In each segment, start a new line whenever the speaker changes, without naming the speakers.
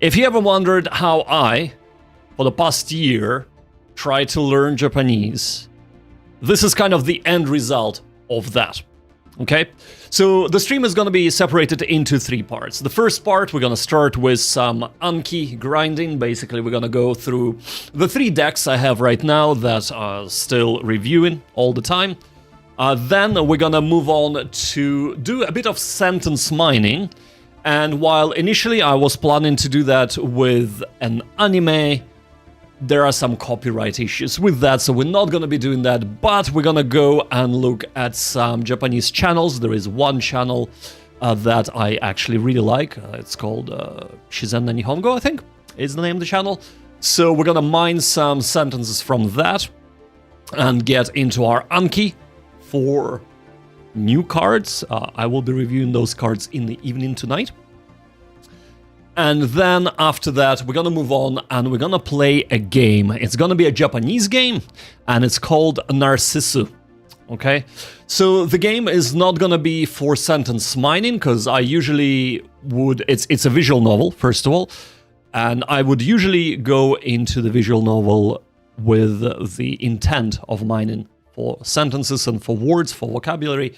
If you ever wondered how I, for the past year, tried to learn Japanese, this is kind of the end result of that. Okay, so the stream is going to be separated into 3 parts. The first part, we're going to start with some Anki grinding. Basically, we're going to go through the 3 decks I have right now that are still reviewing all the time. Then we're going to move on to do a bit of sentence mining. And while initially I was planning to do that with an anime, there are some copyright issues with that, so we're not going to be doing that, but we're going to go and look at some Japanese channels. There is one channel that I actually really like. It's called Shizen na Nihongo, I think is the name of the channel. So we're going to mine some sentences from that and get into our Anki for new cards. I will be reviewing those cards in the evening tonight. And then after that, we're gonna move on and we're gonna play a game. It's gonna be a Japanese game, and it's called Narcissu. Okay? So the game is not gonna be for sentence mining, because I usually would... It's a visual novel, first of all, and I would usually go into the visual novel with the intent of mining for sentences and for words, for vocabulary.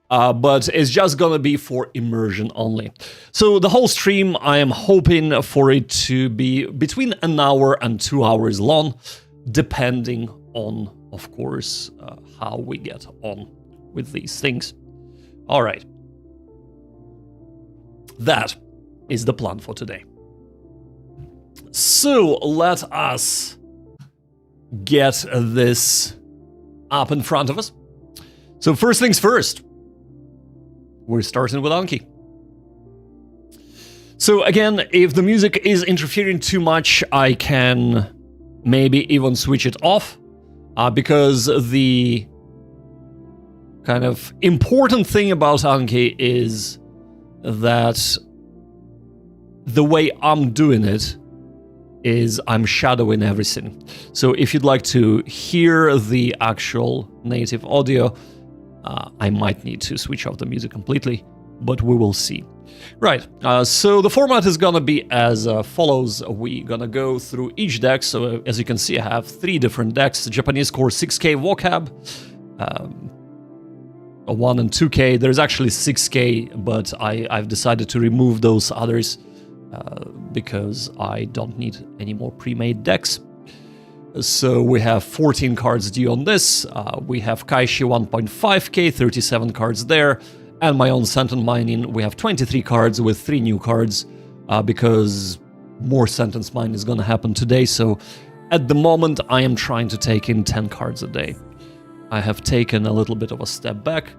But it's just gonna be for immersion only. So the whole stream, I am hoping for it to be between an hour and 2 hours long, depending on, of course, how we get on with these things. All right. That is the plan for today. So let us get this up in front of us. So first things first. We're starting with Anki. So again, if the music is interfering too much, I can maybe even switch it off, because the kind of important thing about Anki is that the way I'm doing it is I'm shadowing everything. So if you'd like to hear the actual native audio, I might need to switch off the music completely, but we will see. Right, so the format is gonna be as follows. We're gonna go through each deck. So as you can see, I have 3 different decks. Japanese core 6K vocab, a 1 and 2K. There's actually 6K, but I've decided to remove those others because I don't need any more pre-made decks. So we have 14 cards due on this. We have Kishi 1.5K, 37 cards there. And my own sentence mining, we have 23 cards with 3 new cards, because more sentence mining is going to happen today. So at the moment, I am trying to take in 10 cards a day. I have taken a little bit of a step back,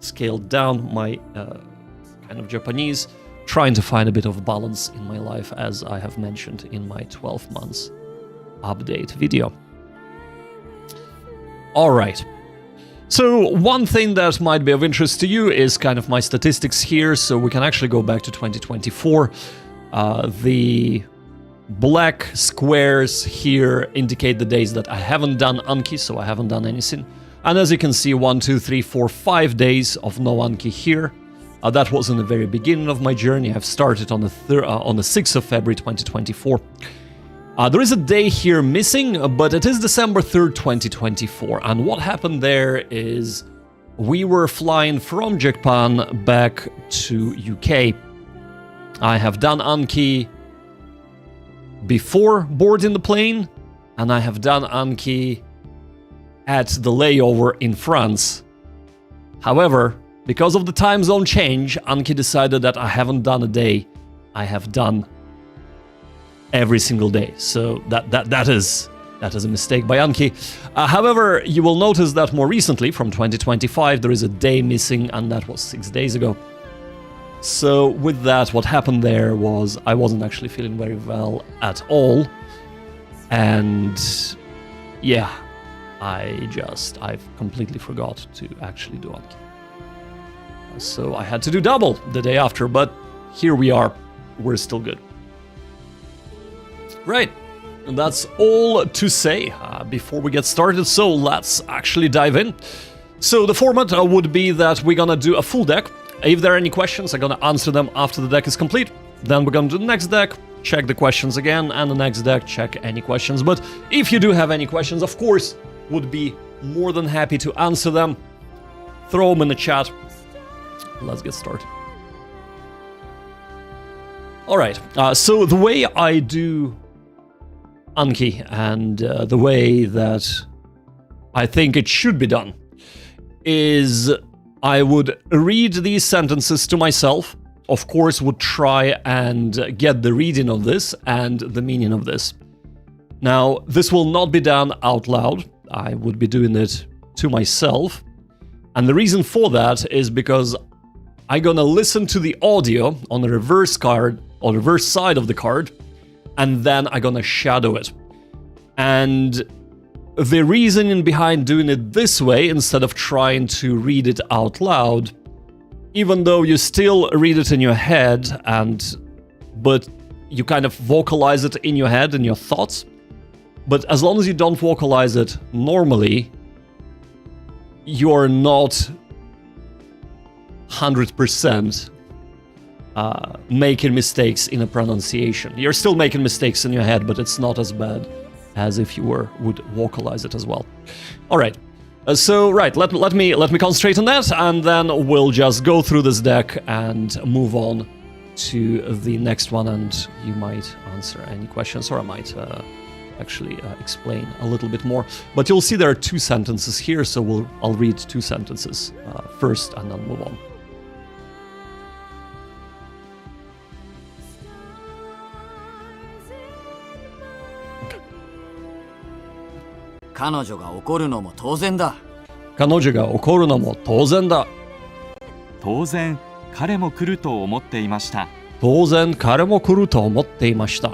scaled down my kind of Japanese, trying to find a bit of balance in my life, as I have mentioned in my 12 months update video. All right. So one thing that might be of interest to you is kind of my statistics here. So we can actually go back to 2024. The black squares here indicate the days that I haven't done Anki, so I haven't done anything. And as you can see, 1, 2, 3, 4, 5 days of no Anki here. That was in the very beginning of my journey. I've started on the 6th of February 2024. There is a day here missing, but it is December 3rd, 2024. And what happened there is we were flying from Japan back to UK. I have done Anki before boarding the plane, and I have done Anki at the layover in France. However, because of the time zone change, Anki decided that I haven't done a day. I have done every single day. So that is a mistake by Anki. However, you will notice that more recently, from 2025, there is a day missing, and that was 6 days ago. So with that, what happened there was I wasn't actually feeling very well at all. And yeah, I've completely forgot to actually do Anki. So I had to do double the day after, but here we are. We're still good. Right, and that's all to say before we get started, so let's actually dive in. So the format would be that we're gonna do a full deck. If there are any questions, I'm gonna answer them after the deck is complete. Then we're gonna do the next deck, check the questions again, and the next deck, check any questions. But if you do have any questions, of course, would be more than happy to answer them. Throw them in the chat. Let's get started. Alright, so the way I do Anki, and the way that I think it should be done, is I would read these sentences to myself. Of course, would try and get the reading of this and the meaning of this. Now, this will not be done out loud. I would be doing it to myself. And the reason for that is because I'm gonna listen to the audio on the reverse card, or reverse side of the card, and then I'm gonna shadow it. And the reasoning behind doing it this way, instead of trying to read it out loud, even though you still read it in your head, but you kind of vocalize it in your head, in your thoughts, but as long as you don't vocalize it normally, you're not 100% making mistakes in a pronunciation. You're still making mistakes in your head, but it's not as bad as if you would vocalize it as well. All right. Let me concentrate on that, and then we'll just go through this deck and move on to the next one, and you might answer any questions, or I might actually explain a little bit more. But you'll see there are two sentences here, so I'll read two sentences first and then move on.
彼女が怒るのも当然だ。
彼女が怒るのも当然だ。
当然、彼も来ると思っていました。
当然、彼も来ると思っていました。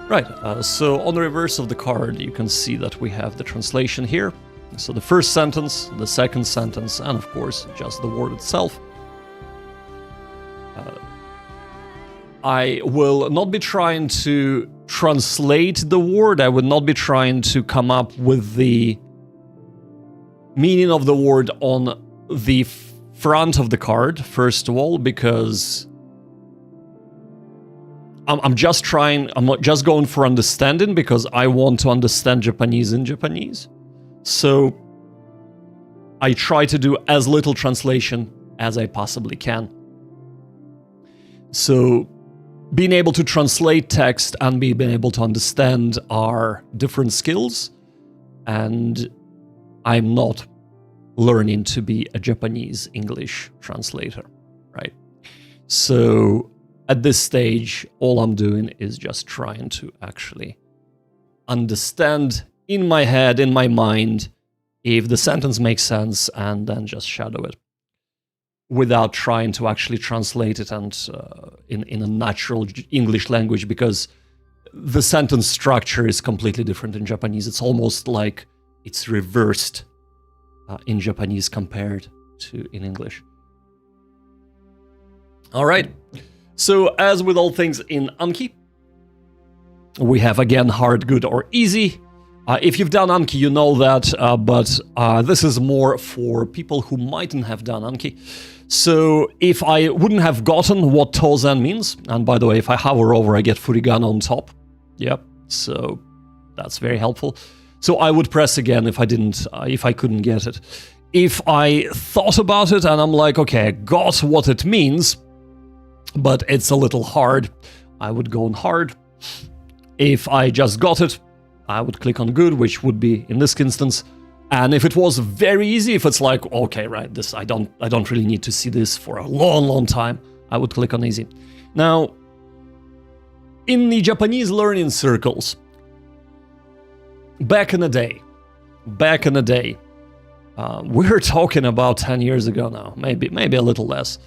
Right, so on the reverse of the card, you can see that we have the translation here. So the first sentence, the second sentence, and of course, just the word itself. I will not be trying to translate the word. I would not be trying to come up with the meaning of the word on the front of the card, first of all, because I'm just going for understanding, because I want to understand Japanese in Japanese. So I try to do as little translation as I possibly can. So being able to translate text and being able to understand are different skills, and I'm not learning to be a Japanese English translator, right? So at this stage, all I'm doing is just trying to actually understand in my head, in my mind, if the sentence makes sense, and then just shadow it, without trying to actually translate it and in a natural English language, because the sentence structure is completely different in Japanese. It's almost like it's reversed in Japanese compared to in English. All right. So as with all things in Anki, we have again hard, good, or easy. If you've done Anki, you know that, but this is more for people who mightn't have done Anki. So if I wouldn't have gotten what Tozen means, and by the way, if I hover over, I get Furigana on top. Yep, so that's very helpful. So I would press again if I couldn't get it. If I thought about it and I'm like, okay, I got what it means, but it's a little hard, I would go on hard. If I just got it, I would click on good, which would be in this instance. And if it was very easy, if it's like, okay, right, this I don't really need to see this for a long time, I would click on easy. Now, in the Japanese learning circles, back in the day, we're talking about 10 years ago now, maybe a little less,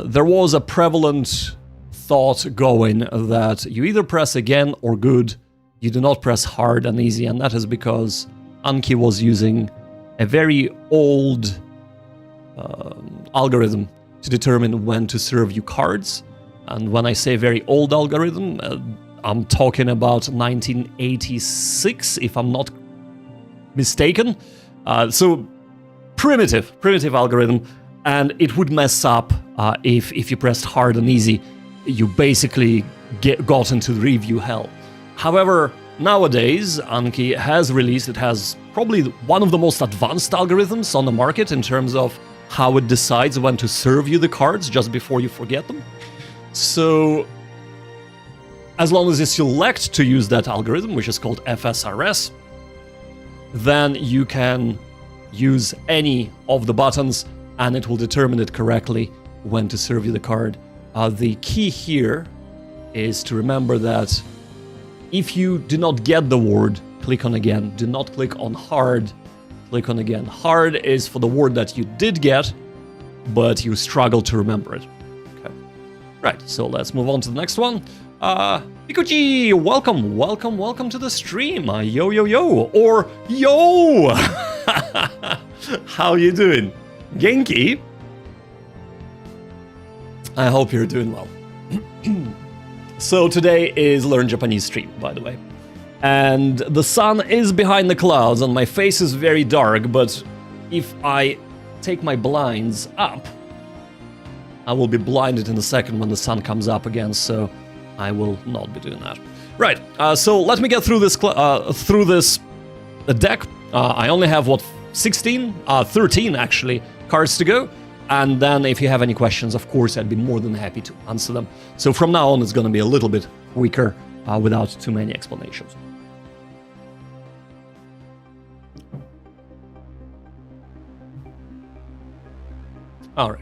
there was a prevalent thought going that you either press again or good, you do not press hard and easy, and that is because Anki was using a very old algorithm to determine when to serve you cards. And when I say very old algorithm, I'm talking about 1986, if I'm not mistaken. So primitive algorithm, and it would mess up if you pressed hard and easy. You basically got into review hell. However, nowadays, Anki has released, it has probably one of the most advanced algorithms on the market in terms of how it decides when to serve you the cards just before you forget them. So, as long as you select to use that algorithm, which is called FSRS, then you can use any of the buttons and it will determine it correctly when to serve you the card. The key here is to remember that if you do not get the word, click on again. Do not click on hard, click on again. Hard is for the word that you did get, but you struggle to remember it. Okay. Right, so let's move on to the next one. Ikuchi, welcome to the stream. Yo, or yo! How you doing? Genki? I hope you're doing well. So today is Learn Japanese stream, by the way. And the sun is behind the clouds and my face is very dark, but if I take my blinds up, I will be blinded in a second when the sun comes up again, so I will not be doing that. Right, so let me get through this deck. I only have, 13 actually, cards to go. And then if you have any questions, of course, I'd be more than happy to answer them. So from now on, it's going to be a little bit quicker without too many explanations. All right.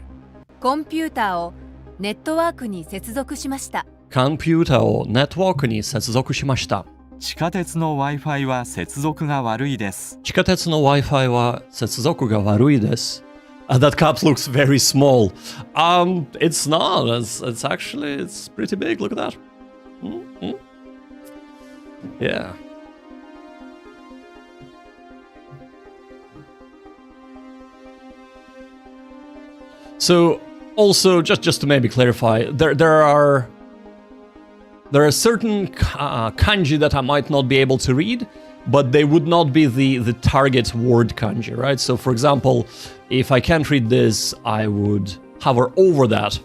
コンピューターをネットワークに接続しました。
コンピューターをネットワークに接続しました。
地下鉄の Wi-Fi は接続が悪いです。
地下鉄の Wi-Fi は接続が悪いです。That cup looks very small. It's not. It's actually, it's pretty big. Look at that. Mm-hmm. Yeah. So, also, just to maybe clarify, there are certain kanji that I might not be able to read, but they would not be the target word kanji, right? So, for example, if I can't read this, I would hover over that,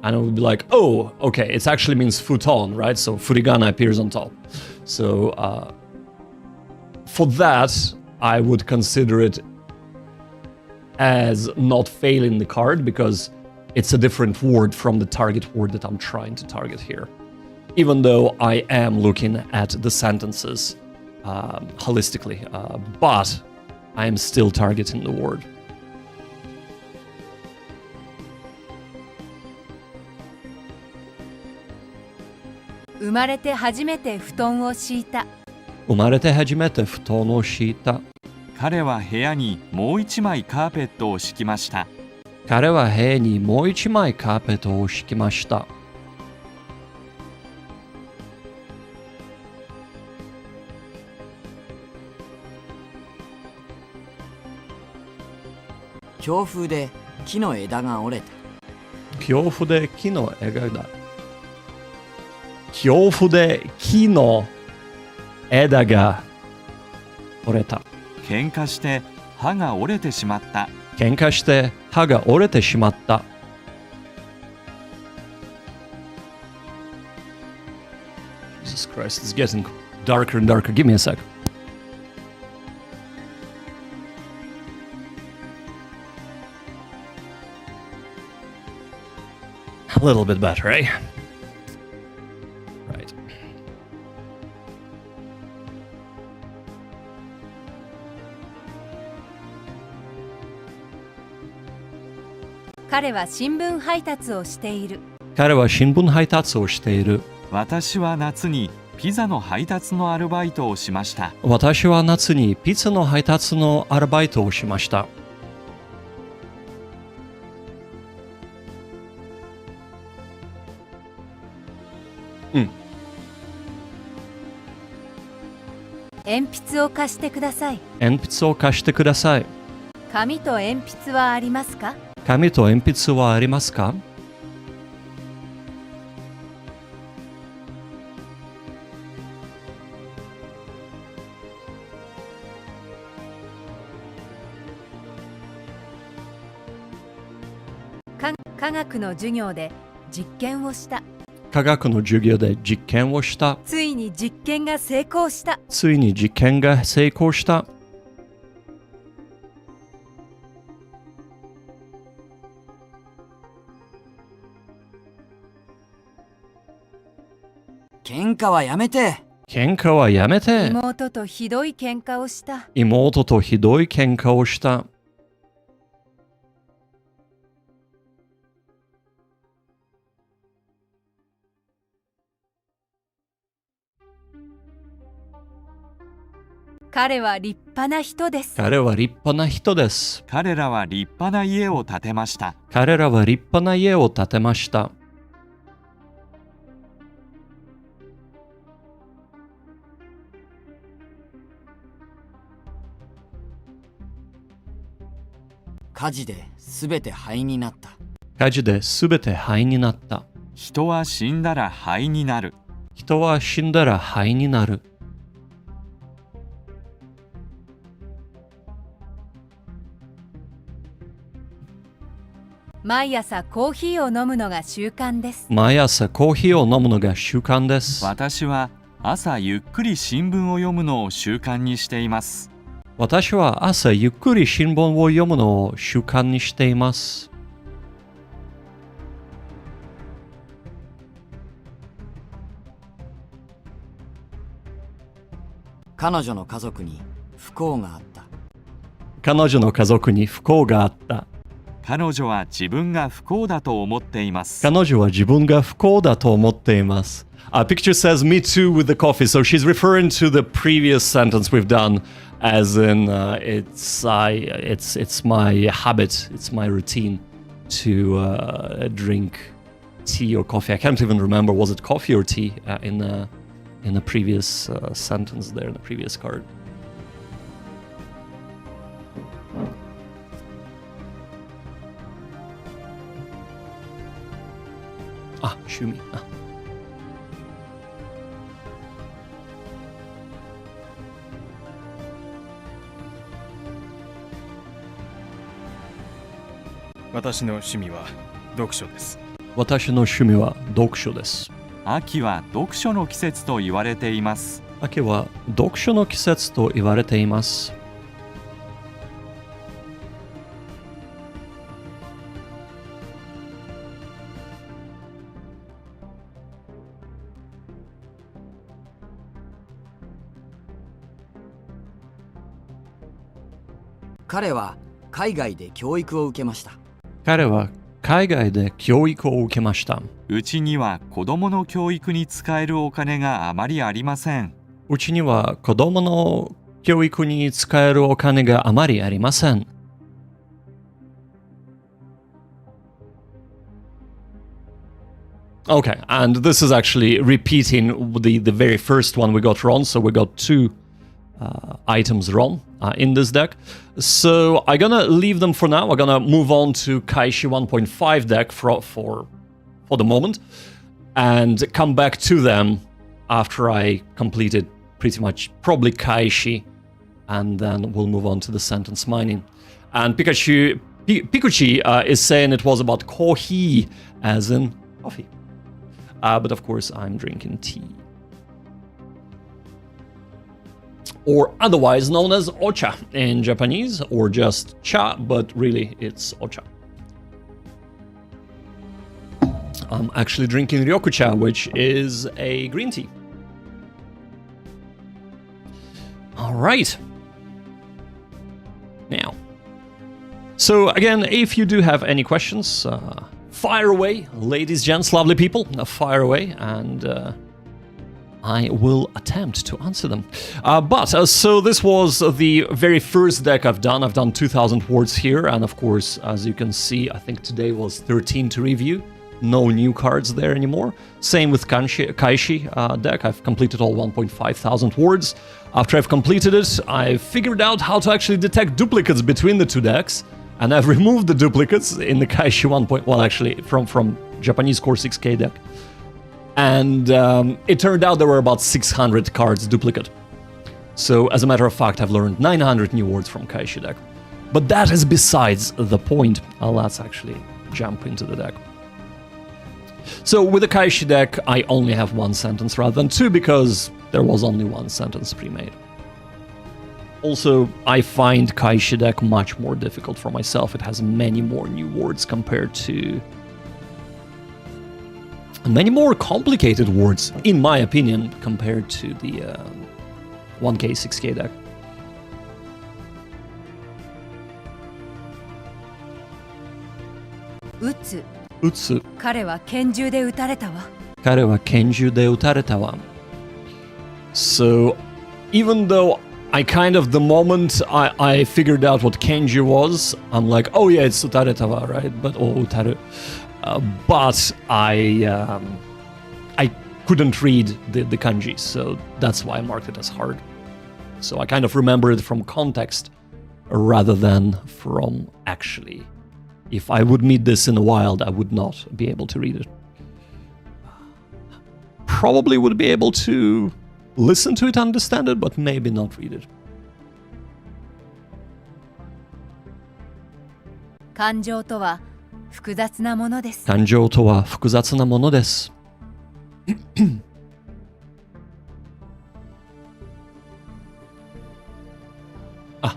and it would be like, oh, okay, it actually means futon, right? So, furigana appears on top. So, for that, I would consider it as not failing the card, because it's a different word from the target word that I'm trying to target here. Even though I am looking at the sentences holistically, but I am still targeting the word.
生まれて初めて布団を敷いた。
生まれて初めて布団を敷いた。
彼は部屋にもう一枚カーペットを敷きました。
彼は部屋にもう一枚カーペットを敷きました。
強風で木の枝が折れた。
強風で木の枝が。強風で木の枝が折れた。
喧嘩して歯が折れてしまった。
喧嘩して歯が折れてしまった。Jesus Christ, it's getting darker and darker. Give me a sec. A little bit better, eh? Right.
彼は新聞配達をしている。
彼は新聞配達をしている。
私は夏にピザの配達のアルバイトをしました。
私は夏にピザの配達のアルバイトをしました。
鉛筆を貸してください。
鉛筆を貸してください。
紙と鉛筆はありますか？
紙と鉛筆はありますか？
科学の授業で実験をした。
科学の授業で実験をした。
ついに実験が成功した。
ついに実験が成功した。
喧嘩はやめて。
喧嘩はやめて。
妹とひどい喧嘩をした。
妹とひどい喧嘩をした。
彼は立派な人です。
彼は立派な人です。
彼らは立派な家を建てました。
彼らは立派な家を建てました。
火事で全て灰になった。
火事で全て灰になった。
人は死んだら灰になる。
人は死んだら灰になる。
毎朝コーヒーを飲むのが習慣です。
毎朝コーヒーを飲むのが習慣です。
私は朝ゆっくり新聞を読むのを習慣にしています。
私は朝ゆっくり新聞を読むのを習慣にしています。
彼女の家族に不幸があった。
彼女の家族に不幸があった。
彼女は自分が不幸だと思っています。
彼女は自分が不幸だと思っています。Picture says me too with the coffee, so she's referring to the previous sentence we've done, as in it's my habit, it's my routine to drink tea or coffee. I can't even remember, was it coffee or tea in the previous sentence there, in the previous card. Shumi.
私の趣味は読書です。
私の趣味は読書です。
秋は読書の季節と言われています。
秋は読書の季節と言われています。
彼は海外で教育を受けました。
彼は海外で教育を受けました。
うちには子供の教育に使えるお金があまりありません。
うちには子供の教育に使えるお金があまりありません。Okay, and this is actually repeating the very first one we got wrong, so we got two items wrong in this deck. So I'm gonna leave them for now. I'm gonna move on to Kishi 1.5 deck for the moment and come back to them after I completed pretty much probably Kishi, and then we'll move on to the sentence mining. And Pikachu is saying it was about coffee, as in coffee. But of course I'm drinking tea. Or otherwise known as ocha in Japanese, or just cha, but really it's ocha. I'm actually drinking ryokucha, which is a green tea. All right. Now, so again, if you do have any questions, fire away, ladies, gents, lovely people, fire away, and I will attempt to answer them. So this was the very first deck I've done. I've done 2,000 words here, and of course, as you can see, I think today was 13 to review. No new cards there anymore. Same with Kaishi deck. I've completed all 1.5 thousand words. After I've completed it, I've figured out how to actually detect duplicates between the two decks, and I've removed the duplicates in the Kaishi 1.1, actually, from Japanese Core 6K deck. And it turned out there were about 600 cards duplicate. So, as a matter of fact, I've learned 900 new words from Kaishi deck. But that is besides the point. Let's actually jump into the deck. So with the Kishi deck, I only have one sentence rather than two because there was only one sentence pre-made. Also, I find Kishi deck much more difficult for myself. It has many more new words compared to... many more complicated words, in my opinion, compared to the 1K, 6K deck.
撃つ。
撃つ。
彼は拳銃で撃たれたわ。
彼は拳銃で撃たれたわ。So, even though I kind of, the moment I figured out what kenju was, I'm like, oh yeah, it's utaretawa, right? But, or utaru. But I couldn't read the kanji, so that's why I marked it as hard. So I kind of remember it from context rather than from actually. If I would meet this in the wild, I would not be able to read it. Probably would be able to listen to it, understand it, but maybe not read it.
感情とは複雑なものです。
感情とは複雑なものです。あ。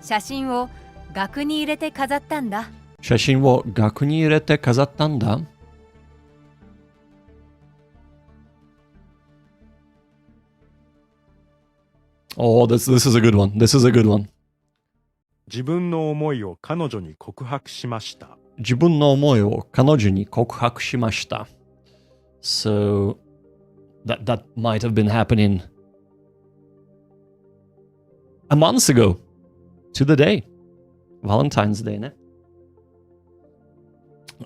写真を額に入れて飾ったんだ。
写真を額に入れて飾ったんだ。Oh, this is a good one. This is a good one.
自分の思いを彼女に告白しました。
自分の思いを彼女に告白しました。So, that might have been happening a month ago to the day. Valentine's Day, ne?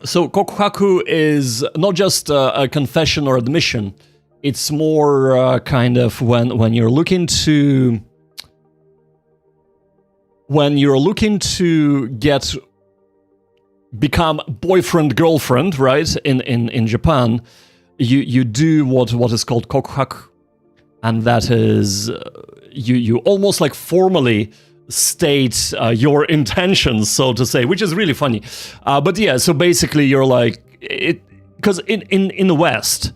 So, kokuhaku is not just a confession or admission. It's more kind of when you're looking to become boyfriend girlfriend, right? In Japan, you do what is called kokuhaku, and that is you almost like formally state your intentions, so to say, which is really funny. But yeah, so basically you're like it because in the West.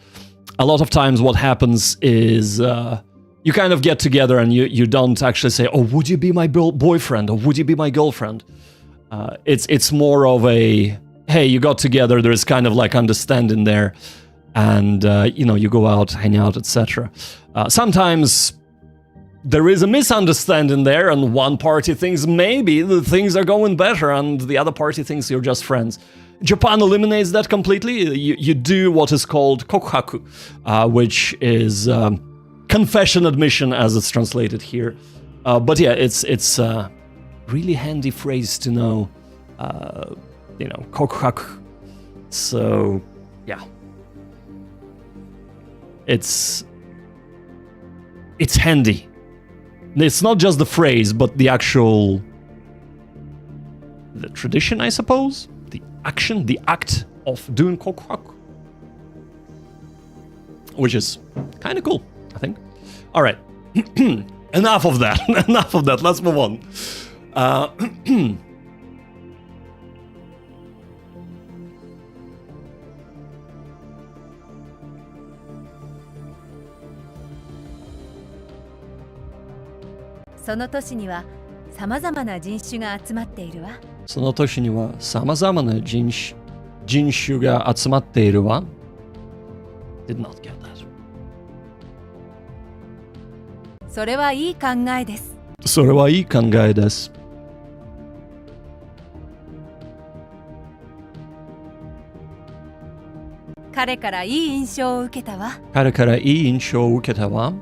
A lot of times what happens is you kind of get together and you don't actually say, oh, would you be my boyfriend or would you be my girlfriend? It's more of a, hey, you got together, there's kind of like understanding there and, you go out, hang out, etc. Sometimes there is a misunderstanding there and one party thinks maybe the things are going better and the other party thinks you're just friends. Japan eliminates that completely. You do what is called kokuhaku, which is confession admission as it's translated here. But yeah, it's a really handy phrase to know, kokuhaku. So, yeah. It's handy. It's not just the phrase, but the actual... the tradition, I suppose? The action, the act of doing kokuhaku. Which is kind of cool, I think. All right. Enough of that. Enough of that. Let's move on.
その都市にはさまざまな人種が集まっているわ。
その都市にはさまざまな人種が集まっているわ。Did not get that.
それはいい考えです。
それはいい考えです。
彼からいい印象を受けたわ。
彼からいい印象を受けたわ。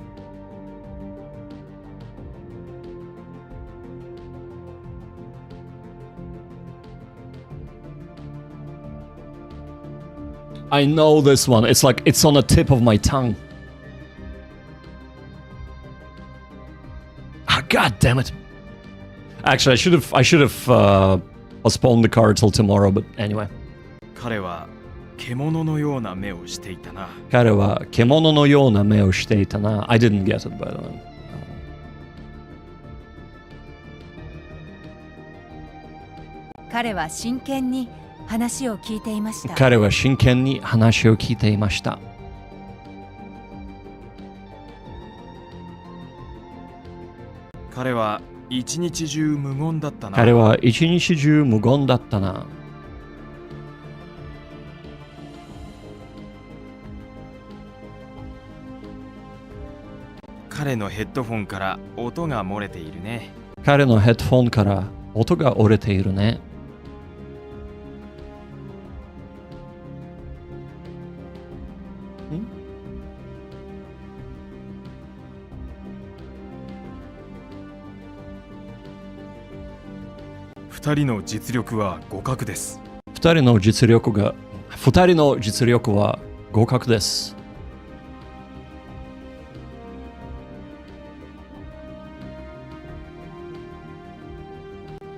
I know this one. It's like it's on the tip of my tongue. Ah, god damn it! Actually, I should have postponed the card till tomorrow. But anyway.
彼は獣のような目をしていたな。
彼は獣のような目をしていたな。I didn't get it, by the way.
彼は真剣に話を聞いていました。
彼は真剣に話を聞いていました。
彼は一日中無言だったな。
彼は一日中無言だったな。
彼のヘッドフォンから音が漏れているね。
彼のヘッドフォンから音が折れているね。
二人の実力は互角です。
二人の実力は互角です。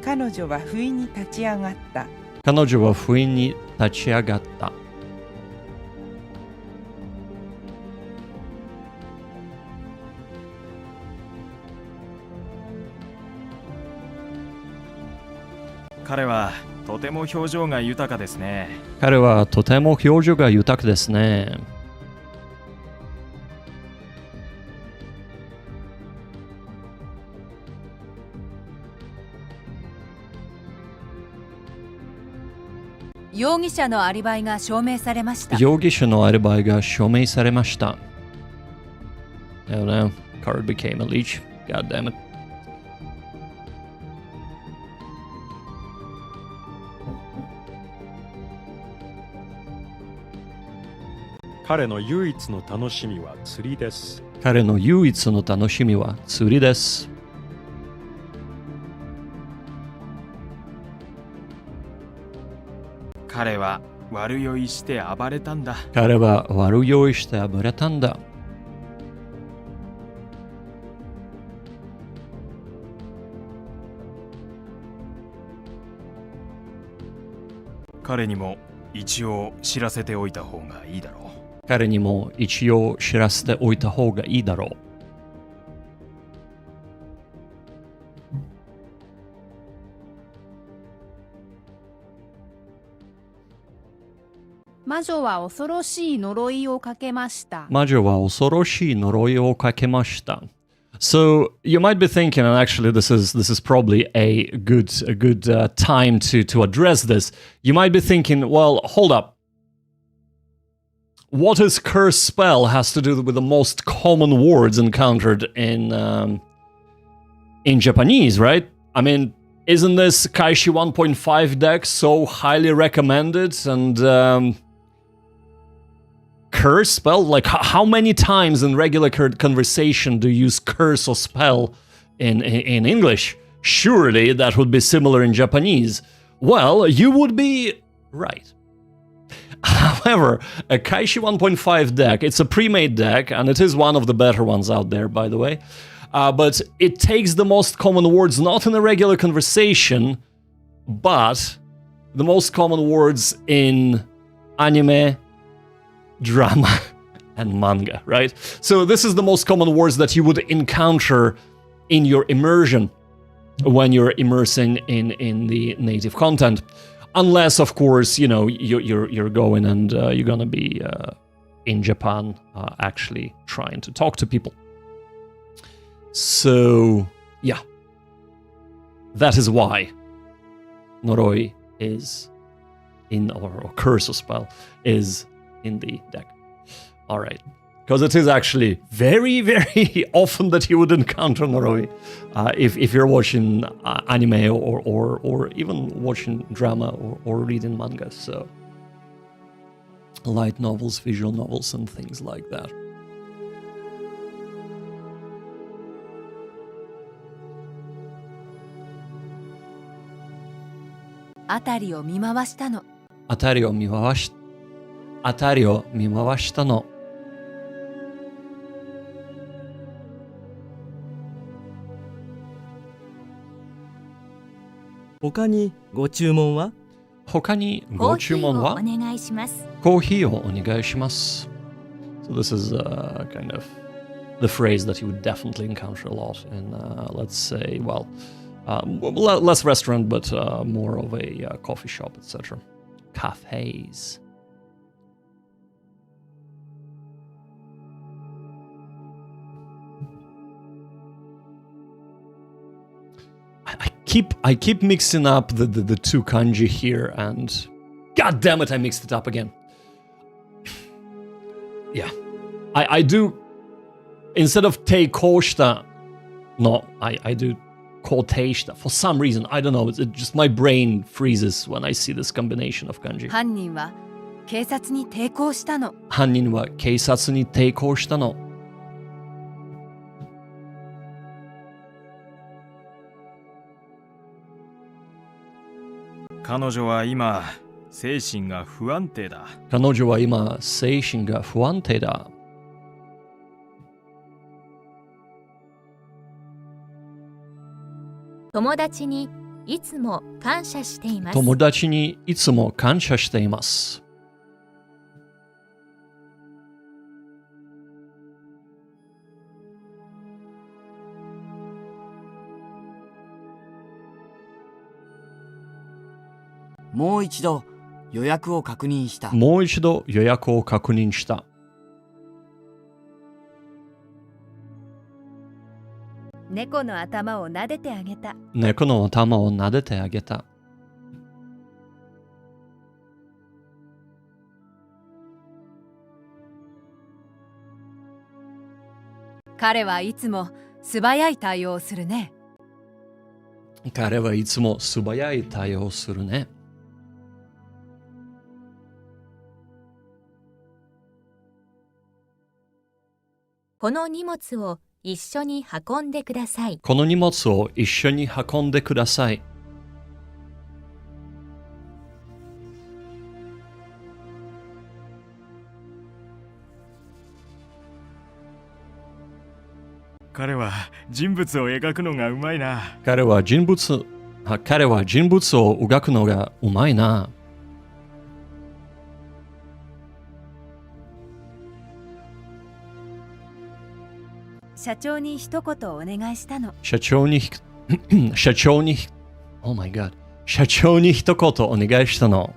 彼女は不意に立ち上がった。
彼女は不意に立ち上がった。
彼はとても表情が豊かですね。
彼はとても表情が豊かですね。
容疑者のアリバイが証明されました。
容疑者のアリバイが証明されました。Oh no, Card became a leech. God damn it.
彼の唯一の楽しみは釣りです。
彼の唯一の楽しみは釣りです。
彼は悪酔いして暴れたんだ。
彼は悪酔いして暴れたんだ。
彼にも一応知らせておいた方がいいだろう。
彼にも一応知らせておいた方がいいだろう。
魔女は恐ろしい呪いをかけました。
魔女は恐ろしい呪いをかけました。So you might be thinking, and actually this is probably a good time to address this. You might be thinking, well, hold up. What is curse spell has to do with the most common words encountered in Japanese, right? I mean, isn't this Kishi 1.5 deck so highly recommended and curse spell? Like, how many times in regular conversation do you use curse or spell in English? Surely that would be similar in Japanese. Well, you would be right. However, a Kishi 1.5 deck, it's a pre-made deck, and it is one of the better ones out there, by the way. But it takes the most common words not in a regular conversation, but the most common words in anime, drama, and manga, right? So this is the most common words that you would encounter in your immersion when you're immersing in the native content. Unless, of course, you know, you're going and you're gonna be in Japan actually trying to talk to people. So, yeah. That is why Noroi is in, or curse or spell is in the deck. Alright. Because it is actually very, very often that you would encounter Noroi if you're watching anime or even watching drama or reading manga. So, light novels, visual novels, and things like that.
Atariを見回したの。
Atariを見回したの。
他にご注文は？
他にご注文は？
コーヒーをお願いします。
コーヒーをお願いします。So this is kind of the phrase that you would definitely encounter a lot in, let's say, well, Less restaurant, but more of a coffee shop, etc. Cafes. I keep mixing up the two kanji here, and god damn it, I mixed it up again. Yeah, I do, instead of teikoshita, no, I do koteishita. For some reason, I don't know, it just my brain freezes when I see this combination of kanji.
犯人は警察に抵抗したの。
犯人は警察に抵抗したの。
彼女は今精神が不安定だ。
彼女は今精神が不安定だ。
友達にいつも感謝しています。
友達にいつも感謝しています。
もう一度予約を確認した。
もう一度予約を確認した。
猫の頭を撫でてあげた。
猫の頭を撫でてあげた。
彼はいつも素早い対応をするね。
彼はいつも素早い対応をするね。
この荷物を一緒に運んでください。
この荷物を一緒に運んでください。
彼は人物を描くのがうまいな。
彼は人物を描くのがうまいな。
社長に一言お願いしたの。
社長にOh my god。社長に一言お願いしたの。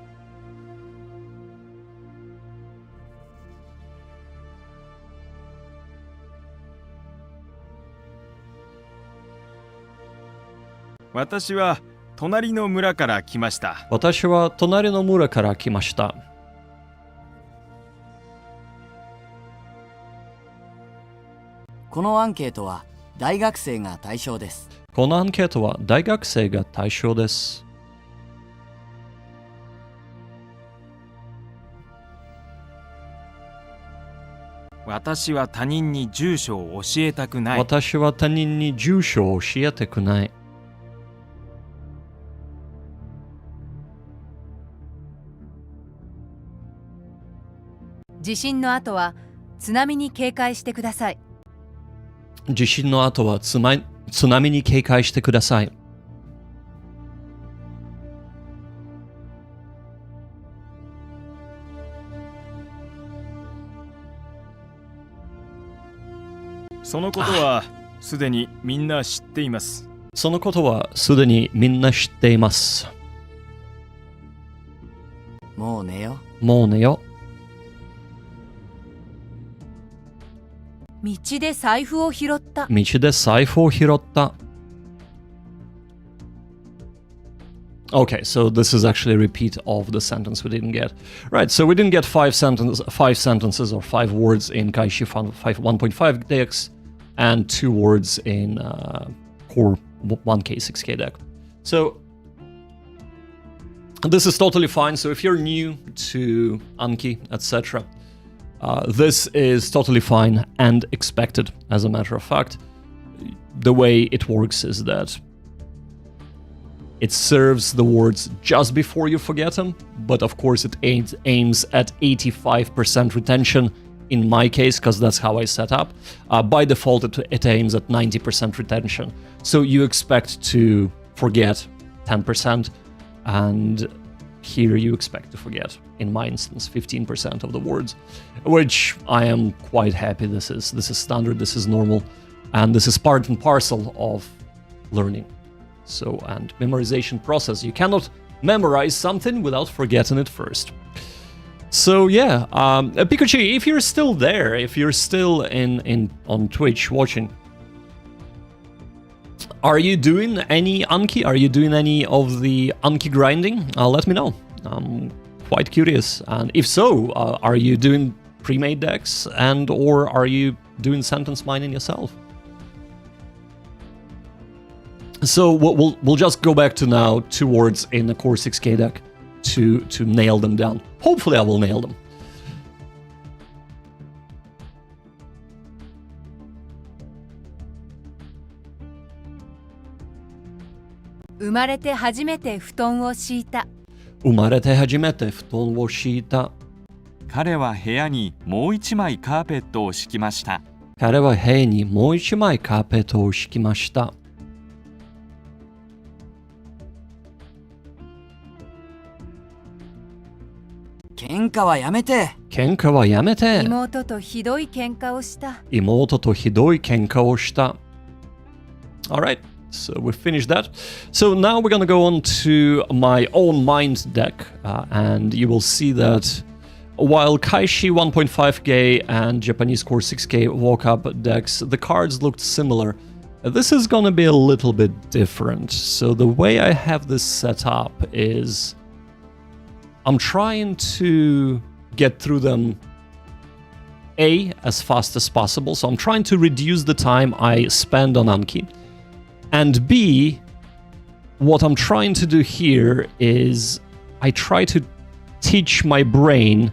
私は隣の村から来ました。
私は隣の村から来ました。
このアンケートは大学生が対象です。
このアンケートは大学生が対象です。
私は他人に住所を教えたくない。
私は他人に住所を教えたくない。
地震の後は津波に警戒してください。
地震の後は津波に警戒してください。
そのことはすでにみんな知っています。
そのことはすでにみんな知っています。
もう寝よ。
もう寝よ。
道で財布を拾った。
道で財布を拾った。Okay, so this is actually a repeat of the sentence we didn't get. Right, so we didn't get five sentences or 5 words in Kishi 1.5 deck and 2 words in core 1K 6K deck. So this is totally fine. So if you're new to Anki, etc., this is totally fine and expected. As a matter of fact, the way it works is that it serves the words just before you forget them, but of course it aims at 85% retention in my case, because that's how I set up. By default, it aims at 90% retention. So you expect to forget 10%, and here you expect to forget, in my instance, 15% of the words, which I am quite happy. This is standard, this is normal, and this is part and parcel of learning. So, and memorization process. You cannot memorize something without forgetting it first. So yeah, Pikachu, if you're still there, if you're still on Twitch watching, are you doing any Anki? Are you doing any of the Anki grinding? Let me know. I'm quite curious. And if so, are you doing pre-made decks or are you doing sentence mining yourself? So we'll just go back to now towards in a Core 6K deck to nail them down. Hopefully I will nail them.
生まれて初めて布団を敷いた。
生まれて初めて布団を敷いた。
彼は部屋にもう一枚カーペットを敷きました。
彼は部屋にもう一枚カーペットを敷きました。
喧嘩はやめて。
喧嘩はやめて。
妹とひどい喧嘩をした。
妹とひどい喧嘩をした。Alright, so we finished that. So now we're gonna go on to my own mind deck, and you will see that while Kishi 1.5K and Japanese Core 6K walk-up decks, the cards looked similar. This is gonna be a little bit different. So the way I have this set up is I'm trying to get through them as fast as possible. So I'm trying to reduce the time I spend on Anki. And B, what I'm trying to do here is I try to teach my brain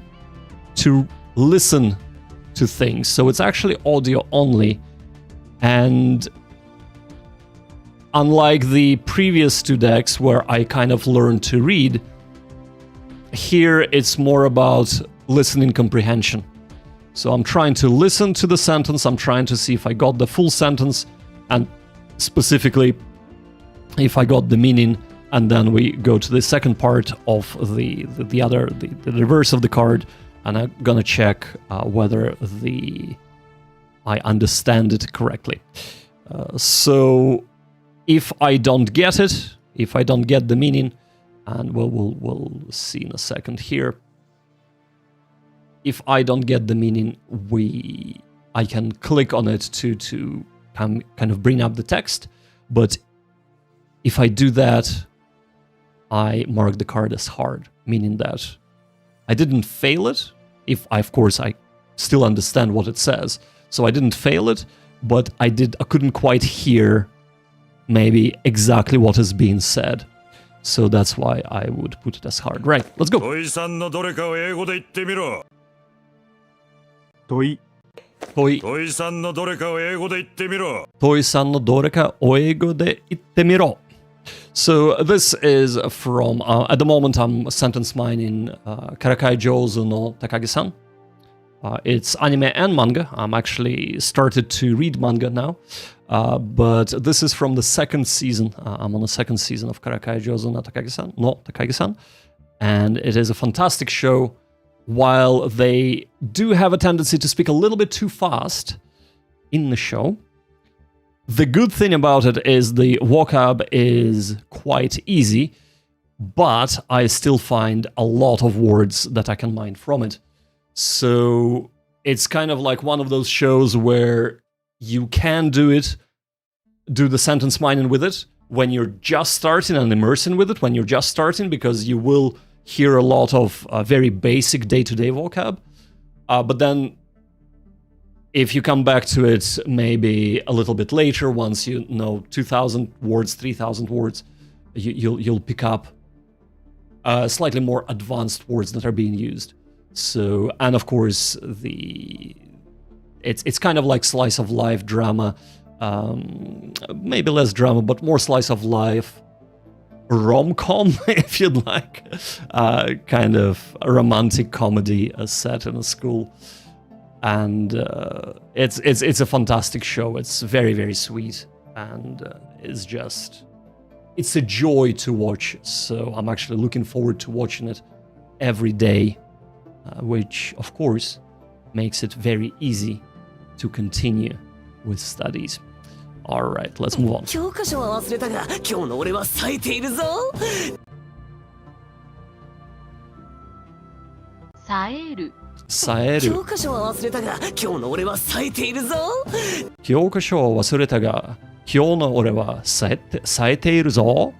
to listen to things. So it's actually audio only. And unlike the previous two decks where I kind of learned to read, here it's more about listening comprehension. So I'm trying to listen to the sentence, I'm trying to see if I got the full sentence, and specifically if I got the meaning, and then we go to the second part of the reverse of the card, and I'm gonna check whether I understand it correctly. So if I don't get it, if I don't get the meaning, and we'll see in a second here. If I don't get the meaning, I can click on it to kind of bring up the text. But if I do that, I mark the card as hard, meaning that I didn't fail it. Of course, I still understand what it says, so I didn't fail it. But I couldn't quite hear maybe exactly what is being said. So that's why I would put it as hard. Right, let's go.
問いさんのどれかを英語で言ってみろ。
問い。
問いさんのどれかを英語で言ってみろ。
問いさんのどれかを英語で言ってみろ。So this is from, at the moment I'm sentence mining Karakai Jouzu no Takagi-san. It's anime and manga. I'm actually started to read manga now. But this is from the second season. I'm on the second season of Karakai Jouzu no Takagi-san. And it is a fantastic show. While they do have a tendency to speak a little bit too fast in the show, the good thing about it is the walk-up is quite easy, but I still find a lot of words that I can mine from it. So it's kind of like one of those shows where you can do the sentence mining with it when you're just starting and immersing with it when you're just starting, because you will hear a lot of very basic day-to-day vocab. But then if you come back to it maybe a little bit later, once you know 2,000 words, 3,000 words, you'll pick up slightly more advanced words that are being used. So, and of course, it's kind of like slice of life drama, maybe less drama, but more slice of life rom-com, if you'd like, kind of a romantic comedy set in a school, and it's a fantastic show. It's very, very sweet, and it's a joy to watch. So I'm actually looking forward to watching it every day. Which, of course, makes it very easy to continue with studies. Alright, let's move on.
教科書は忘れたが今日の俺は冴えているぞ。
冴える。
冴える。
教科書は忘れたが今日の俺は冴えているぞ。
教科書を忘れたが、今日の俺は冴えているぞ。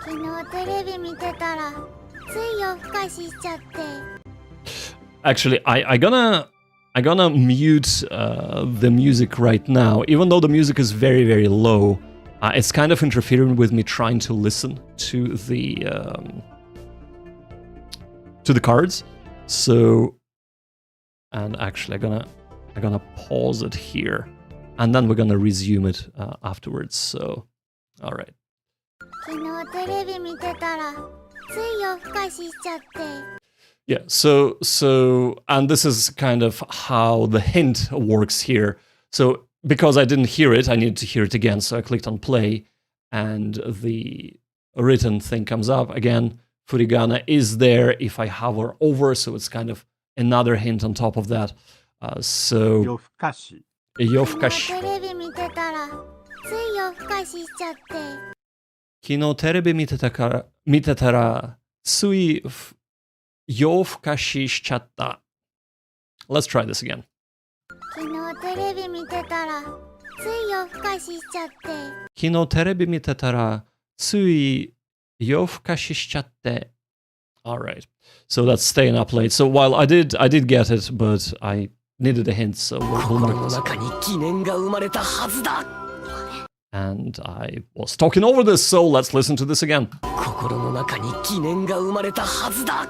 昨日テレビ見てたらつい夜更かししちゃって。
Actually, I gonna mute the music right now, even though the music is very, very low. It's kind of interfering with me trying to listen to the cards. So, and actually, I'm gonna pause it here, and then we're gonna resume it afterwards. So, all right.
昨日テレビ見てたらつい夜更かししちゃって。
Yeah, and this is kind of how the hint works here. So, because I didn't hear it, I needed to hear it again. So I clicked on play, and the written thing comes up again. Furigana is there if I hover over, so it's kind of another hint on top of that. So,
夜更かし。
夜更かし。
テレビ見てたらつい夜更かししちゃって。
昨日テレビ見てたらつい夜更かししちゃった。Let's try this again.
昨日テレビ見てたらつい夜更かししちゃって。
昨日テレビ見てたらつい夜更かししちゃって。Alright. So that's staying up late. So while I did get it, but I needed a hint, so we'll mark this.
心の中に疑念が生まれたはずだ。
And I was talking over this, so let's listen to this again.
心の中に疑念が生まれたはずだ。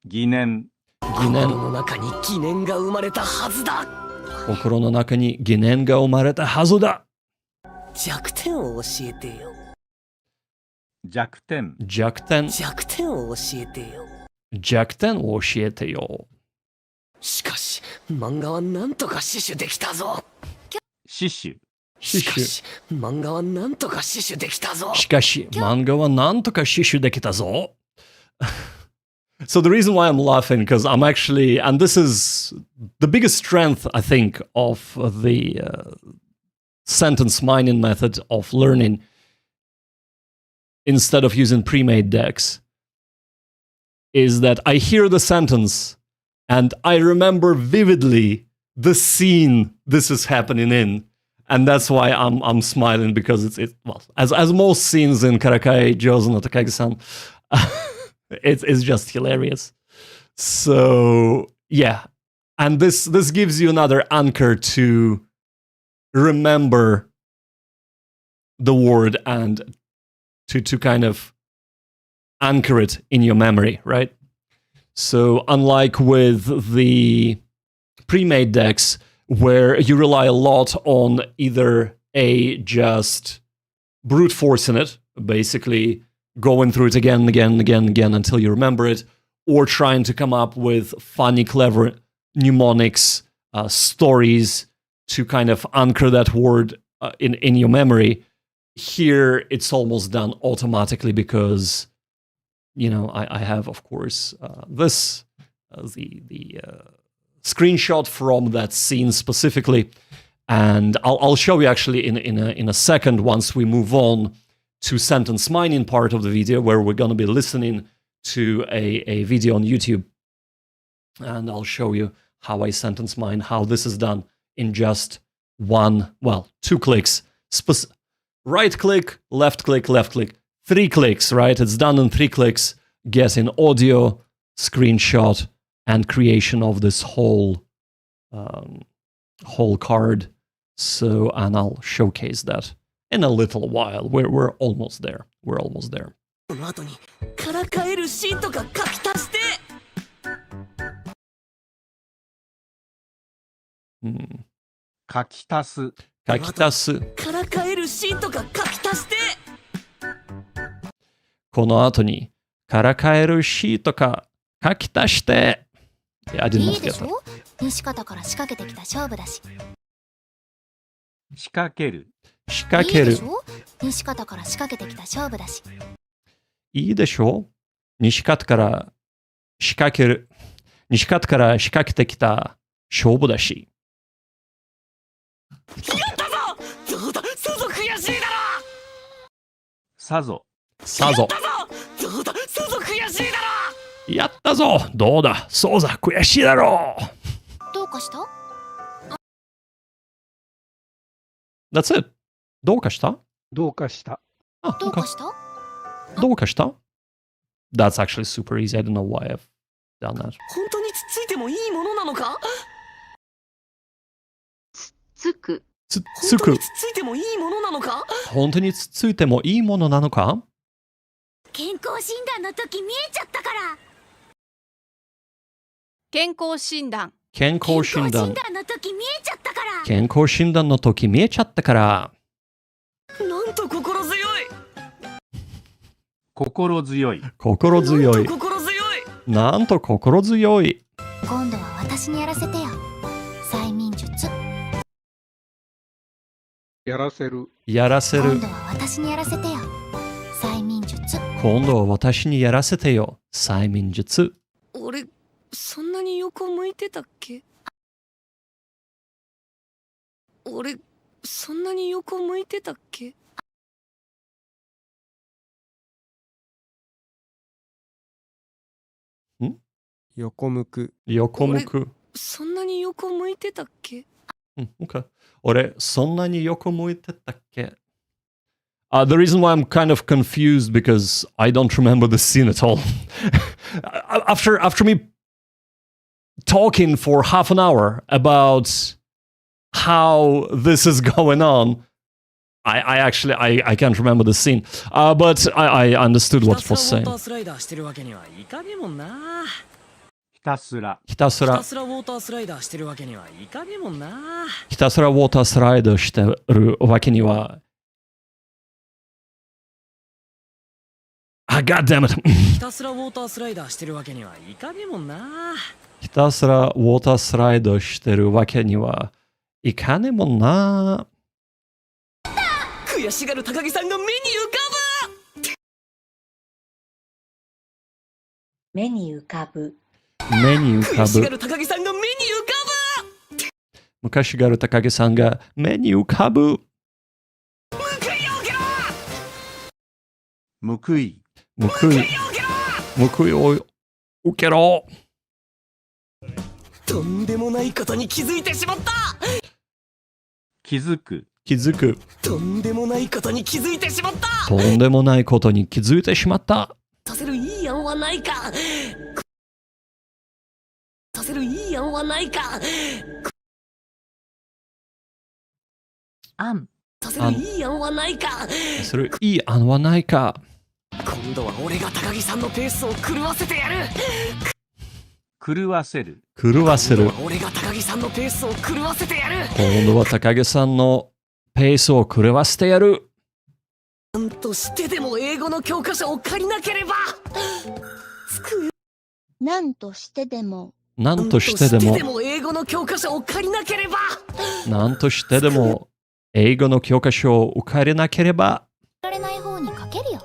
疑念。
疑念。
心の中に疑念が生まれたはずだ。
心の中に疑念が生まれたはずだ。
弱点を教えてよ。
弱点。
弱点。
弱点を教えてよ。
弱点を教えてよ。
しかし、漫画はなんとか死守できたぞ。
死守。
しかし、漫画はなんとか死守できたぞ。
しかし、漫画はなんとか死守できたぞ。So the reason why I'm laughing, because I'm actually, and this is the biggest strength, I think, of the sentence mining method of learning instead of using pre-made decks, is that I hear the sentence and I remember vividly the scene this is happening in. And that's why I'm smiling, because it's well, as most scenes in Karakai Jozo no Takagi-san, it's just hilarious. So yeah, and this gives you another anchor to remember the word and to kind of anchor it in your memory, right? So unlike with the pre-made decks, where you rely a lot on either just brute forcing it, basically going through it again and again and again and again until you remember it, or trying to come up with funny, clever mnemonics, stories to kind of anchor that word in your memory. Here, it's almost done automatically because, you know, I have, of course, this, the screenshot from that scene specifically, and I'll show you actually in a second once we move on to sentence mining part of the video, where we're going to be listening to a video on YouTube, and I'll show you how I sentence mine, how this is done in just two clicks. Right click, left click, 3 clicks, right? It's done in 3 clicks, getting audio, screenshot, and creation of this whole card. So, and I'll showcase that in a little while. We're almost there. We're almost there.
この後にからかえるシーンとか書き足して。
書き足す。
書き足す。
からかえるシーンとか書き足して。
この後にからかえるシートか書き足して。I didn't
いいでしょ？西方から仕掛けてきた勝負だし。
仕掛ける。
仕掛ける。
いいでしょ？西方から仕掛けてきた勝負だし。
いいでしょ？西方から仕掛ける。西方から仕掛けてきた勝負だし。
やったぞ！
さぞ。
さぞ。
どうだ、さぞ悔しいだろ。
やったぞ。どうだ、そうだ、悔しいだろう。
どうかした？
That's it. どうかした
どうかした。
あ、
どうかした？
どうかした That's actually super easy. I don't know why I've done that.
本当につついてもいいものなのか？
つく。
つ
本当
く
につついてもいいものなのか？
本当につついてもいいものなのか？
健康診断の時見えちゃったから。
健康診断。
健康診断。
の時見えちゃったから。
健康診断の時見えちゃったから。
なんと心強い。
心強い。
心強い。
心強い。
なんと心強い。
今度は私にやらせてよ。催眠術。
やらせる。
やらせる。
今度は私にやらせてよ。催眠術。
今度は私にやらせてよ。催眠術。
俺、そんなに横向いてたっけ？俺、そんなに横向いてたっけ？
横向く。
横向く。
そんなに横向いてたっけ？Okay.
俺、そんなに横向いてたっけ？The reason why I'm kind of confused because I don't remember the scene at all. after me talking for half an hour about how this is going on, I actually can't remember the scene. But I understood what was saying.
ひたすら。
ひたすら。
ウォータースライダーしてるわけにはいかねえもんな。
ひたすらウォータースライダーしてるわけには。God damn it.
ひたすらウォータースライダーしてるわけにはいかねえもんな。
ひたすらウォータースライダーしてるわけにはいかねえもんな。
悔しがる高木さんが目に浮かぶ。
目に浮かぶ。
目に浮か
悔しが
ぶ。
る高木さんが目に浮かぶ。
昔がる高木さんが目に浮かぶ。
報い。
報い。報いを受けろ。
とんでもないことに気づいてしまった。
気づく。
気づく。
とんでもないことに気づいてしまった。
とんでもないことに気づいてしまった。
させるいい案はないか。させるいい案はないか。
案。
させるいい案はないか。
それいい案はないか。
今度は俺が高木さんのペースを狂わせてやる。
狂わせる。
狂わせる。
俺が高木さんのペースを狂わせてやる。
今度は高木さんのペースを狂わせてやる。
なんとしてでも英語の教科書を借りなければ。
なんとしてでも。
なんとしてでも。
英語の教科書を借りなければ。
なんとしてでも英語の教科書を借りなければ。
られない方にかけるよ。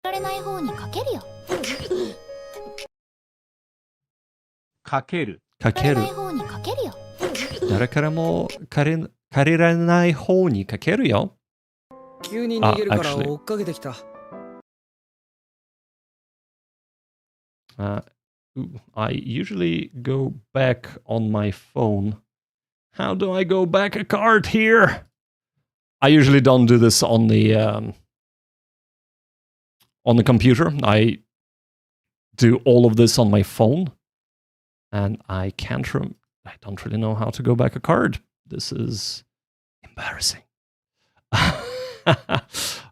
られない方にかけるよ。
かける。
かける。誰からも借りられない方にかけるよ。
急に逃げるから追っかけてきた。
I usually go back on my phone. How do I go back a card here? I usually don't do this on the computer. I do all of this on my phone, and I don't really know how to go back a card. This is embarrassing.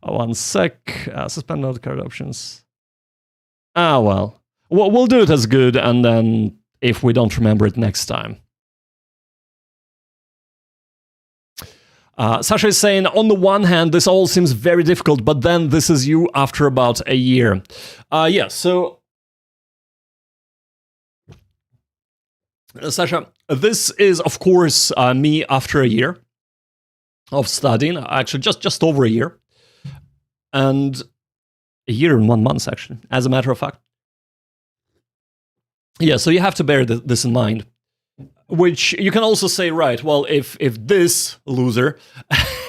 One sec. Suspend note card options. Well, we'll do it as good, and then if we don't remember it next time. Sasha is saying, on the one hand, this all seems very difficult, but then this is you after about a year. Yeah, so... Sasha, this is, of course, me after a year of studying. Actually, just over a year. And a year and 1 month, actually, as a matter of fact. Yeah, so you have to bear this in mind. Which you can also say, right, well, if this loser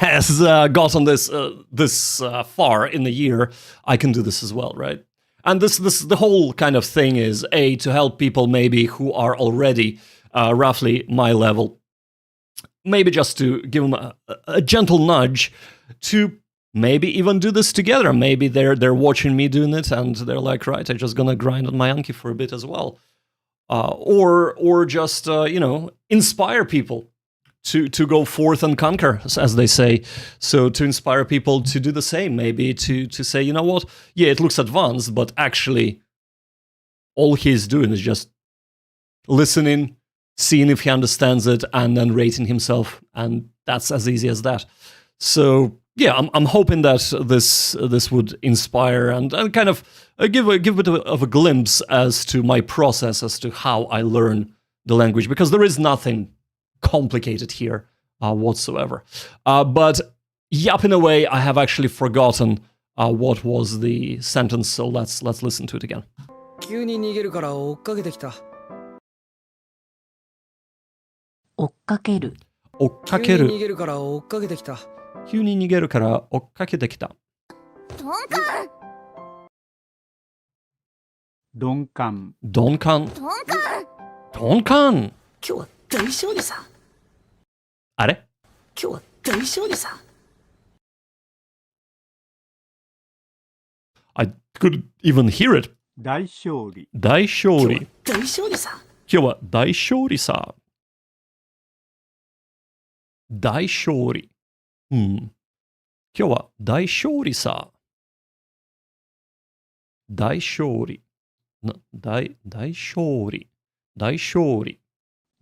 has gotten this far in the year, I can do this as well, right? And this the whole kind of thing is, A, to help people maybe who are already roughly my level, maybe just to give them a gentle nudge to maybe even do this together. Maybe they're watching me doing it and they're like, right, I'm just gonna grind on my Anki for a bit as well. Or just, inspire people to go forth and conquer, as they say. So to inspire people to do the same, maybe to say, you know what, yeah, it looks advanced, but actually all he's doing is just listening, seeing if he understands it, and then rating himself. And that's as easy as that. So yeah, I'm hoping that this would inspire and kind of give a bit of a glimpse as to my process, as to how I learn the language, because there is nothing complicated here whatsoever. But yapping away, I have actually forgotten what was the sentence, so let's listen to it again.
急に逃げるから追っかけてきた。
追っかける。
追っかける。
急に逃げるから追っかけてきた。
急に逃げるから追っかけてきた。
鈍感。
鈍感。鈍感。
今日は大勝利さ。
あれ？
今日は大勝利さ。
I couldn't even hear it.
大勝利。
大勝利。
大勝利さ。
今日は大勝利さ。大勝利。今日は大勝利さ。大勝利。大勝利。大勝利。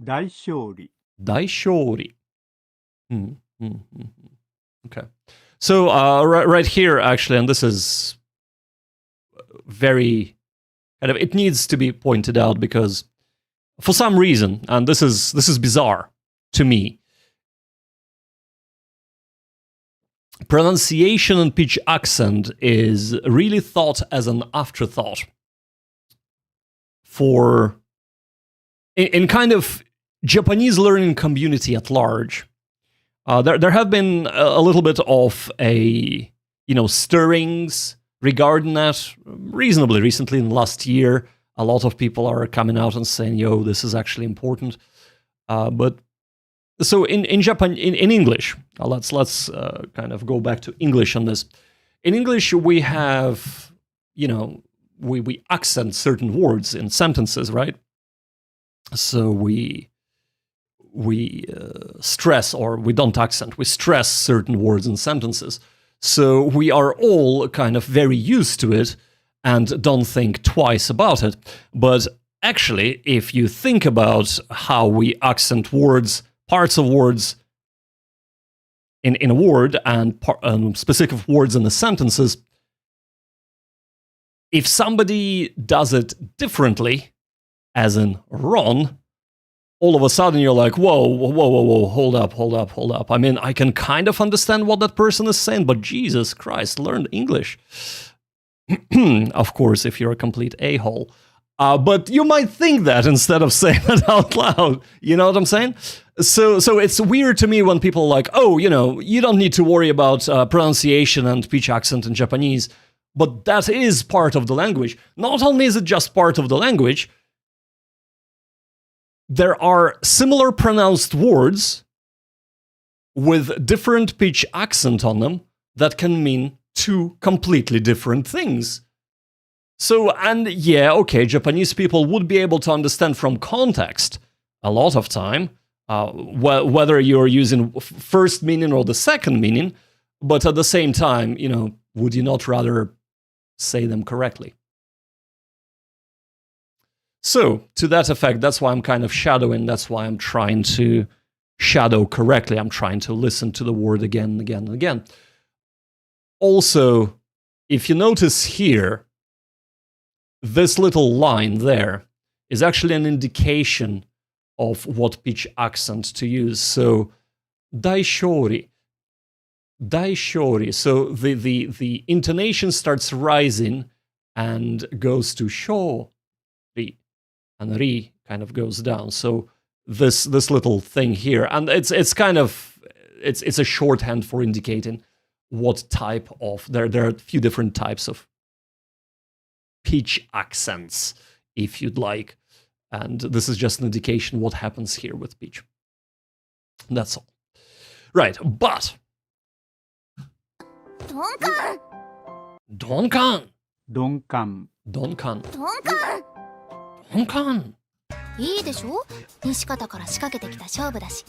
大勝利。
大勝利。Okay. So right here, actually, and this is very kind of, it needs to be pointed out because for some reason, and this is bizarre to me, pronunciation and pitch accent is really thought as an afterthought for in kind of Japanese learning community at large. There have been a little bit of stirrings regarding that reasonably recently in the last year. A lot of people are coming out and saying, yo, this is actually important. But so in Japan, in English, let's kind of go back to English on this. In English, we have, we accent certain words in sentences, right? So we stress, or we don't accent, we stress certain words in sentences. So we are all kind of very used to it and don't think twice about it. But actually, if you think about how we accent words, parts of words in a word and specific words in the sentences, if somebody does it differently, as in wrong, all of a sudden you're like, whoa, hold up. I mean, I can kind of understand what that person is saying, but Jesus Christ, learn English. Of course, if you're a complete a-hole. But you might think that instead of saying it out loud. You know what I'm saying? So it's weird to me when people are like, oh, you don't need to worry about pronunciation and pitch accent in Japanese. But that is part of the language. Not only is it just part of the language, there are similar pronounced words with different pitch accent on them that can mean two completely different things. So, and yeah, okay, Japanese people would be able to understand from context a lot of time, whether you're using first meaning or the second meaning, but at the same time, would you not rather say them correctly? So, to that effect, that's why I'm kind of shadowing, that's why I'm trying to shadow correctly. I'm trying to listen to the word again and again and again. Also, if you notice here, this little line there is actually an indication of what pitch accent to use. So, daishori. Daishori. So, the intonation starts rising and goes to shori. And ri kind of goes down. So this little thing here, and it's kind of it's a shorthand for indicating what type of there are a few different types of pitch accents, if you'd like, and this is just an indication what happens here with pitch. That's all. Right, but
鈍感
鈍感
鈍感
鈍感
いいでしょ、西方から仕掛けてきた勝負だし。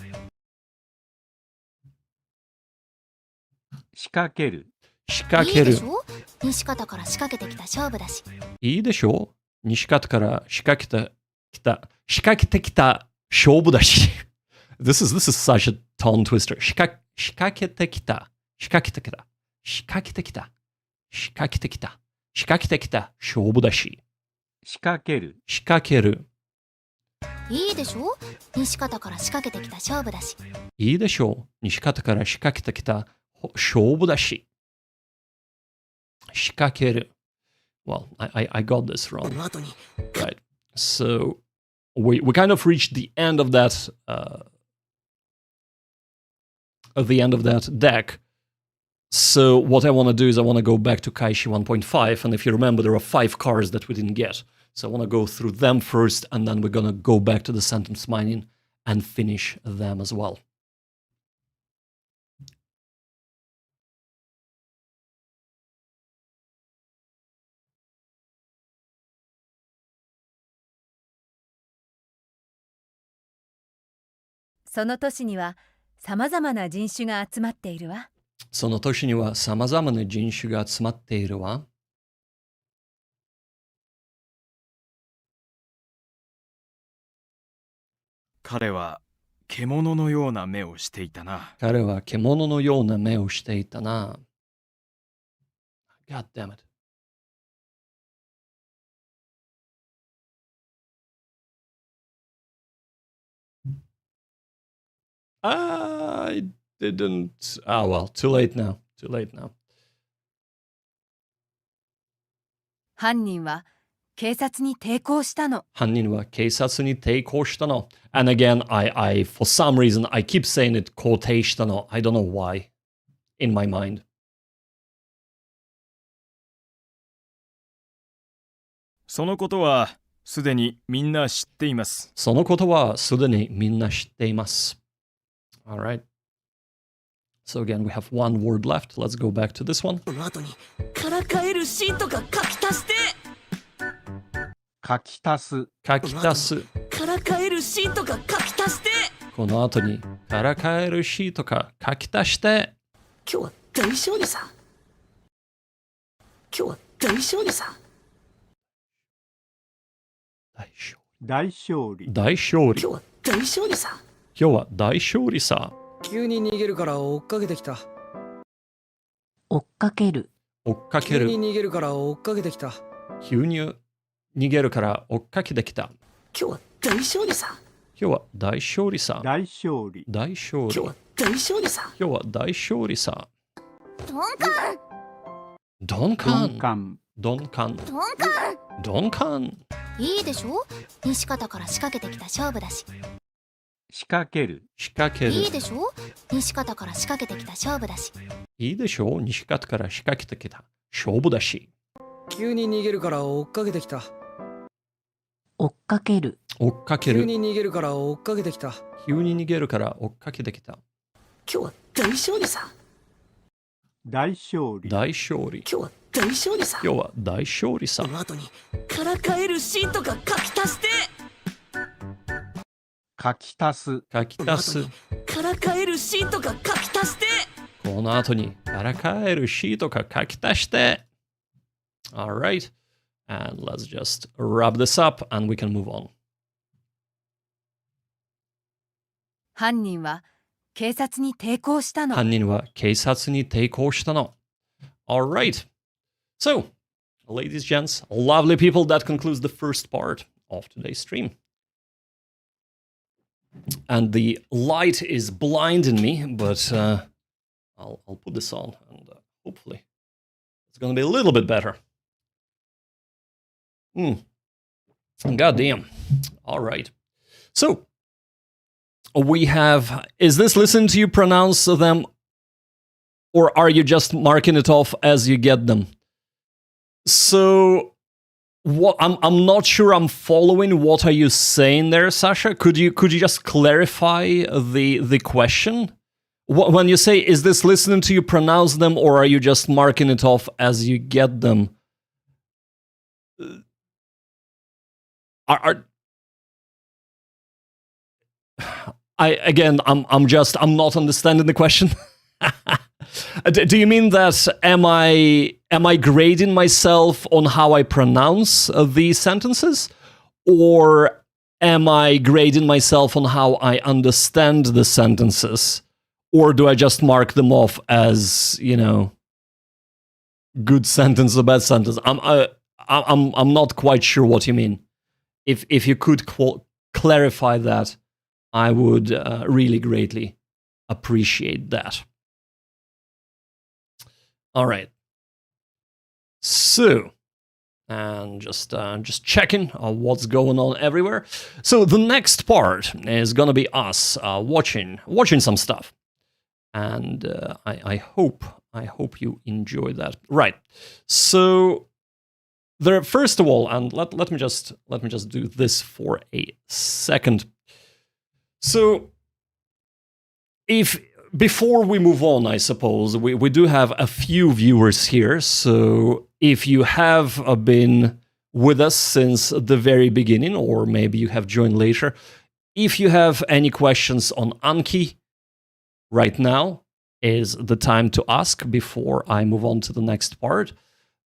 仕掛ける
仕掛ける
いいでしょ、西方から仕掛けてきた勝負だし。
いいでしょ、西方から仕掛けてきた勝負だし。This is such a tongue twister. 仕掛けてきた勝負だし。
仕掛ける
仕掛ける
いいでしょ、西方から仕掛けてきた勝負だし。
いいでしょ、西方から仕掛けてきた勝負だし。仕掛ける。Well, I got this wrong. Right. So we kind of reached the end of that deck. So what I want to do is I want to go back to Kishi 1.5, and if you remember, there are 5 cards that we didn't get. So I want to go through them first, and then we're going to go back to the sentence mining and finish them as well.
So その都市には様々な人種が集まっているわ。
その都市には様々な人種が集まっているわ。
彼は獣のような目をしていたな。
彼は獣のような目をしていたな。God damn it. I didn't. Ah, well, too late now. Too late now.
犯人は警察に抵抗したの。
犯人は警察に抵抗したの。And again, I for some reason, I keep saying it 肯定したの。I don't know why. In my mind.
そのことはすでにみんな知っています。
そのことはすでにみんな知っています。Alright. So again, we have one word left. Let's go back to this one.
この後にからかえるシーンとか書き足して。
書き足す
書き足す。
からかえるシーンとか書き足して。
この後にからかえるシーとか書き足して。
今日は大勝利さ。今日は大勝利さ。
大勝利
大勝利。
今日は大勝利さ。
今日は大勝利さ。
急に逃げるから追っかけてきた。
追っかける
追っかける。
急に逃げるから追っかけてきた。
急に逃げるから追っかけてきた。
今日は大勝利さ。
今日は大勝利さ。
大勝利
大勝利。
今日は大勝利さ。
今日は大勝利さ。
鈍感
鈍感鈍感鈍感。
いいでしょ、西方から仕掛けてきた勝負だし。
仕掛ける
仕掛ける。
いいでしょ、西方から仕掛けてきた勝負だし。
いいでしょう、西方から仕掛けてきた勝負だし。
急に逃げるから追っかけてきた。
追っかける
追っかける。
急に逃げるから追っかけてきた。
急に逃げるから追っかけてきた。
今日は大勝利さ。
大勝利
大勝利。
今日は大勝利さ。
今日は大勝利さ。
この後にからかえるシーンとか書き足して。
書き足す
書き足す。
からかえるシーンとか書き足して。
この後にからかえるシーとか書き足して。Alright. And let's just wrap this up and we can move on.
犯人は警察に抵抗したの。
犯人は警察に抵抗したの。Alright. So, ladies, gents, lovely people, that concludes the first part of today's stream. And the light is blinding me, but I'll put this on and hopefully it's going to be a little bit better. God damn. All right. So, we have, is this listen to you pronounce them, or are you just marking it off as you get them? So, what I'm not sure I'm following. What are you saying there, Sasha? Could you just clarify the question? When you say, is this listening to you pronounce them, or are you just marking it off as you get them? I'm not understanding the question. Do you mean that am I grading myself on how I pronounce these sentences, or am I grading myself on how I understand the sentences, or do I just mark them off as, you know, good sentence or bad sentence? I'm not quite sure what you mean. If you could clarify that, I would really greatly appreciate that. All right. So, and just checking what's going on everywhere. So the next part is gonna be us watching some stuff, and I hope you enjoy that. Right. So there, first of all, and let me just do this for a second. So, before we move on, I suppose, we do have a few viewers here, so if you have been with us since the very beginning, or maybe you have joined later, if you have any questions on Anki, right now is the time to ask before I move on to the next part.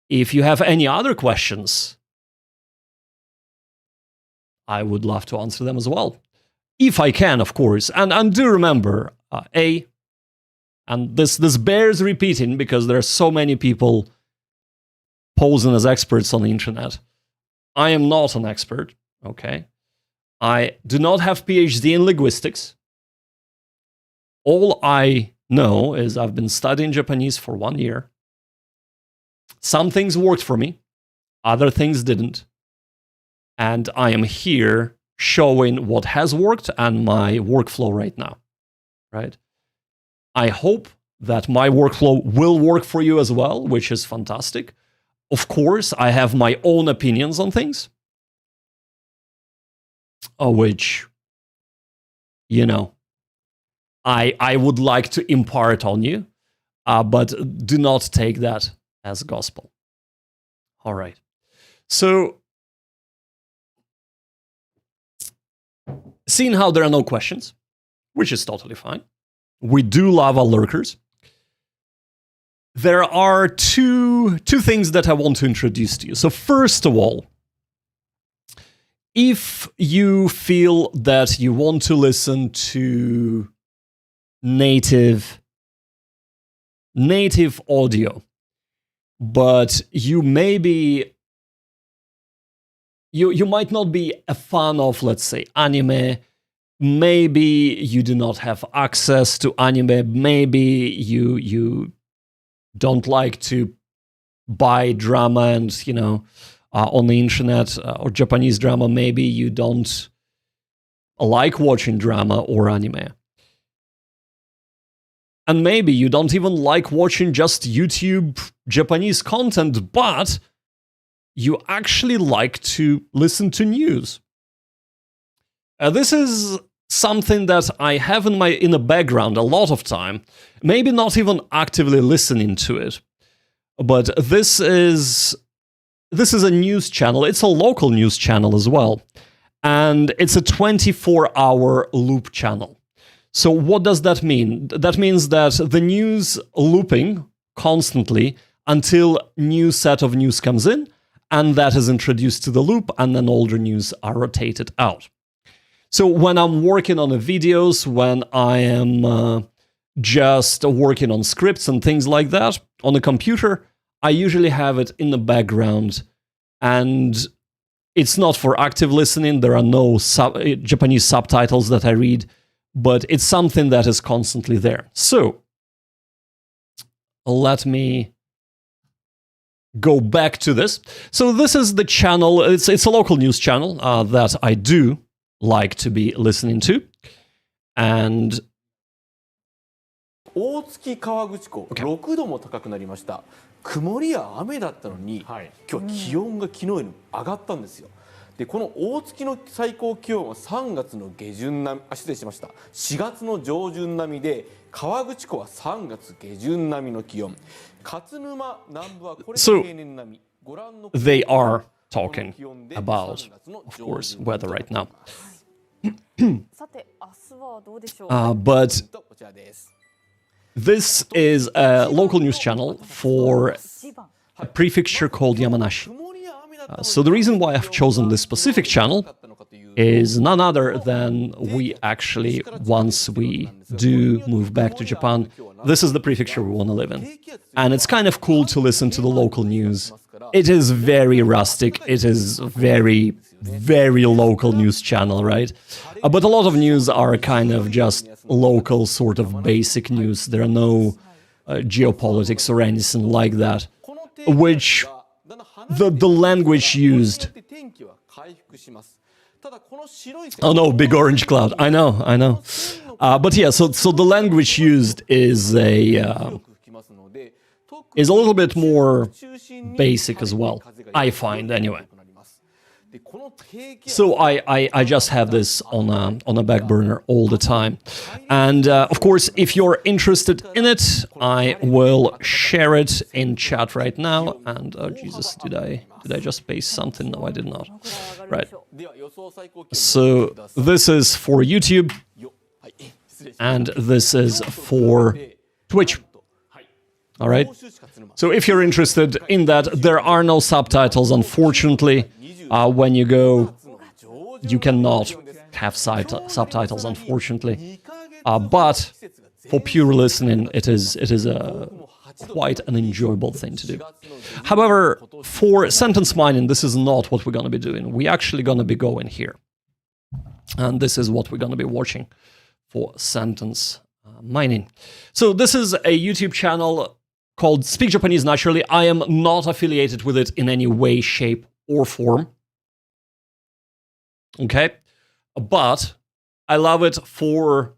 If you have any other questions, I would love to answer them as well. If I can, of course. And do remember, and this bears repeating because there are so many people posing as experts on the internet. I am not an expert, okay? I do not have PhD in linguistics. All I know is I've been studying Japanese for 1 year. Some things worked for me, other things didn't. And I am here showing what has worked and my workflow right now, right? I hope that my workflow will work for you as well, which is fantastic. Of course, I have my own opinions on things, which, you know, I would like to impart on you, but do not take that as gospel. All right. So, seeing how there are no questions, which is totally fine. We do love our lurkers. There are two things that I want to introduce to you. So first of all, if you feel that you want to listen to native audio, but you maybe you might not be a fan of, let's say, anime. Maybe you do not have access to anime. Maybe you don't like to buy drama and, you know, on the internet or Japanese drama. Maybe you don't like watching drama or anime. And maybe you don't even like watching just YouTube Japanese content, but you actually like to listen to news. This is something that I have in the background a lot of time, maybe not even actively listening to it. But this is a news channel. It's a local news channel as well. And it's a 24-hour loop channel. So what does that mean? That means that the news looping constantly until new set of news comes in, and that is introduced to the loop, and then older news are rotated out. So when I'm working on the videos, when I am just working on scripts and things like that on the computer, I usually have it in the background, and it's not for active listening. There are no Japanese subtitles that I read, but it's something that is constantly there. So let me go back to this. So this is the channel. It's a local news channel that I do like to be listening to. And
大月河口湖、6度も高くなりました。曇りや雨だったのに、今日は気温が昨日より上がったんですよ。でこの大月の最高気温は3月の下旬並み、失礼しました、4月の上旬並みで、河口湖は3月下旬並みの気温、勝沼南部はこれが平年並み。ご覧の
they are talking about, of course, weather right now.
さて明日はどうでしょう。
But this is a local news channel for a prefecture called Yamanashi. So the reason why I've chosen this specific channel is none other than we actually, once we do move back to Japan, this is the prefecture we want to live in. And it's kind of cool to listen to the local news. It is very rustic, it is very, very local news channel, right? But a lot of news are kind of just local sort of basic news. There are no geopolitics or anything like that, which the language used. Oh no, big orange cloud. I know. But yeah, so the language used is a little bit more basic as well, I find anyway. So I just have this on a back burner all the time. And of course, if you're interested in it, I will share it in chat right now. And Jesus, did I just paste something? No, I did not. Right. So this is for YouTube, and this is for Twitch. All right. So if you're interested in that, there are no subtitles, unfortunately. When you go, you cannot have subtitles, unfortunately. But for pure listening, it is quite an enjoyable thing to do. However, for sentence mining, this is not what we're going to be doing. We're actually going to be going here. And this is what we're going to be watching for sentence mining. So this is a YouTube channel called Speak Japanese Naturally. I am not affiliated with it in any way, shape, or form. Okay? But I love it for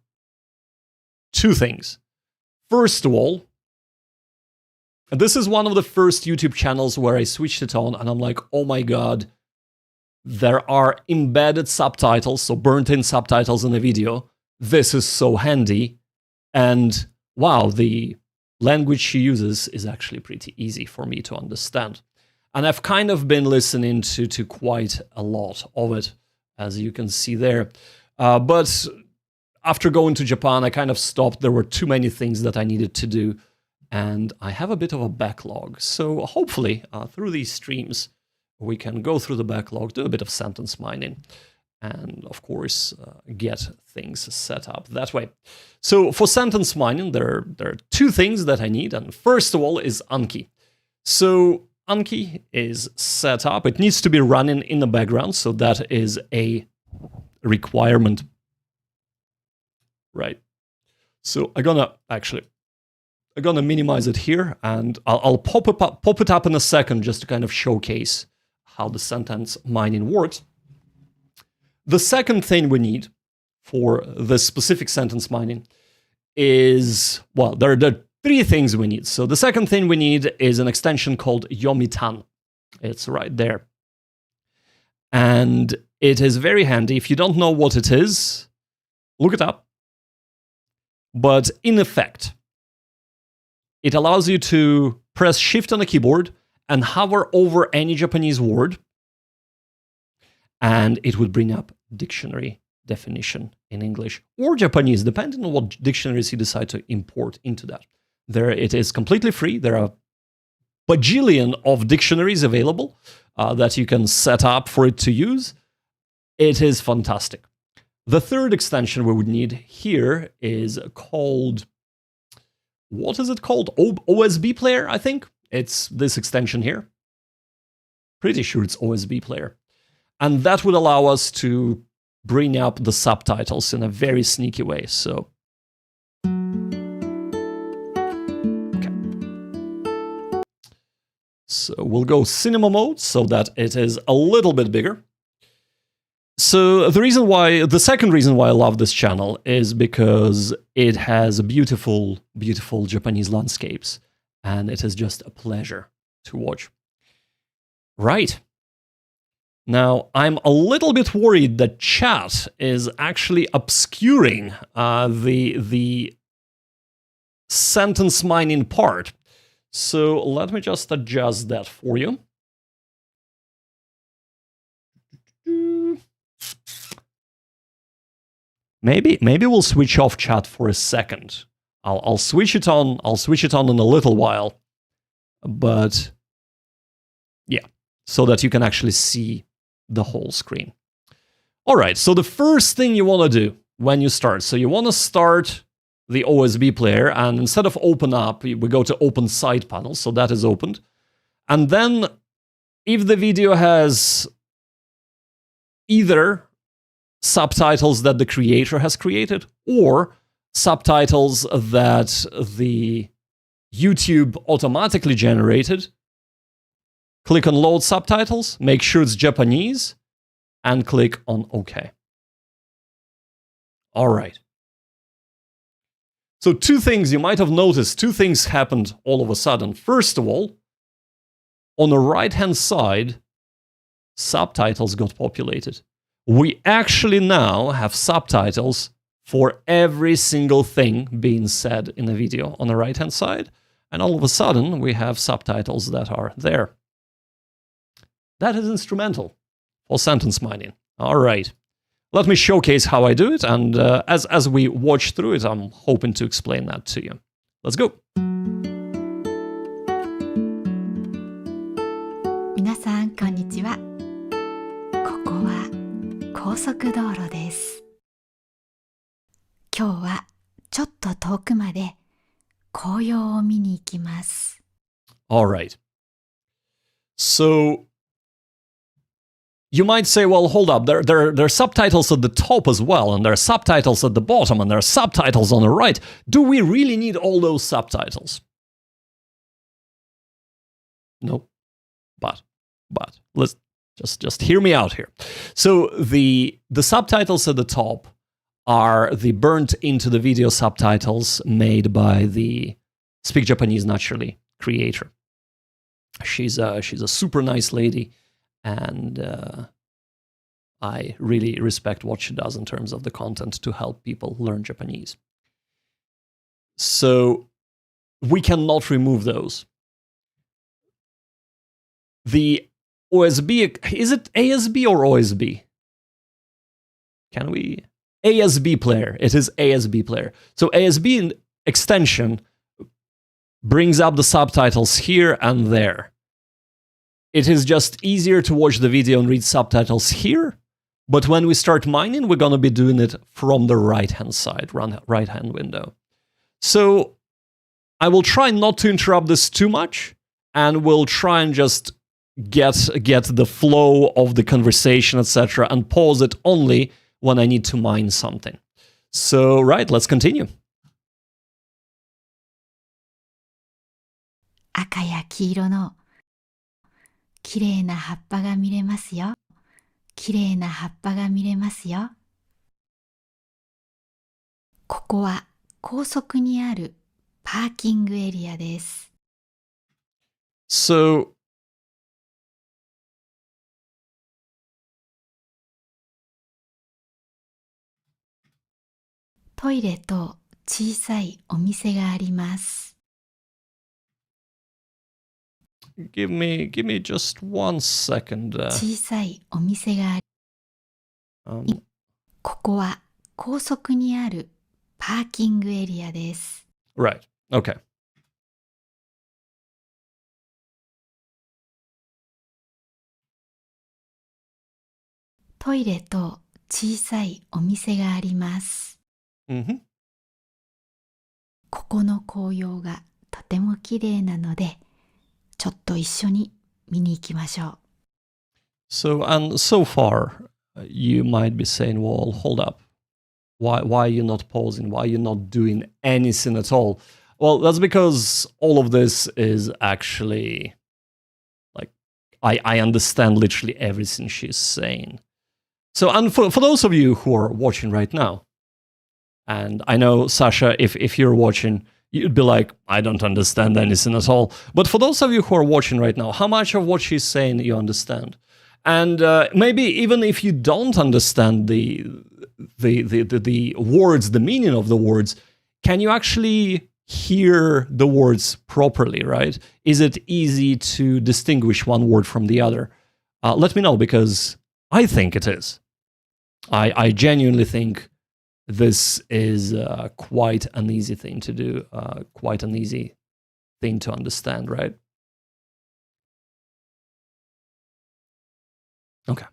two things. First of all, this is one of the first YouTube channels where I switched it on and I'm like, oh my god, there are embedded subtitles, so burnt-in subtitles in the video. This is so handy. And wow, the language she uses is actually pretty easy for me to understand. And I've kind of been listening to quite a lot of it, as you can see there. But after going to Japan, I kind of stopped. There were too many things that I needed to do. And I have a bit of a backlog. So hopefully, through these streams, we can go through the backlog, do a bit of sentence mining, and of course, get things set up that way. So for sentence mining, there are two things that I need. And first of all is Anki. So Anki is set up. It needs to be running in the background. So that is a requirement. Right. So I'm gonna minimize it here, and I'll pop it up in a second just to kind of showcase how the sentence mining works. The second thing we need for this specific sentence mining is, well, there are three things we need. So the second thing we need is an extension called Yomitan. It's right there. And it is very handy. If you don't know what it is, look it up. But in effect, it allows you to press Shift on the keyboard and hover over any Japanese word, and it would bring up dictionary definition in English or Japanese, depending on what dictionaries you decide to import into that. There, it is completely free. There are a bajillion of dictionaries available that you can set up for it to use. It is fantastic. The third extension we would need here is called, what is it called? OSB player, I think. It's this extension here. Pretty sure it's OSB player. And that would allow us to bring up the subtitles in a very sneaky way. So, okay. So we'll go cinema mode so that it is a little bit bigger. So the second reason why I love this channel is because it has beautiful, beautiful Japanese landscapes, and it is just a pleasure to watch. Right. Now, I'm a little bit worried that chat is actually obscuring the sentence mining part. So let me just adjust that for you. Maybe we'll switch off chat for a second. I'll switch it on. I'll switch it on in a little while, but yeah, so that you can actually see the whole screen. All right. So the first thing you want to do when you start, so you want to start the OSB player, and instead of open up, we go to open side panel. So that is opened, and then if the video has either subtitles that the creator has created or subtitles that the YouTube automatically generated, click on load subtitles, make sure it's Japanese, and click on OK. All right. So two things you might have noticed, two things happened all of a sudden. First of all, on the right-hand side, subtitles got populated. We actually now have subtitles for every single thing being said in a video on the right-hand side, and all of a sudden we have subtitles that are there. That is instrumental for sentence mining. All right. Let me showcase how I do it, and as we watch through it, I'm hoping to explain that to you. Let's go.
皆さんこんにちは。ここは高速道路です。今日はちょっと遠くまで紅葉を見に行きます。
All right. So you might say, well, hold up, there are subtitles at the top as well, and there are subtitles at the bottom, and there are subtitles on the right. Do we really need all those subtitles? No. But let's just hear me out here. So the subtitles at the top are the burnt into the video subtitles made by the Speak Japanese Naturally creator. She's a super nice lady, and I really respect what she does in terms of the content to help people learn Japanese. So we cannot remove those. The OSB, is it ASB or OSB? Can we? ASB player. It is ASB player. So ASB extension brings up the subtitles here and there. It is just easier to watch the video and read subtitles here, but when we start mining, we're going to be doing it from the right-hand side, right-hand window. So I will try not to interrupt this too much, and we'll try and just get the flow of the conversation, etc., and pause it only when I need to mine something. So, right, let's continue.
赤や黄色の綺麗な葉っぱが見れますよ。綺麗な葉っぱが見れますよ。ここは高速にあるパーキングエリアです。
So,
トイレと小さいお店があります。
give me just one second.
小さいお店があり、ここは高速にあるパーキングエリアです。
Right. Okay.
トイレと小さいお店があります。
Mm-hmm.
ここの紅葉がとても綺麗なので、ちょっと一緒に見に行きましょう。
So, and so far, you might be saying, well, hold up. Why are you not pausing? Why are you not doing anything at all? Well, that's because all of this is actually, like, I understand literally everything she's saying. So, and for those of you who are watching right now, and I know, Sasha, if you're watching, you'd be like, I don't understand anything at all. But for those of you who are watching right now, how much of what she's saying you understand? And maybe even if you don't understand the words, the meaning of the words, can you actually hear the words properly, right? Is it easy to distinguish one word from the other? Let me know, because I think it is. I genuinely think this is quite an easy thing to do, quite an easy thing to understand, right? Okay.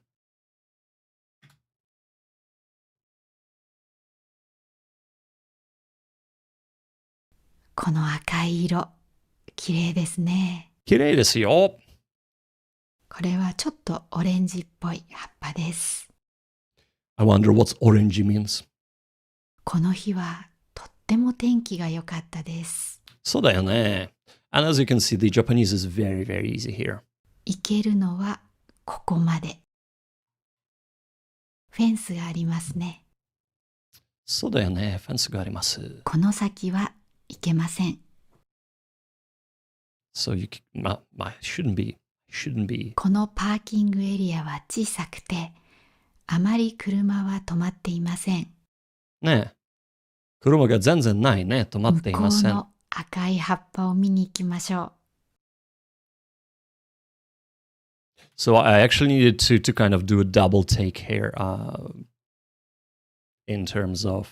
この赤い色、綺麗ですね。
綺麗ですよ。
これはちょっとオレンジっぽい葉っぱです。
I wonder what orangey means.
この日はとっても天気が良かったです。
そうだよね。And as you can see, the Japanese is very, very easy here.
行けるのはここまで。フェンスがありますね。
そうだよね。フェンスがあります。
この先は行けません。
So you shouldn't be.
このパーキングエリアは小さくて、あまり車は止まっていません。
ねえ。車が全然ないね。止まっていません。
向こうの赤い葉っぱを見に行きましょう。
So I actually needed to kind of do a double take here in terms of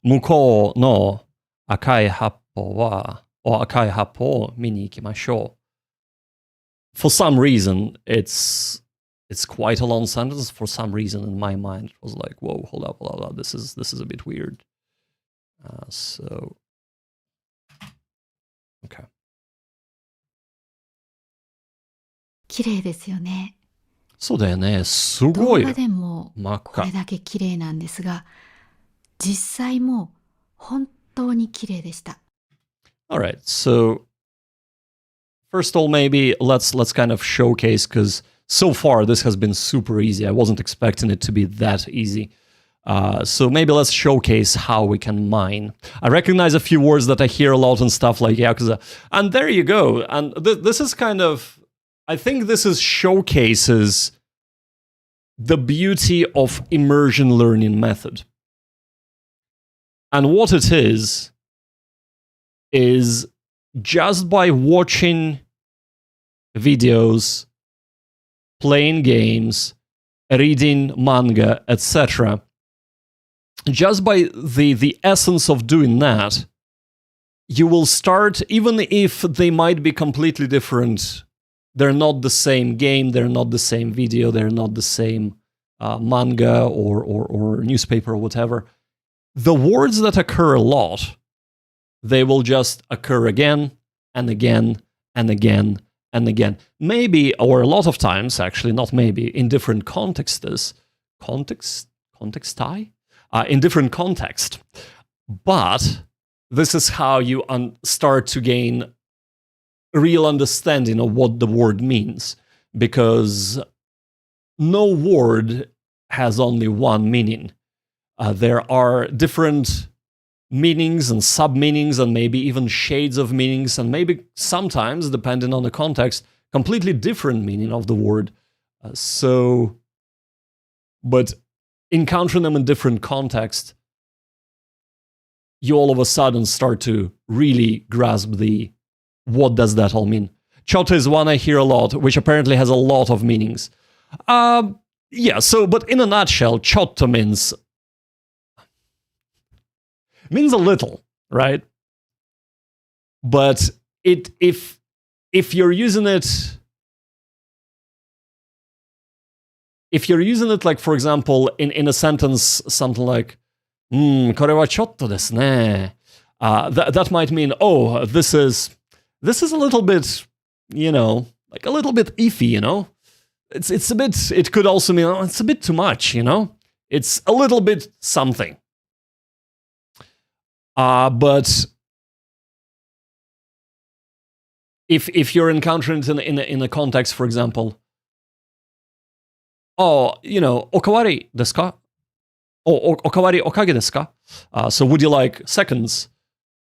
向こうの赤い葉っぱ赤い葉っぱを見に行きましょう。For some reason, it's quite a long sentence. For some reason, in my mind, it was like, whoa, hold up. This is a bit weird. So, okay.
綺麗ですよね。
そうだよね。すごい。
動画でもこれだけ綺麗なんですが、実際も本当に綺麗でした。
Alright, so first of all, maybe let's kind of showcase, because so far this has been super easy. I wasn't expecting it to be that easy. So maybe let's showcase how we can mine. I recognize a few words that I hear a lot and stuff like Yakuza. And there you go. And this is kind of, I think this is showcases the beauty of immersion learning method. And what it is just by watching videos, playing games, reading manga, etc., just by the essence of doing that, you will start, even if they might be completely different, they're not the same game, they're not the same video, they're not the same manga or newspaper or whatever, the words that occur a lot, they will just occur again and again and again and again. Maybe, or a lot of times, actually, not maybe, in different contexts. In different context. But this is how you start to gain real understanding of what the word means. Because no word has only one meaning. There are different meanings and sub-meanings and maybe even shades of meanings, and maybe sometimes, depending on the context, completely different meaning of the word. But encountering them in different context, you all of a sudden start to really grasp what does that all mean. Chotto is one I hear a lot, which apparently has a lot of meanings. Yeah, so, but in a nutshell, Chotto means a little, right? But if you're using it, like, for example, in a sentence, something like, これはちょっとですね. That might mean, oh, this is a little bit, like a little bit iffy, It's a bit, it could also mean, oh, it's a bit too much, It's a little bit something. But if you're encountering it in a context, for example, oh, okawari desu ka? Oh, okawari okage desu ka? So would you like seconds?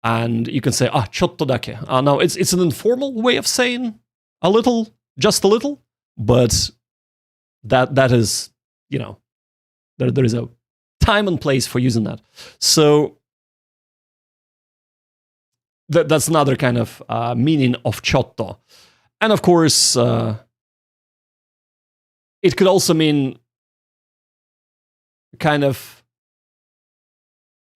And you can say, chotto dake. Now, it's an informal way of saying a little, just a little, but that is, there is a time and place for using that. So that's another kind of meaning of chotto. And of course, it could also mean kind of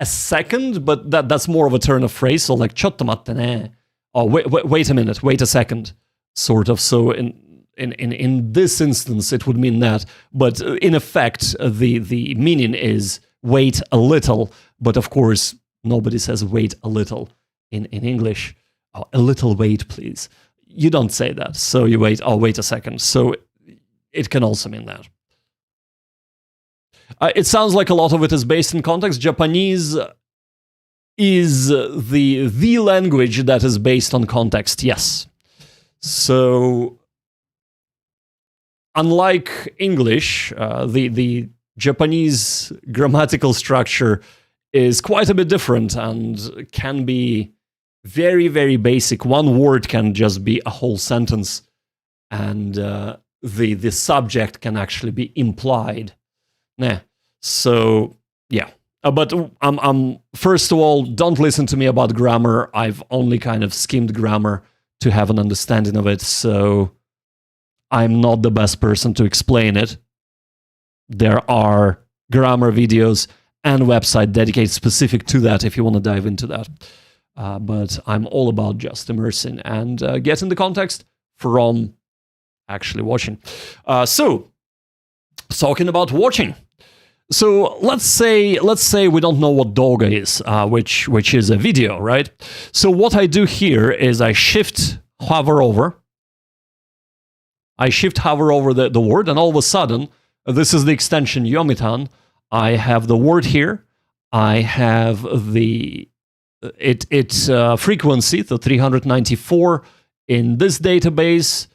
a second, but that's more of a turn of phrase. So like chotto matte ne. Oh, wait a minute, wait a second, sort of. So in this instance, it would mean that, but in effect, the meaning is wait a little. But of course, nobody says wait a little in English. Oh, a little wait, please. You don't say that. So you wait. Oh, wait a second. So it can also mean that. It sounds like a lot of it is based in context. Japanese is the language that is based on context. Yes. So unlike English, the Japanese grammatical structure is quite a bit different and can be very, very basic. One word can just be a whole sentence, and the subject can actually be implied. Nah. So yeah. But I'm first of all, don't listen to me about grammar. I've only kind of skimmed grammar to have an understanding of it, so I'm not the best person to explain it. There are grammar videos and website dedicated specific to that if you want to dive into that. But I'm all about just immersing and getting the context from actually watching. So, talking about watching. So let's say we don't know what doga is, which is a video, right? So what I do here is I hover over the word, and all of a sudden, this is the extension Yomitan. I have the word here. I have its frequency, the 394 in this database,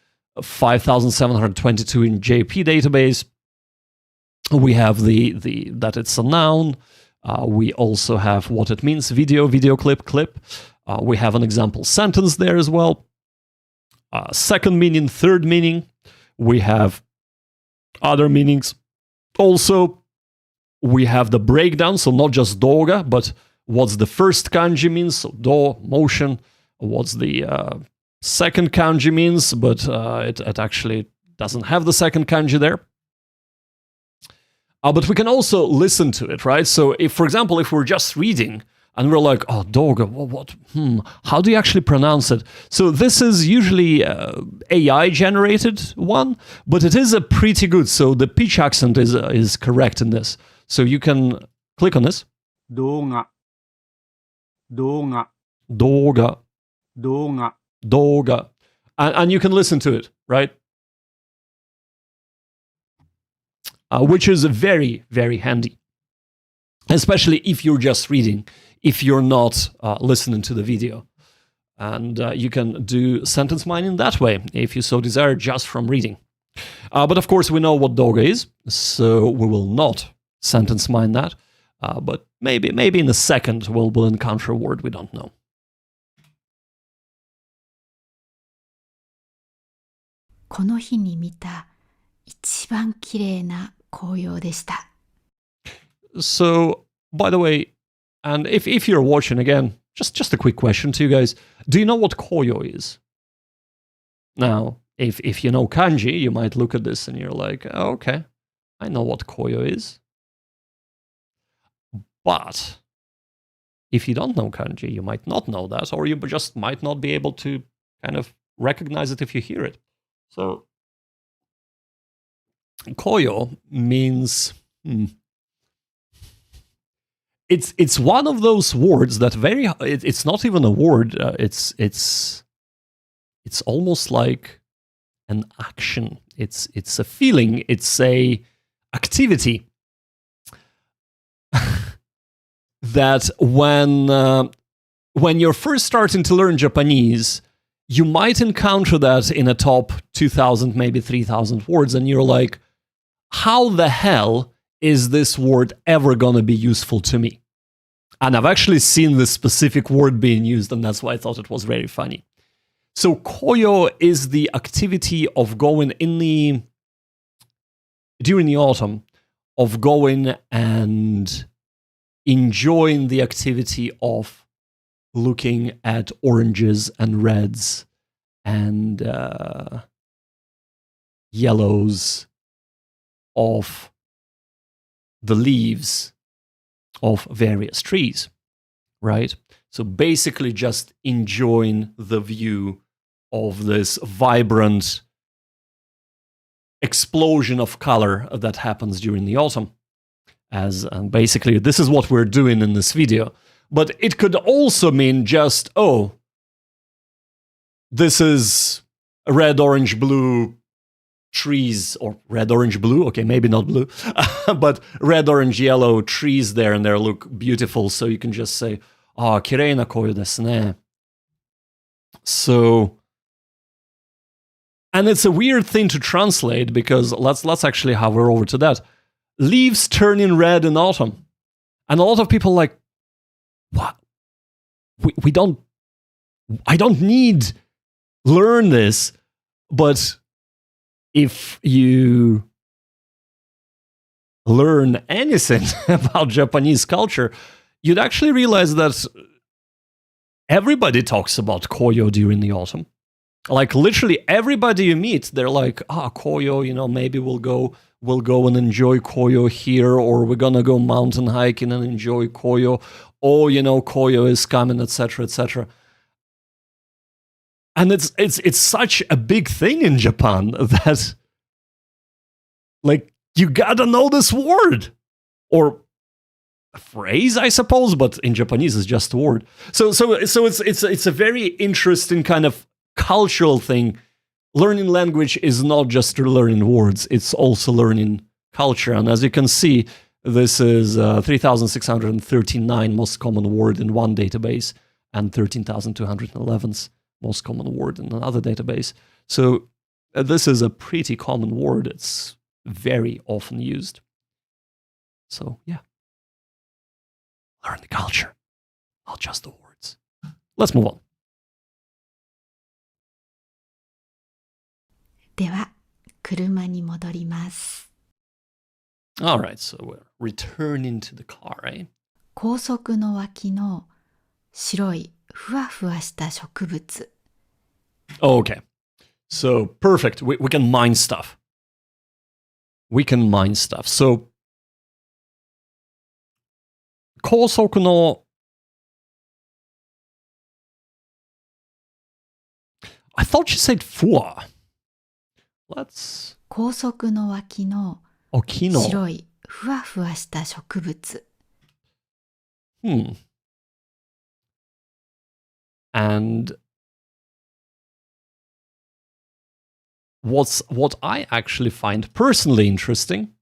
5722 in JP database. We have that it's a noun. We also have what it means, video clip. We have an example sentence there as well. Second meaning, third meaning. We have other meanings. Also, we have the breakdown, so not just doga, but what's the first kanji means, so do, motion. What's the second kanji means, but it actually doesn't have the second kanji there. But we can also listen to it, right? So if, for example, if we're just reading and we're like, oh, doga, what? How do you actually pronounce it? So this is usually AI-generated one, but it is a pretty good. So the pitch accent is correct in this. So you can click on this.
Doga.
And you can listen to it, right? Which is very, very handy. Especially if you're just reading, if you're not listening to the video. And you can do sentence mining that way, if you so desire, just from reading. But of course, we know what doga is, so we will not sentence mine that. But maybe in a second, we'll encounter a word we don't know.
この日に見た一番綺麗な紅葉でした。
So, by the way, and if you're watching again, just a quick question to you guys. Do you know what koyo is? Now, if you know kanji, you might look at this and you're like, oh, okay, I know what koyo is. But if you don't know kanji, you might not know that, or you just might not be able to kind of recognize it if you hear it. So, koyo means... It's one of those words that it's not even a word. It's almost like an action. It's a feeling. It's a activity that when you're first starting to learn Japanese, you might encounter that in a top 2,000, maybe 3,000 words, and you're like, how the hell is this word ever going to be useful to me? And I've actually seen this specific word being used, and that's why I thought it was very funny. So koyo is the activity of going during the autumn, of going and enjoying the activity of looking at oranges and reds and yellows of the leaves of various trees, right? So basically just enjoying the view of this vibrant explosion of color that happens during the autumn. As basically, this is what we're doing in this video. But it could also mean just, oh, this is red, orange, blue trees, or red, orange, blue. Okay, maybe not blue, but red, orange, yellow trees there, and they look beautiful. So you can just say, ah, kirei na koyo desu ne. So, and it's a weird thing to translate because let's actually hover over to that. Leaves turning red in autumn. And a lot of people are like, what? I don't need learn this, but if you learn anything about Japanese culture, you'd actually realize that everybody talks about koyo during the autumn. Like literally everybody you meet, they're like, koyo, maybe we'll go and enjoy koyo here, or we're gonna go mountain hiking and enjoy koyo. Oh, koyo is coming, etc., etc. And it's such a big thing in Japan that, like, you gotta know this word or a phrase, I suppose, but in Japanese it's just a word. So it's a very interesting kind of cultural thing. Learning language is not just learning words; it's also learning culture. And as you can see, this is 3,639 most common word in one database and 13,211th most common word in another database. So this is a pretty common word. It's very often used. So yeah, learn the culture, not just the words. Let's move on.
では、車に戻ります。
All right, so we're returning to the car, right?
高速の脇の白いふわふわした植物。
Okay, so perfect. We can mine stuff. We can mine stuff. So, 高速の I thought you said ふわ. Let's
高速の脇の白いふわふわした植物。
And what I actually find personally interesting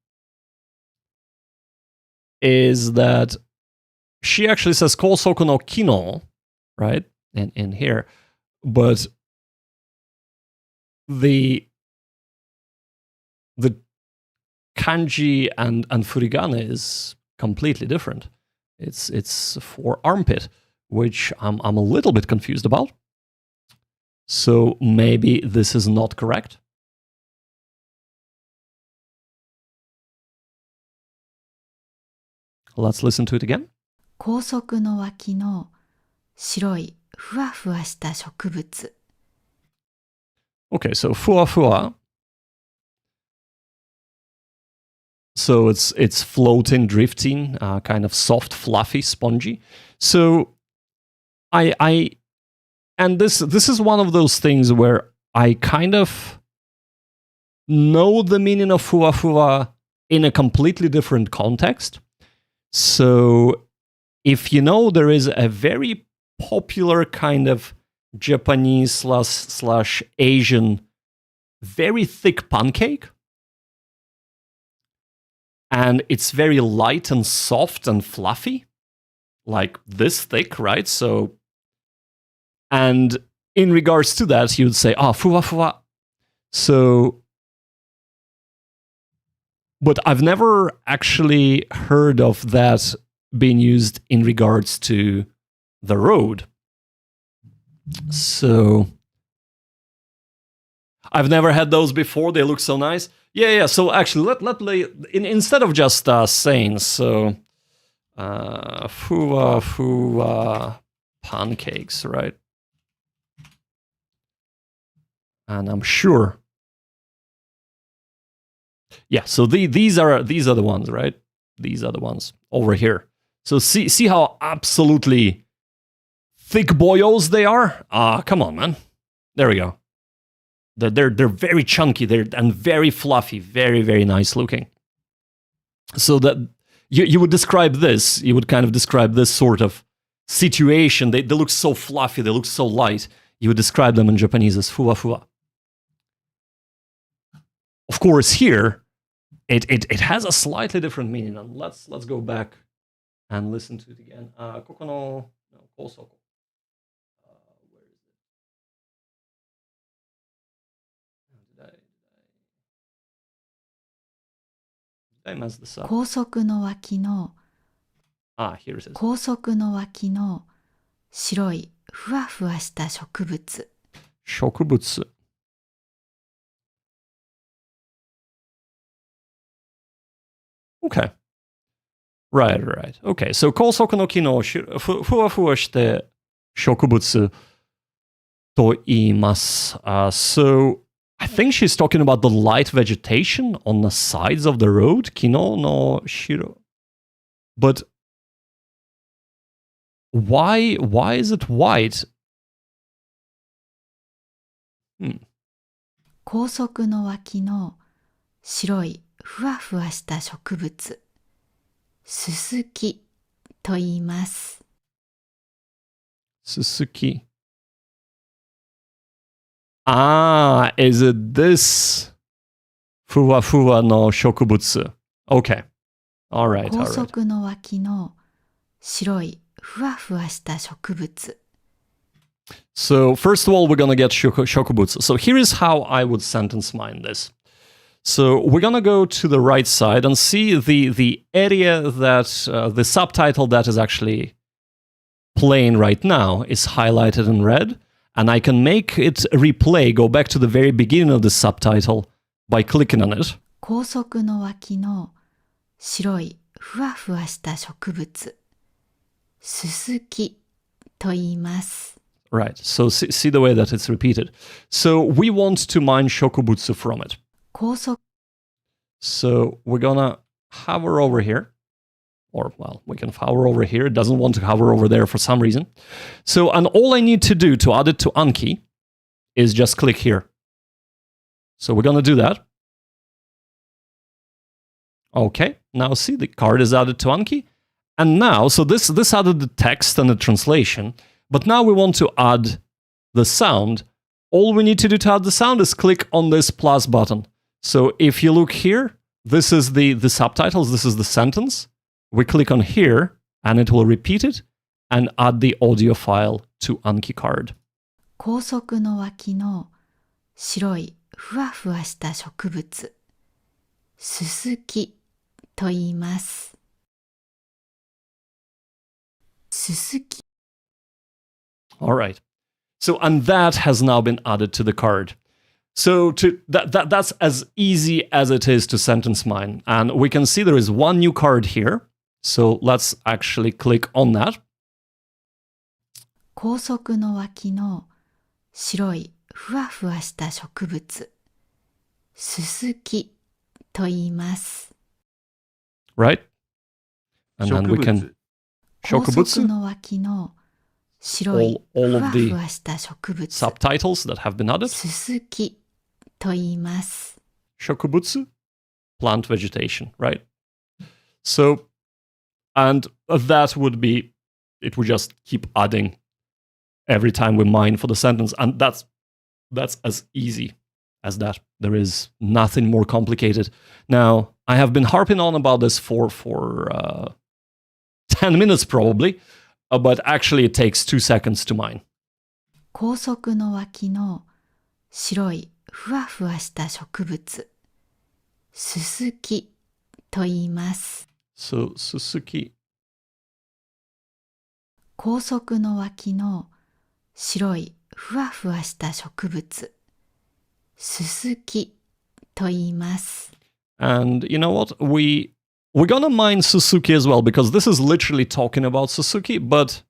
is that she actually says kosoku no kino, right? In here. But the kanji and furigane is completely different. It's for armpit, which I'm a little bit confused about. So maybe this is not correct. Let's listen to it again.
高速の脇の白いふわふわした植物。
Okay, so ふわふわ. So it's floating, drifting, kind of soft, fluffy, spongy. So and this is one of those things where I kind of know the meaning of fuwa fuwa in a completely different context. So if you know, there is a very popular kind of Japanese slash Asian very thick pancake. And it's very light and soft and fluffy, like this thick, right? So, and in regards to that, you would say, fuwa fuwa. So, But I've never actually heard of that being used in regards to the road. So I've never had those before. They look so nice. Yeah. So actually, instead of just saying so, fua pancakes, right? And I'm sure. Yeah. So these are the ones, right? These are the ones over here. So see how absolutely thick boyos they are. Come on, man. There we go. They're very chunky. And very fluffy. Very, very nice looking. So that you would describe this. You would kind of describe this sort of situation. They look so fluffy. They look so light. You would describe them in Japanese as fua. Of course, here it has a slightly different meaning. And let's go back and listen to it again. Koko no kousoko. Where is it? Did I mess this up?
高速の脇の
here it is.
高速の脇の白いふわふわした植物。
植物。Okay. Right. Okay, so 高速の木のふわふわして植物と言います。So I think she's talking about the light vegetation on the sides of the road. Kino no shiro. But why is it white?
高速の脇の白いふわふわした植物。ススキと言います。
ススキ。is it this ふわふわの植物? Okay. Alright.
高速の脇の白いふわふわした植物。
So first of all, we're gonna get shokubutsu. So here is how I would sentence mine this. So we're gonna go to the right side and see the area that the subtitle that is actually playing right now is highlighted in red, and I can make it replay, go back to the very beginning of the subtitle by clicking on it.
高速の脇の白いふわふわした植物。ススキと言います。
Right, so see the way that it's repeated. So we want to mine shokubutsu from it.
高速
So we're gonna hover over here. Or, well, we can hover over here. It doesn't want to hover over there for some reason. So, and all I need to do to add it to Anki is just click here. So we're gonna do that. Okay, now see, the card is added to Anki. And now, so this added the text and the translation, but now we want to add the sound. All we need to do to add the sound is click on this plus button. So if you look here, this is the subtitles, this is the sentence. We click on here, and it will repeat it and add the audio file to Anki card.
高速の脇の白いふわふわした植物。ススキと言います。ススキ。
All right. So, and that has now been added to the card. So that's as easy as it is to sentence mine. And we can see there is one new card here. So let's actually click on that.
高速の脇の白いふわふわした植物。ススキと言います。
Right? And then we can...
高速の脇の白いふわふわした植物。
Subtitles that have been added.
ススキと言います。
Shokubutsu, plant vegetation, right? So, and that would be, it would just keep adding every time we mine for the sentence, and that's as easy as that. There is nothing more complicated. Now, I have been harping on about this for 10 minutes probably, but actually it takes 2 seconds to mine.
高速の脇の白いふわふわした植物。ススキと言います。
So, Suzuki.
高速の脇の白いふわふわした植物、ススキと言います。
And you know what? We're gonna mind Suzuki as well, because this is literally talking about Suzuki, but...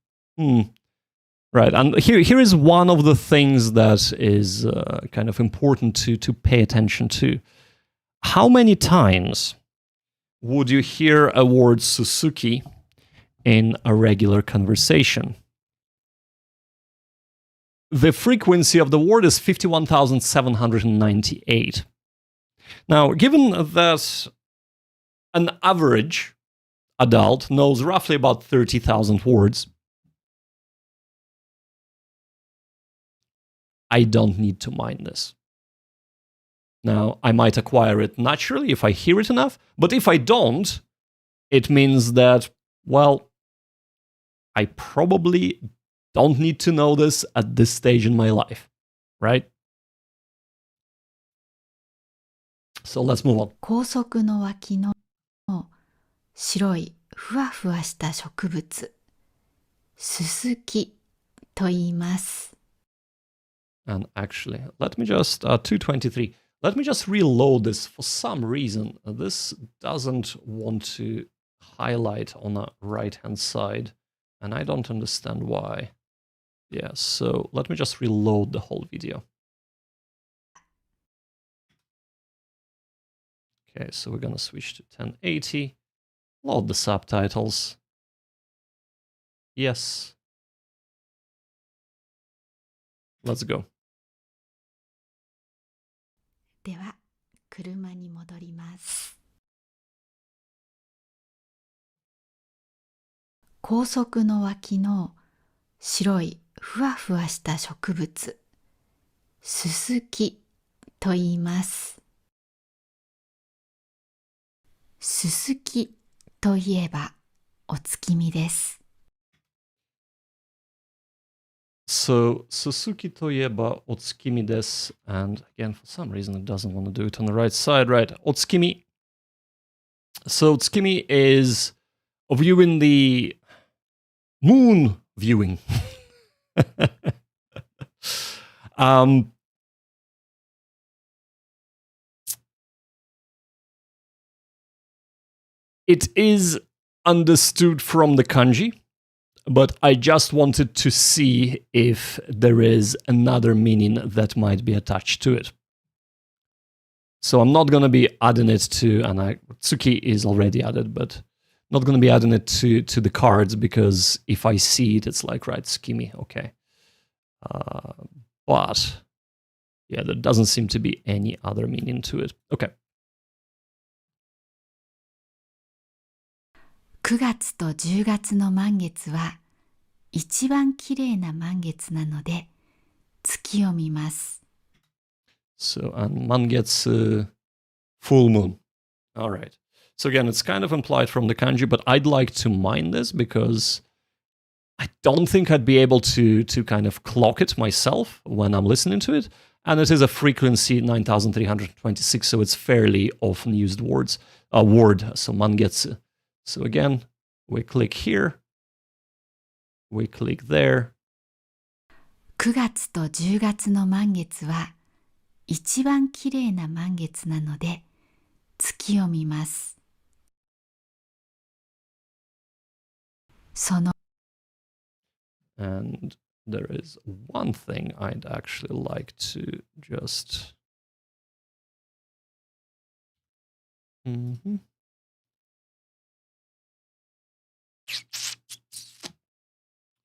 Right, and here is one of the things that is kind of important to pay attention to. How many times would you hear a word Suzuki in a regular conversation? The frequency of the word is 51,798. Now, given that an average adult knows roughly about 30,000 words, I don't need to mind this. Now, I might acquire it naturally if I hear it enough, but if I don't, it means that, well, I probably don't need to know this at this stage in my life, right? So let's move on.
高速の脇の白いふわふわした植物、ススキと言います。
And actually, let me just, 223, let me just reload this. For some reason, this doesn't want to highlight on the right-hand side, and I don't understand why. Yeah, so let me just reload the whole video. Okay, so we're gonna switch to 1080, load the subtitles. Yes. Let's go.
では、車に戻ります。高速の脇の白いふわふわした植物、ススキと言います。ススキといえばお月見です。
So, Suzuki toieba otsukimi desu, and again, for some reason, it doesn't want to do it on the right side, right? Otsukimi. So, otsukimi is viewing the moon viewing. It is understood from the kanji, but I just wanted to see if there is another meaning that might be attached to it. So I'm not going to be adding it to, and Tsuki is already added, but not going to be adding it to the cards, because if I see it, it's like, right, Tsukimi, okay. But, yeah, there doesn't seem to be any other meaning to it. Okay.
9月と10月の満月は一番きれいな満月なので月を見ます。
So, and mangetsu, full moon. All right. So again, it's kind of implied from the kanji, but I'd like to mind this because I don't think I'd be able to kind of clock it myself when I'm listening to it. And it is a frequency 9326, so it's fairly often used word, so mangetsu. So again, we click here, we click there.
9月と10月の満月は一番きれいな満月なので月を見ます。その
And there is one thing I'd actually like to just...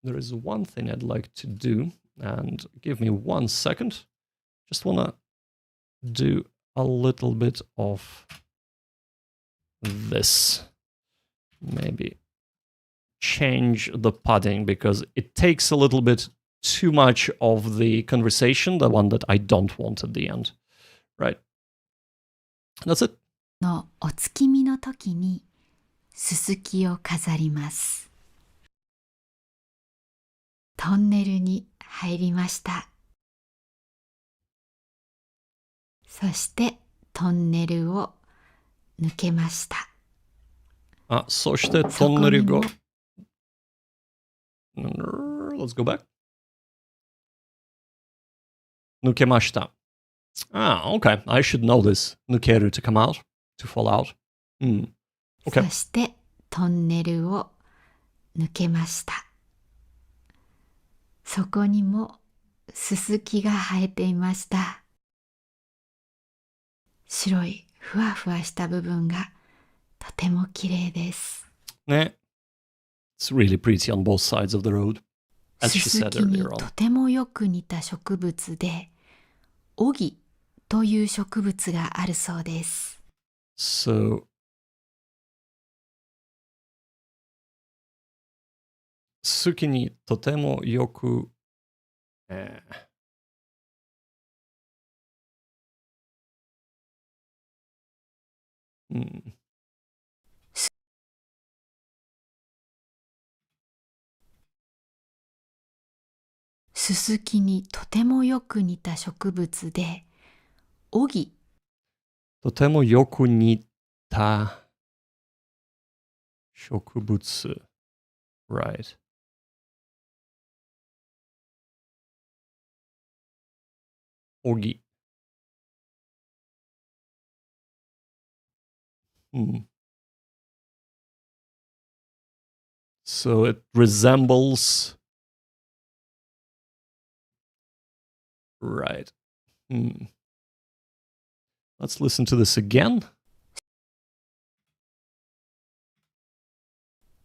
There is one thing I'd like to do, and give me 1 second. Just want to do a little bit of this. Maybe change the padding, because it takes a little bit too much of the conversation, the one that I don't want at the end. Right? That's it.
のお月見の時にすすきを飾ります。トンネルに入りました。そしてトンネルを抜けました。
そしてトンネル後。Let's go back. 抜けました。Okay. I should know this. 抜ける to come out, to fall out. Okay.
そしてトンネルを抜けました。そこにもススキが生えていました。白いふわふわした部分がとても綺麗です。
ね。It's really pretty on both sides of the road, as
ス
she
ス
said
キに
earlier
と
on.
てもよく似た植物で、オギという植物があるそうです。
So, ススキにとてもよく、
ススキにとてもよく似た植物で、オギ
とてもよく似た植物。Right. オギ。So it resembles. Right. Let's listen to this again.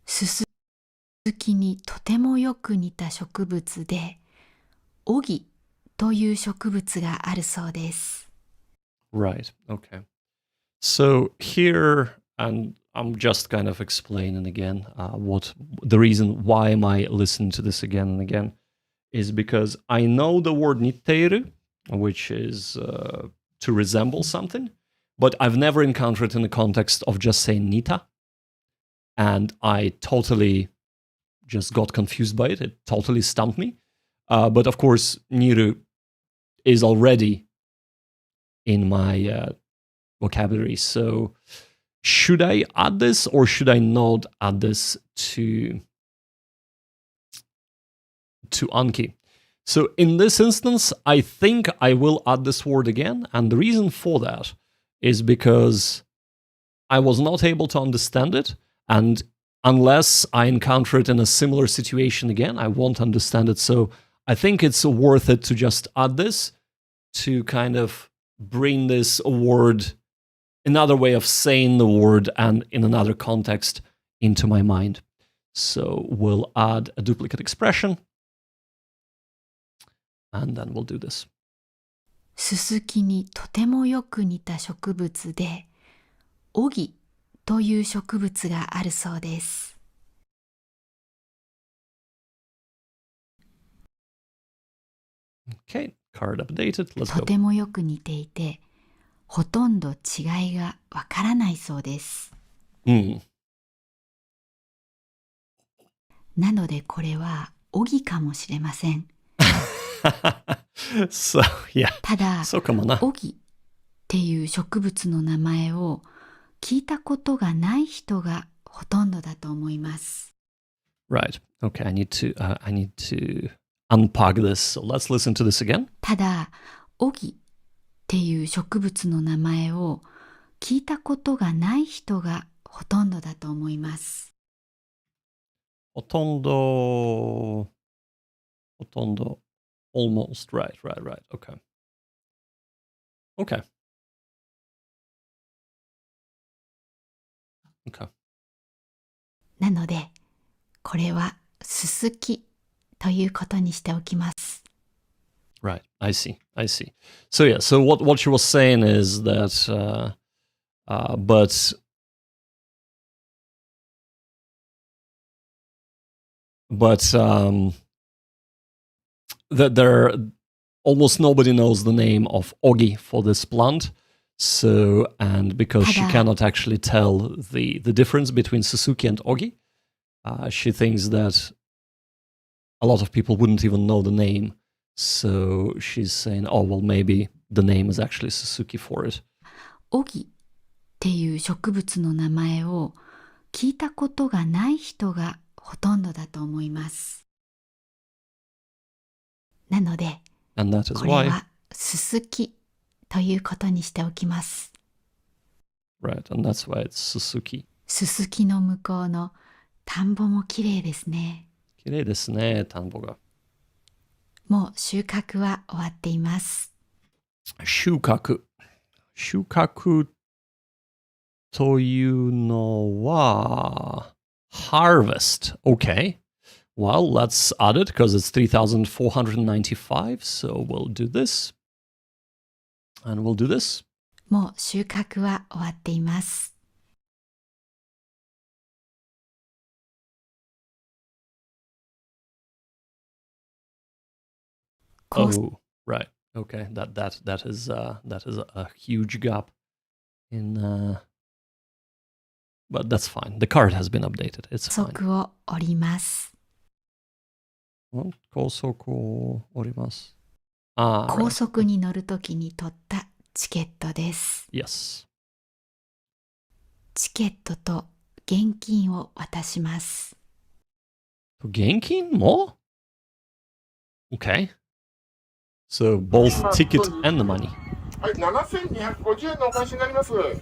ススキにとてもよく似た植物で、オギという植物があるそうです。
Right. Okay. So here, and I'm just kind of explaining again what the reason why am I listening to this again and again is because I know the word nitteru, which is to resemble something, but I've never encountered it in the context of just saying nita, and I totally just got confused by it. It totally stumped me. But of course, niru is already in my vocabulary. So should I add this or should I not add this to Anki? So in this instance, I think I will add this word again. And the reason for that is because I was not able to understand it. And unless I encounter it in a similar situation again, I won't understand it. So I think it's worth it to just add this to kind of bring this word, another way of saying the word and in another context into my mind. So we'll add a duplicate expression and then we'll do this.
ススキにとてもよく似た植物で、オギという植物があるそうです。
Okay, card updated. Let's
と
go.
てもよく似ていて、ほとんど違いがわからないそうです。なのでこれはオギかもしれません。
So, yeah.
ただ、
そうかもな。
オギっていう植物の名前を聞いたことがない人がほとんどだと思います。
Right. Okay, I need to unpack this. So let's listen to this again.
ただ、オギっていう植物の名前を聞いたことがない人がほとんどだと思います。
ほとんど almost right. Okay. Okay.
なので、これはススキということにしておきます。
Right. I see. So yeah. So what she was saying is that, that there almost nobody knows the name of Ogi for this plant. So, and because she cannot actually tell the difference between Suzuki and Ogi, she thinks that a lot of people wouldn't even know the name. So she's saying, oh, well, maybe the name is actually Suzuki for it.
オギっていう植物の名前を聞いたことがない人がほとんどだと思います。なので、
And that is
これ
why.
はすすきということにしておきます。
Right, and that's why it's Suzuki.
すすきの向こうの田んぼもきれいですね。
綺麗ですね、田んぼが。
もう収穫は終わっています。
収穫。収穫というのは harvest. Okay. Well, let's add it because it's 3,495. So we'll do this. And we'll do this.
もう収穫は終わっています。
Oh, right. Okay. That is a huge gap in but that's fine. The card has been updated. It's
高
fine.
速を折ります。
高速を降ります。Ah,
高
right.
速に乗るときに取ったチケットです。
Yes.
チケットと現金を渡します。
現金も Okay. So both ticket and the money.
はい、7250円のお返しになります。5、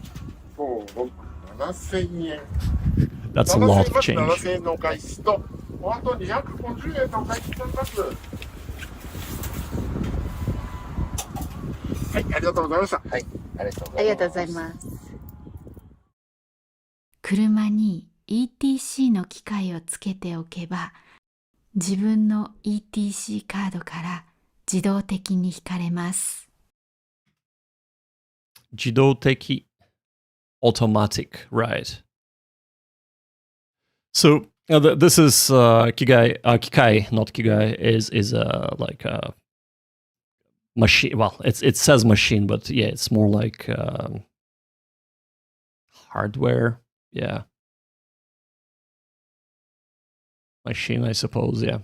6、7000円。
That's a lot of
7000
change.
円のお返しと、あと250円のお返しになります。はい、ありがとうございました。はい、ありがとうございます。
車に ETC の機械をつけておけば、自分の ETC カードから自動的に引かれます。
自動的 automatic, right. So this is kigai, kikai, not kigai, is like a machine. Well, it says machine, but yeah, it's more like hardware. Yeah, machine, I suppose. Yeah.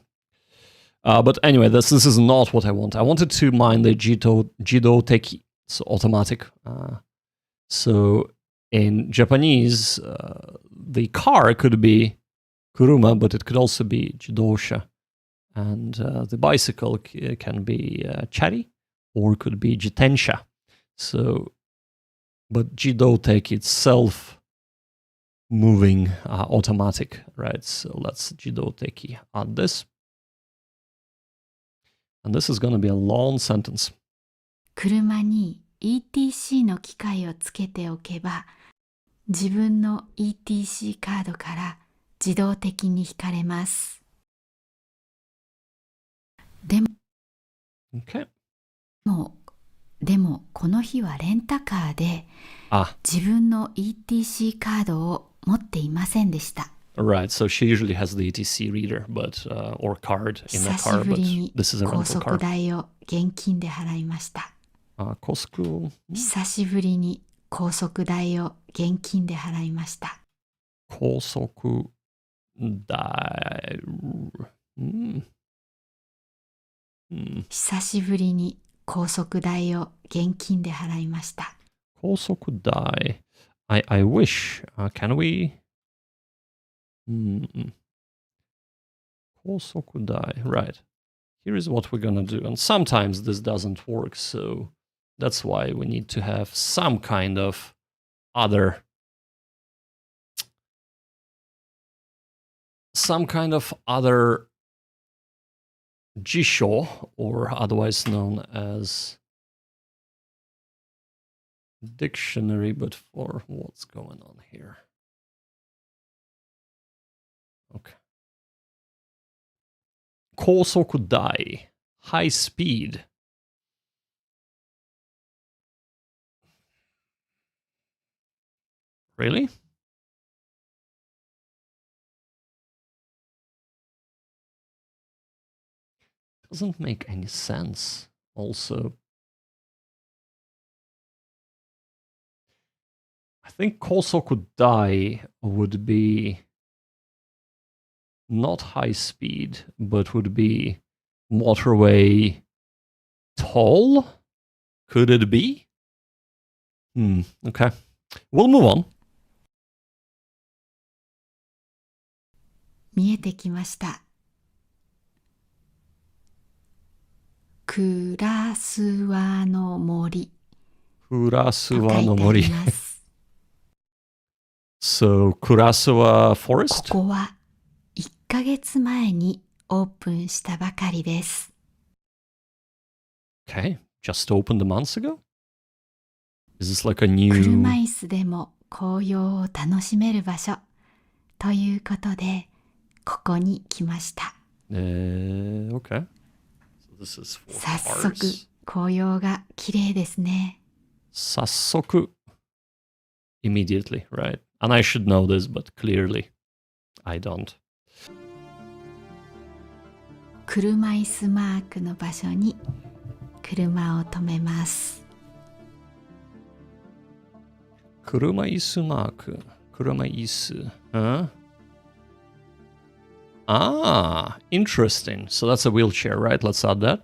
But anyway, this is not what I want. I wanted to mine the jido teki, so automatic. So in Japanese, the car could be kuruma, but it could also be jidosha. And the bicycle can be chari, or could be jitensha. So, but jidoteki itself moving automatic, right? So let's jidoteki add this. And this is going to be a long sentence.
車に ETC の機械をつけておけば、自分の ETC カードから自動的に引かれます。でも、
Okay.
でもこの日はレンタカーで自分の ETC カードを持っていませんでした。
Right, so she usually has the ETC reader, but or card in the car, but this is a
高
rental
速
car.
代を現金で払いました。
高速
久しぶりに高速代を現金で払いました。
高速代、
久しぶりに高速代を現金で払いました。
高速代。I wish. Can we? 高速代. Right. Here is what we're gonna do. And sometimes this doesn't work, so that's why we need to have some kind of other jisho, or otherwise known as dictionary, but for what's going on here. Okay. 高速台 high speed. Really? Doesn't make any sense also. I think Kosoku Dai would be not high speed, but would be motorway toll? Could it be? Okay. We'll move on.
見えてきました。クラスワの森。
クラスワの森。So, クラスワ forest?
ここは1ヶ月前にオープンしたばかりです。
Okay, just opened a month ago? Is this like a new...
車椅子でも紅葉を楽しめる場所ということで、ここに来ました。
Okay. So this is for
早速、紅葉が綺麗ですね。
早速 immediately, right? And I should know this, but clearly I don't.
車椅子マークの場所に車を止めます。
車椅子マーク。車椅子。Ah, interesting. So that's a wheelchair, right? Let's add that.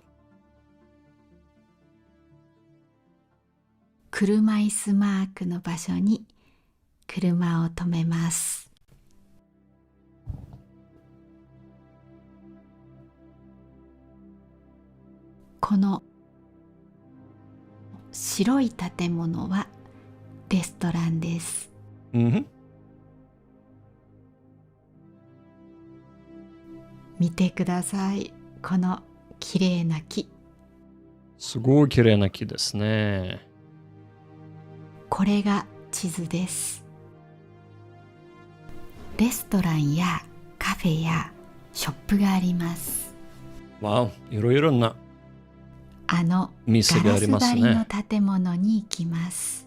車椅子マークの場所に車を止めます。この白い建物はレストランです。見てください。この綺麗な木。
すごい綺麗な木ですね。
これが地図です。レストランやカフェやショップがあります。
わお、いろいろな
ガラス張りの建物に行きます。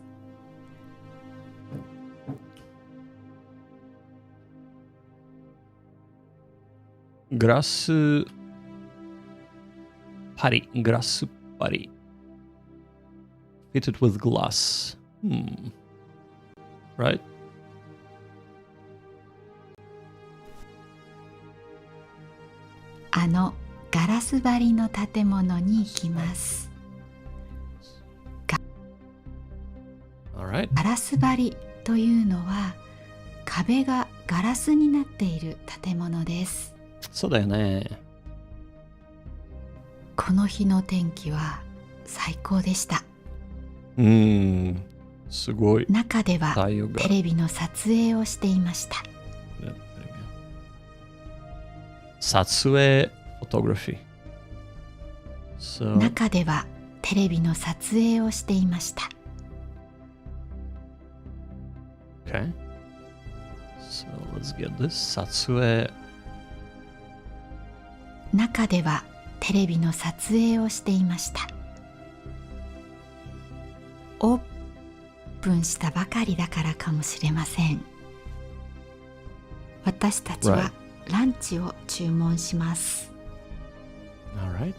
グラスパリ。Fitted with glass. Right?
ガラス張りの建物に行きます。ガラス張りというのは壁がガラスになっている建物です。
そうだよね。
この日の天気は最高でした。
すごい。
中ではテレビの撮影をしていました。
撮影フォトグラフィー。
中ではテレビの撮影をしていました。
Okay. So let's get this. 撮影。
中ではテレビの撮影をしていました。オープンしたばかりだからかもしれません。私たちはランチを注文します。
Alright.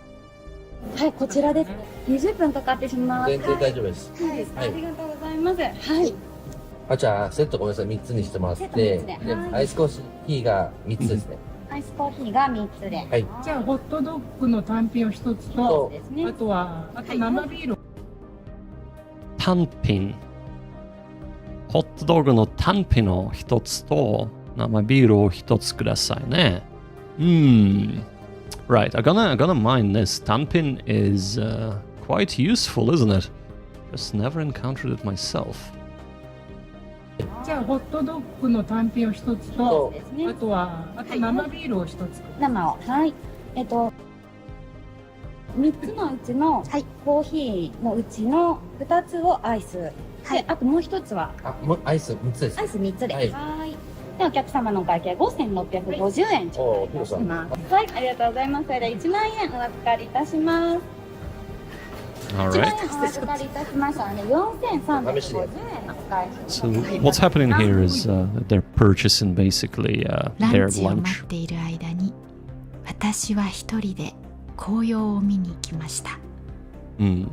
はい、こちらです。20分かかってしまう。
全然大丈夫です。
はい、ありがとうございます。はい。
じゃあセットごめんなさい、3つにしてもらって、でアイスコーヒーが3つですね。
アイスコーヒーが3つで。
はい。
じゃあホットドッグの単品を1つと、あと生ビール。
単品。ホットドッグの単品を1つと生ビールを1つくださいね。Right, I'm gonna mind this. 単品 is quite useful, isn't it? Just never encountered it myself.
じゃあホットドッグの単品を1つと、あと生ビールを1つ。
生を、はい。3つのうちの、コーヒーのうちの2つをアイス。はい。あともう1つは
アイス3つです。
アイス3つで。はい。で、お客様のお会計5650円頂戴します。はい、ありがとうございます。それで1万円お預かりいたします。1万円お預かりいたしましたので、4350円お返しします。
So what's happening here is they're purchasing basically their
ランチを待
lunch.
っている間に、私は一人で紅葉を見に行きました。
一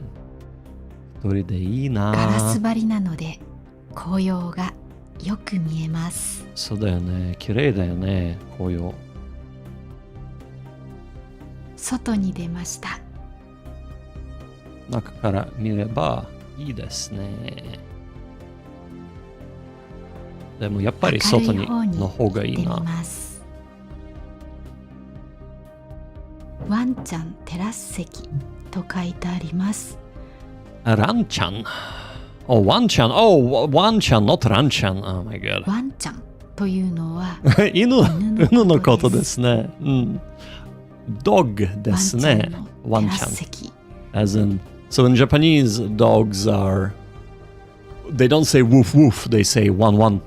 人でいいな。
ガラス張りなので紅葉がよく見えます。
そうだよね。綺麗だよね、紅葉。
外に出ました。
中から見ればいいですね。でもやっぱり外にの方がいいな。
ワンちゃんテラス席と書いてあります。
Ranchan. Oh, Wanchan. Oh, Wanchan, not Ranchan. Oh my god.
ワンちゃんというのは
犬のことですね。Dog ですね。Wanchan. As in, so in Japanese, dogs are. They don't say woof woof, they say 1-1.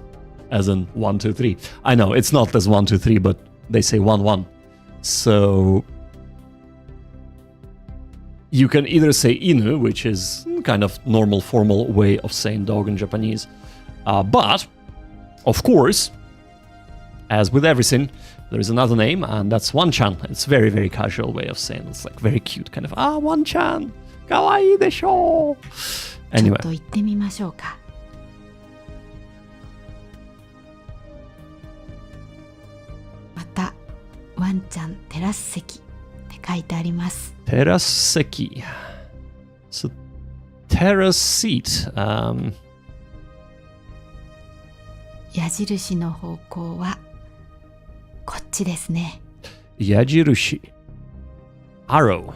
As in 1, 2, 3. I know, it's not as 1, 2, 3, but they say 1-1. So. You can either say inu, which is kind of normal formal way of saying dog in Japanese. But, of course, as with everything, there is another name, and that's Wanchan. It's very, very casual way of saying it. It's like very cute, kind of, Wanchan, kawaii desho. Anyway.
ちょっと行ってみましょうか。また、ワンちゃんテラス席って書いてあります。
Teraseki. So, terrace seat.
矢印の方向はこっちですね。
矢印. Arrow.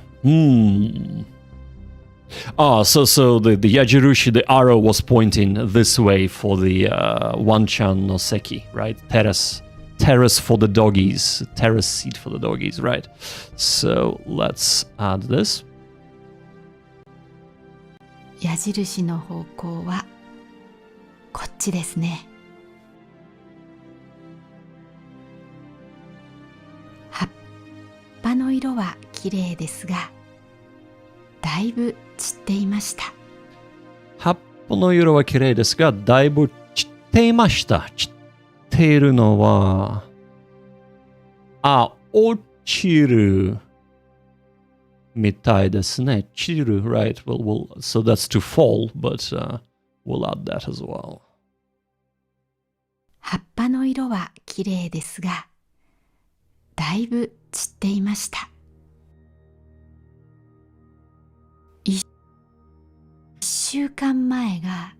So the yajirushi, the arrow was pointing this way for the wanchan no seki, right? Terrace for the doggies, terrace seat for the doggies, right? So let's add this.
矢印の方向はこっちですね。葉っぱの色は綺麗ですが、だいぶ散っていました。
葉っぱの色は綺麗ですが、だいぶ散っていました。散っているのは、落ちるみたいですね。散る、right? So that's to fall, but we'll add that as well.
葉っぱの色は綺麗ですが、だいぶ散っていました。1週間前が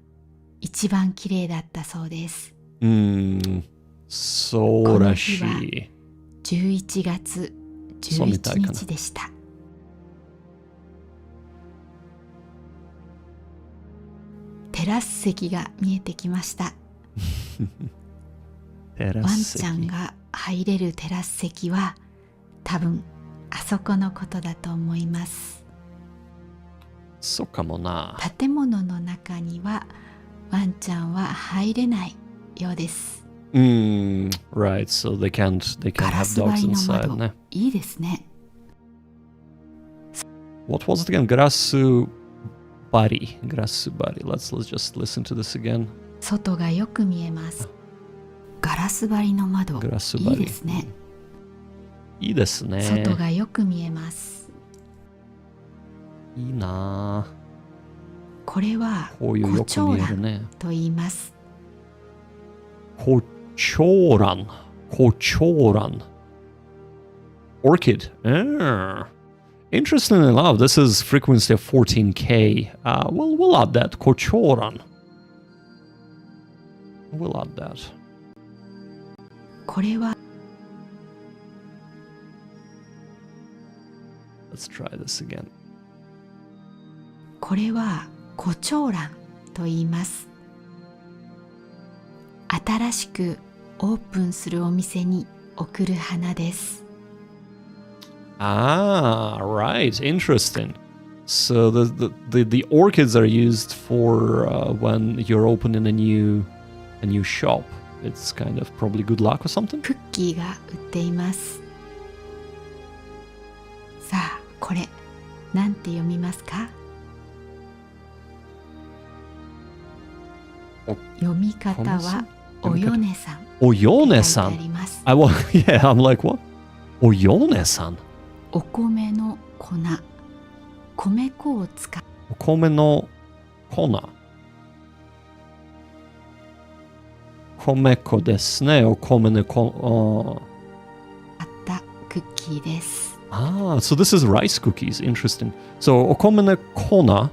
一番綺麗だったそうです。
そうらしい。
11月11日でした。テラス席が見えてきました。ワンちゃんが入れるテラス席は多分あそこのことだと思います。
そうかもな。
建物の中にはワンちゃんは入れないようです。
Right, so they can't have dogs inside ね。
いいですね。
What was it again? Grasubari. Let's just listen to this again.
外がよく見えます。ガラス張りの窓。いいですね。
いいですね。
外がよく見えます。
いいな。
これは
こういうよく見えるね。
と言います。
コチョウラン。Orchid. Interestingly enough, this is frequency of 14K. We'll add that. Kochoran. We'll add that.
これは
Let's try this again.
これはコチョウランと言います。新しくオープンするお店に贈る花です。
Right. Interesting. So the orchids are used for when you're opening a new shop. It's kind of probably good luck or something.
クッキーが売っています。さあ、これなんて読みますか？読み方はおよねさん。
およねさん。Yeah, I'm like what? およねさん。
お米の粉、米粉を使う。
お米の粉。米粉ですね。お米の粉。
あったクッキーです。
So this is rice cookies. Interesting. So お米の粉。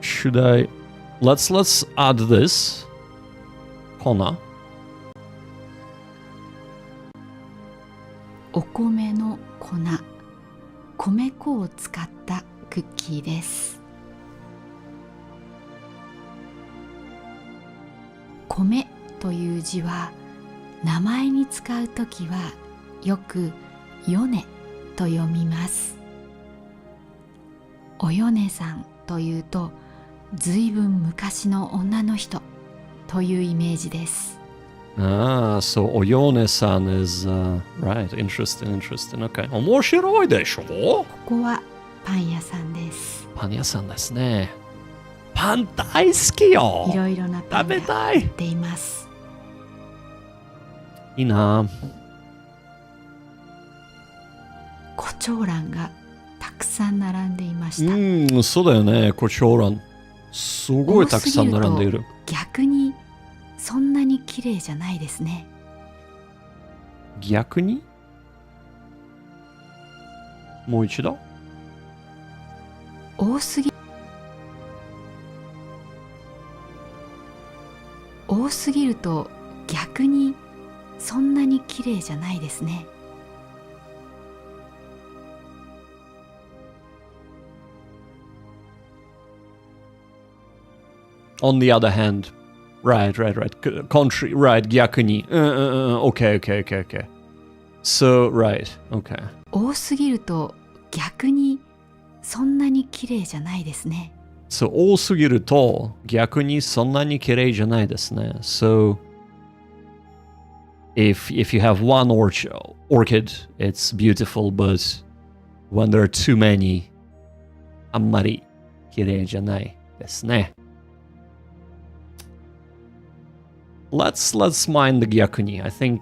Should I? Let's add this. 粉。
お米の粉、米粉を使ったクッキーです。米という字は名前に使うときはよくヨネと読みます。おヨネさんというとずいぶん昔の女の人というイメージです。
So Oyone-san is, right, interesting. Okay. 面白いでしょ？
ここはパン屋さんです。
パン屋さんですね。パン大好きよ。
いろいろなパンが売っています。
いいな。
胡蝶蘭がたくさん並んでいました。
そうだよね、胡蝶蘭。すごいたくさん並んでいる。
逆にそんなに綺麗じゃないですね。
逆に？もう一度？
多すぎると逆にそんなに綺麗じゃないですね。
On the other hand, right. Contrary, right, 逆に。Okay. So, right, okay.
多すぎると逆にそんなに綺麗じゃないですね。
So, 多すぎると逆にそんなに綺麗じゃないですね。So, if you have one orchid, it's beautiful, but when there are too many, あんまり綺麗じゃないですね。Let's mind the gyakuni. I think,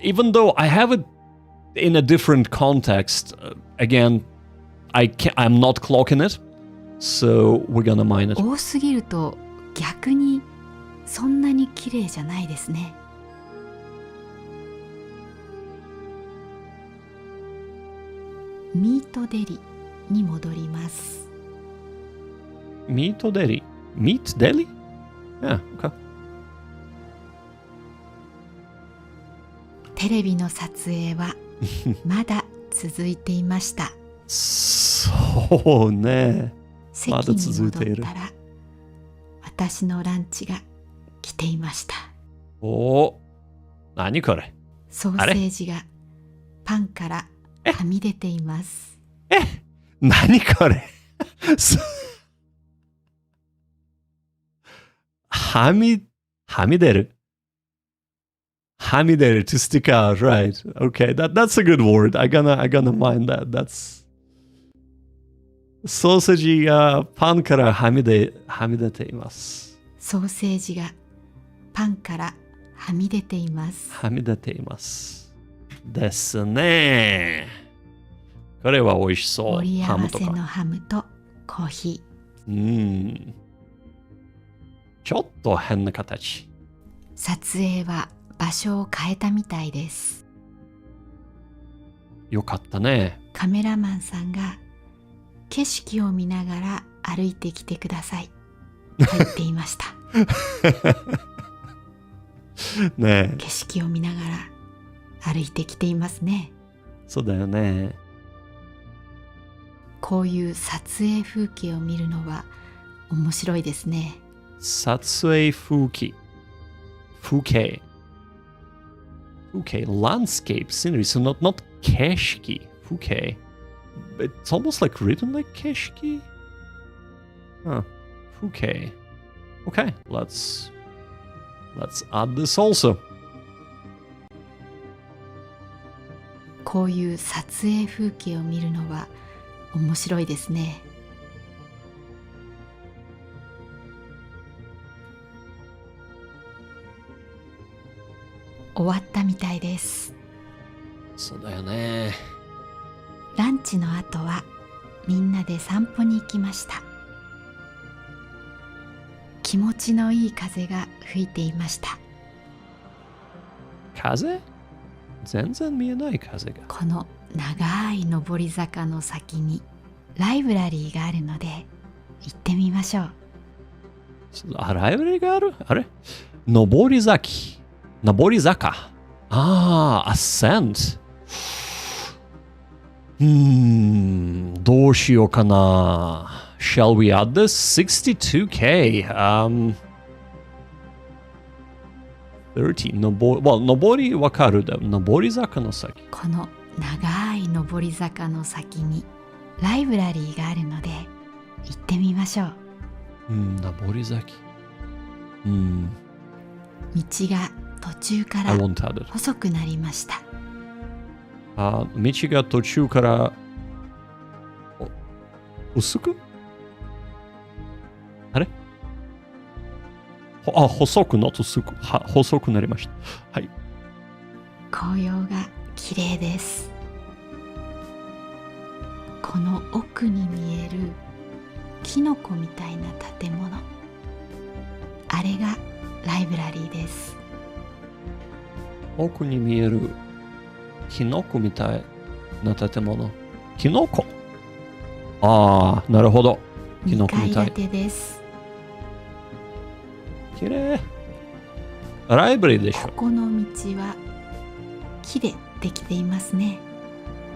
even though I have it in a different context, again, I'm not clocking it, so we're gonna mind it.
多すぎると逆にそんなに綺麗じゃないですね。ミートデリに戻ります。
ミートデリ? Meat deli? Yeah, okay.
テレビの撮影はまだ続いていました。
そうね。
席に戻ったら私のランチが来ていました。
何これ？
ソーセージがパンからはみ出ています。
何これ？はみ出る。はみ出る to stick out, right? Okay, that's a good word. I gonna mind that. That's ソーセージがパンからはみ出ています。
ソーセージがパンからはみ出ています。
はみ出ています。ですね。これは美味しそう。
盛り合わせのハムとコーヒ
ー。ちょっと変な形。
撮影は場所を変えたみたいです。
よかったね。
カメラマンさんが景色を見ながら歩いてきてくださいと言っていました。
ねえ。
景色を見ながら歩いてきていますね。
そうだよね。
こういう撮影風景を見るのは面白いですね。
撮影風景。Landscape scenery, so not keshiki, fuke. It's almost like written like keshiki. Fuke. Okay, let's add this also.
こういう撮影風景を見るのは面白いですね。終わったみたいです。
そうだよね。
ランチの後はみんなで散歩に行きました。気持ちのいい風が吹いていました。
風？全然見えない風が。
この長い上り坂の先にライブラリーがあるので行ってみましょう。
ライブラリーがある？あれ？上り坂。ascent. どうしようかな。Shall we add this? 62k. 30. 上りわかるだ。上り坂の先。
この長い上り坂の先にライブラリーがあるので行ってみましょう。
上り坂。
道が途中から細くなりました。
道が途中から薄く？あれ？細くな薄く。細くなりました。はい。
紅葉が綺麗です。この奥に見えるキノコみたいな建物、あれがライブラリーです。
奥に見えるキノコみたいな建物。キノコ？ああ、なるほど。キノコみたい。
2階建てです。
綺麗。ライブラリーでしょ。
ここの道は木でできていますね。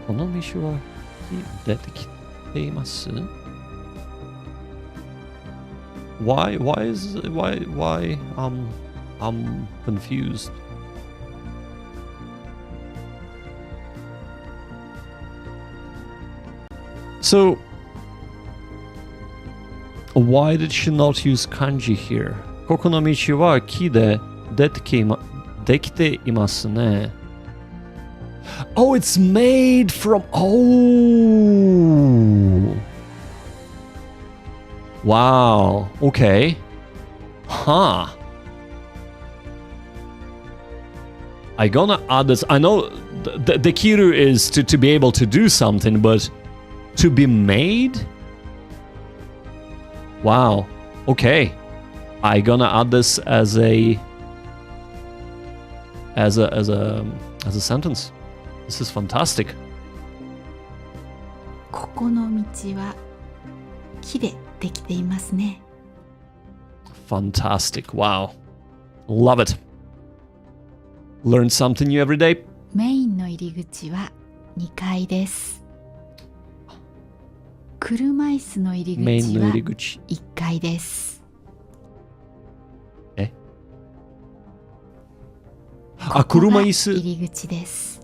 この道は木でできています。Why I'm confused. So why did she not use kanji here? ここの道は木でできていますね。Oh, it's made from... Oh! Wow. Okay. Huh. I gonna add this. I know the kiru is to be able to do something, but to be made? Wow. Okay. I gonna add this as a sentence. This is fantastic.
ここの道は木でできていますね。
Fantastic. Wow. Love it. Learn something new every day.
メインの入り口は2階です。車椅子の入り口は1階です。
車椅子。
入り口です。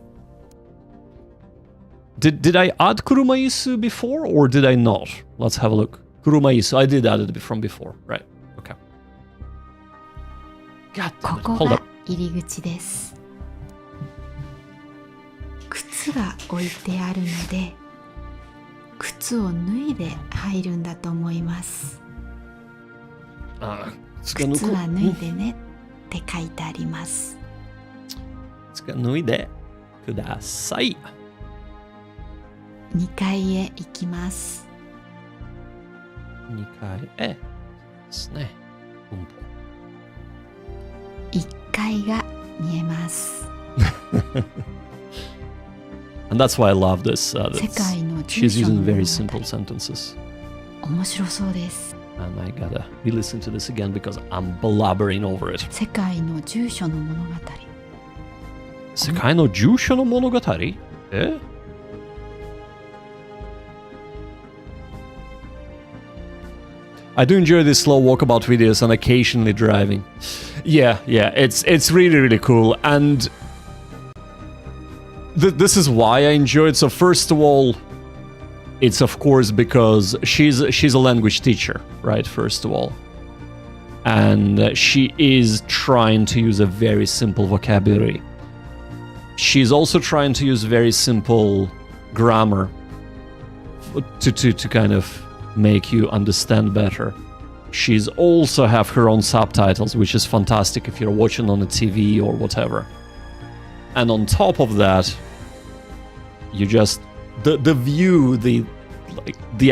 Did I add 車椅子 before or did I not? Let's have a look. 車椅子. I did add it from before, right? Okay. God damn it.
ここが入り口です。靴が置いてあるので、靴を脱いで入るんだと思います。靴は脱いでねって書いてあります。
脱いでください。
2階へ行きます。
2階へですね。
1階が見えます。
And that's why I love this.
世界の
She's using very simple sentences.
面白そうです。
And I gotta re-listen to this again because I'm blubbering over it.
世界の住所の物語。
世界の住所の物語？I do enjoy these slow walkabout videos and occasionally driving. Yeah, it's really cool, and this is why I enjoy it. So first of all, it's of course because she's a language teacher, right? First of all, and she is trying to use a very simple vocabulary. She's also trying to use very simple grammar to kind of make you understand better. She's also have her own subtitles, which is fantastic if you're watching on a TV or whatever. And on top of that, you just the view, the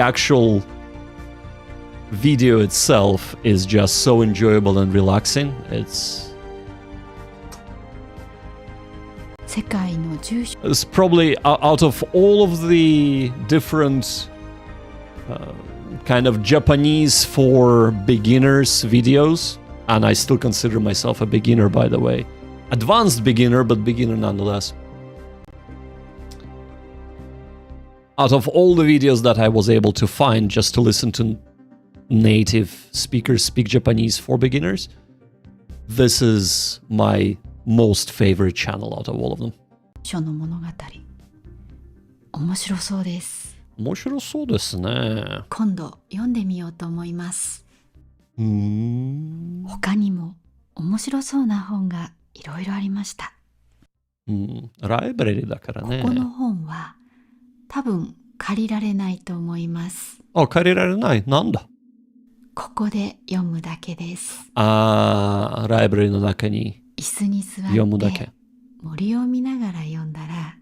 actual video itself is just so enjoyable and relaxing. It's probably out of all of the different kind of Japanese for beginners videos, and I still consider myself a beginner, by the way. Advanced beginner, but beginner nonetheless. out of all the videos that I was able to find just to listen to native speakers speak Japanese for beginners, this is my most favorite channel out of all of them.
書の物語。面白そうです。
面白そうですね。
今度読んでみようと思います。他にも面白そうな本がいろいろありました。
ライブラリだからね。
ここの本は多分借りられないと思います。
あ、借りられない。なんだ。
ここで読むだけです。
ライブラリの中に
椅子に座って
読むだけ。
森を見ながら読んだら、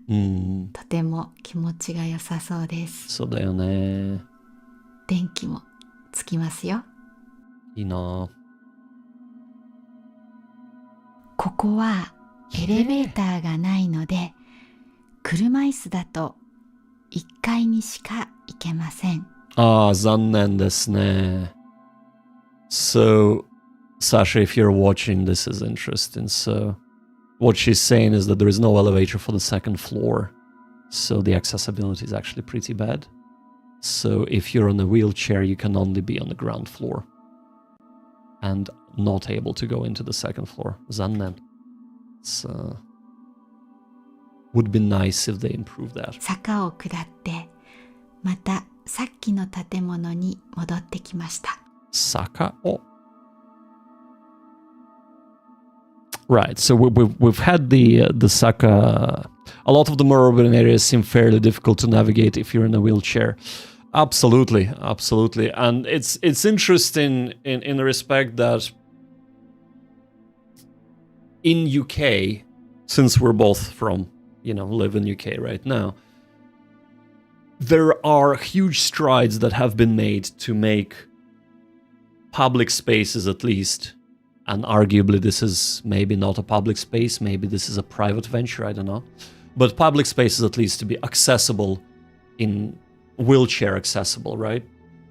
とても気持ちが良さそうです。
そうだよね。
電気もつきますよ。
いいな。
ここはエレベーターがないので、車椅子だと1階にしか行けません。
残念ですね。So, Sasha, if you're watching, this is interesting. So, what she's saying is that there is no elevator for the second floor. So the accessibility is actually pretty bad. So if you're on a wheelchair, you can only be on the ground floor. And not able to go into the second floor. Zannen. So, would be nice if they improve that.
坂を下って、またさっきの建物に戻ってきました。
坂を。Right, so we've had the Saka. A lot of the more urban areas seem fairly difficult to navigate if you're in a wheelchair. Absolutely, absolutely, and it's interesting in the respect that in UK, since we're both from live in UK right now, there are huge strides that have been made to make public spaces, at least. And arguably this is maybe not a public space, maybe this is a private venture, I don't know. But public spaces at least to be accessible, in wheelchair accessible, right?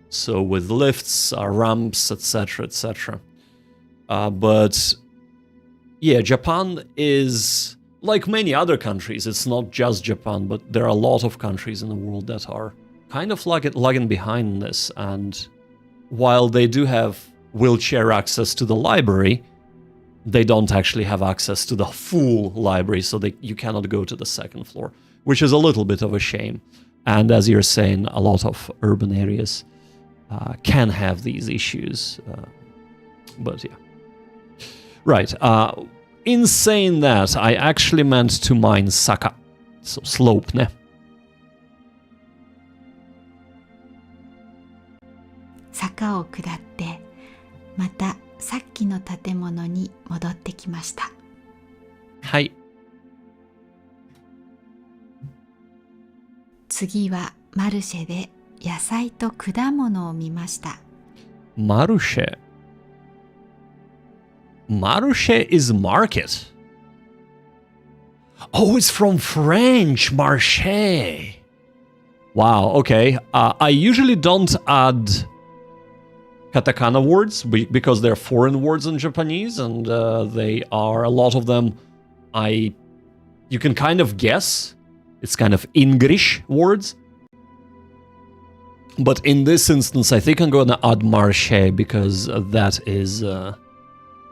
So with lifts, ramps, etc, etc. But yeah, Japan is, like many other countries, it's not just Japan, but there are a lot of countries in the world that are kind of lagging behind this. And while they do have wheelchair access to the library, they don't actually have access to the full library, so you cannot go to the second floor, which is a little bit of a shame. And as you're saying, a lot of urban areas can have these issues. But yeah. Right. In saying that, I actually meant to mine Saka. So slope, ne?
坂を下って、またさっきの建物に戻ってきました。
はい。
次はマルシェで野菜と果物を見ました。
マルシェ。マルシェ is market. Oh, it's from French, marché. Wow, okay. I usually don't add katakana words because they're foreign words in Japanese, and they are, a lot of them, you can kind of guess. It's kind of English words. But in this instance, I think I'm going to add marché because that is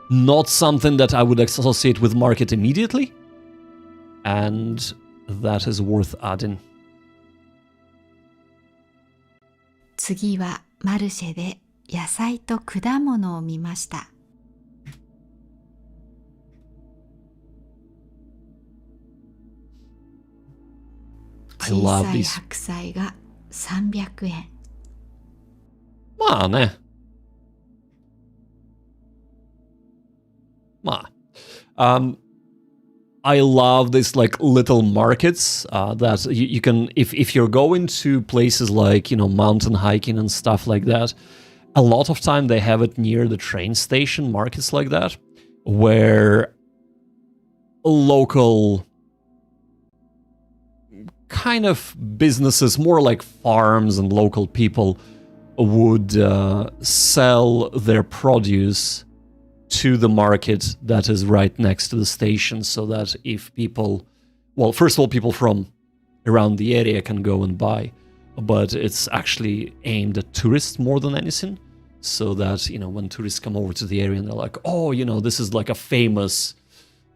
not something that I would associate with market immediately. And that is worth adding.
次はマルシェで野菜と果物を見ました。小さい白菜が300円。
まあね。まあ。I love this like little markets that you can, if you're going to places like, mountain hiking and stuff like that, a lot of time they have it near the train station, markets like that, where local kind of businesses, more like farms and local people, would sell their produce to the market that is right next to the station, so that if people, well, first of all, people from around the area can go and buy, but it's actually aimed at tourists more than anything. So that, you know, when tourists come over to the area and they're like, oh, you know, this is like a famous,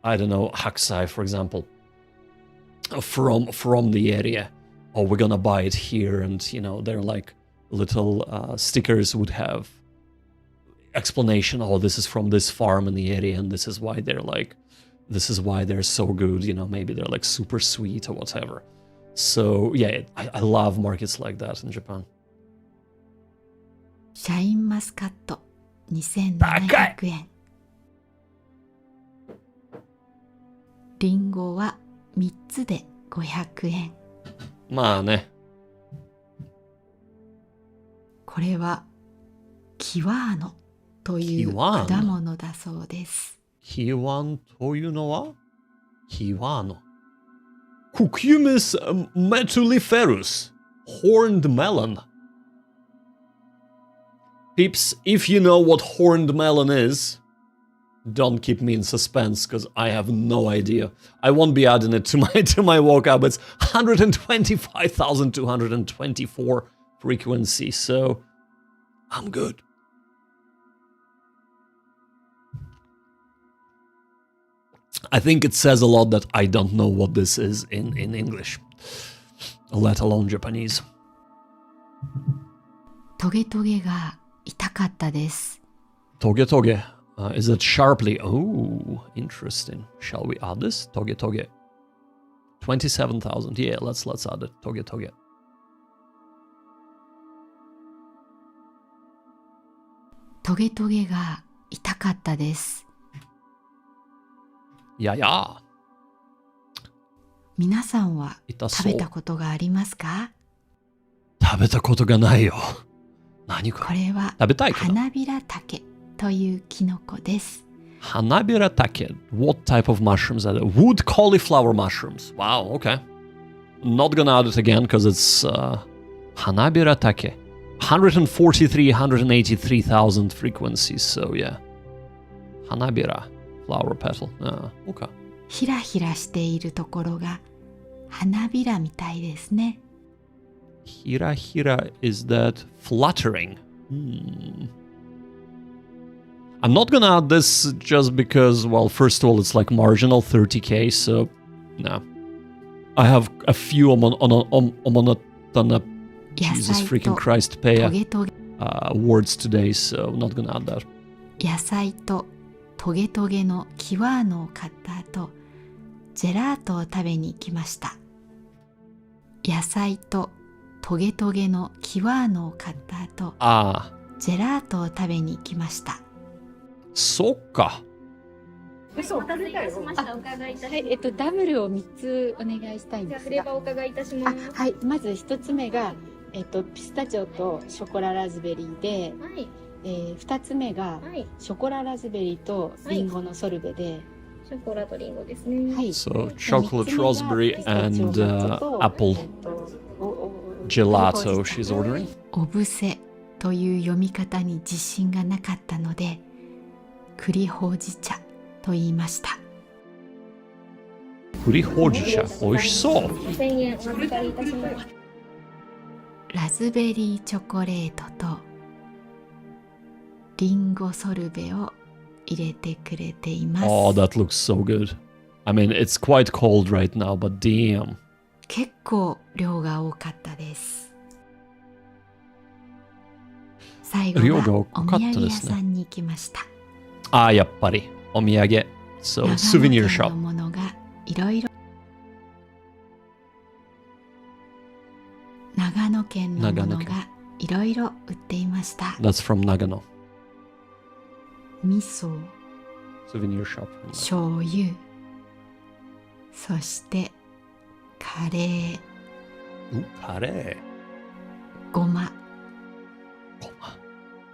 I don't know, haksai, for example, from the area. Oh, we're gonna buy it here. And, you know, they're like little stickers would have explanation. Oh, this is from this farm in the area, and this is why they're like, this is why they're so good. You know, maybe they're like super sweet or whatever. So yeah, I love markets like that in Japan.
シャインマスカット2700円。リンゴは3つで500円。
まあね。
これはキワーノという果物だそうです。
キワンというのはキワーノ。Cucumis metuliferus, horned melon. Peeps, if you know what horned melon is, don't keep me in suspense, because I have no idea. I won't be adding it to my vocab. It's 125,224 frequency, so I'm good. I think it says a lot that I don't know what this is in English, let alone Japanese.
トゲトゲが痛かったです。
トゲトゲ. Is it sharply? Oh, interesting. Shall we add this? Toge toge. 27,000. Yeah, let's add it. Toge toge.
トゲトゲが痛かったです。
やや。
皆さんは食べたことがありますか？
食べたことがないよ。何これ？
これは花びらたけというキノコです。
花びらたけ What type of mushrooms are they? Wood cauliflower mushrooms. Wow, okay. Not gonna add it again because it's花びらたけ. 183,000 frequencies, so yeah. 花びら flower petal. Okay.
ひらひらしているところが花びらみたいですね。
Hira hira, is that fluttering? I'm not gonna add this just because, well, first of all, it's like marginal 30k, so no. I have a few Jesus freaking Christ pay words today, so I'm not gonna add that.
野菜とトゲトゲのキワーノを買った後、ジェラートを食べに行きました。野菜とトゲトゲのキワーノを買った後、ジェラートを食べに行きました。
そっか。
お待たせいたしました。お伺いいたします。ダブルを3つお願いしたいんですが。フレーバーお伺いいたします。はい、まず1つ目が、ピスタチオとショコララズベリーで、2つ目が、ショコララズベリーとリンゴのソルベで、ショコラとリンゴですね。はい。
So chocolate raspberry and apple gelato she's ordering.
オブセという読み方に自信がなかったので、栗ほうじ茶と言いました。
栗ほうじ茶、美味しそう。
1000円お預かりいたします。
ラズベリーチョコレートとリンゴソルベを入れてくれています。
Oh, that looks so good. I mean, it's quite cold right now, but damn.
結構量が多かったです。最後はお土産屋さんに行きました。
やっぱりお土産。So, souvenir shop.
長野県のものがいろいろ。長野県のものがいろいろ売っていました。
That's from Nagano.
味噌、
souvenir shop.
醤油、そしてカレー。
カレ
ー。ごま。
ごま。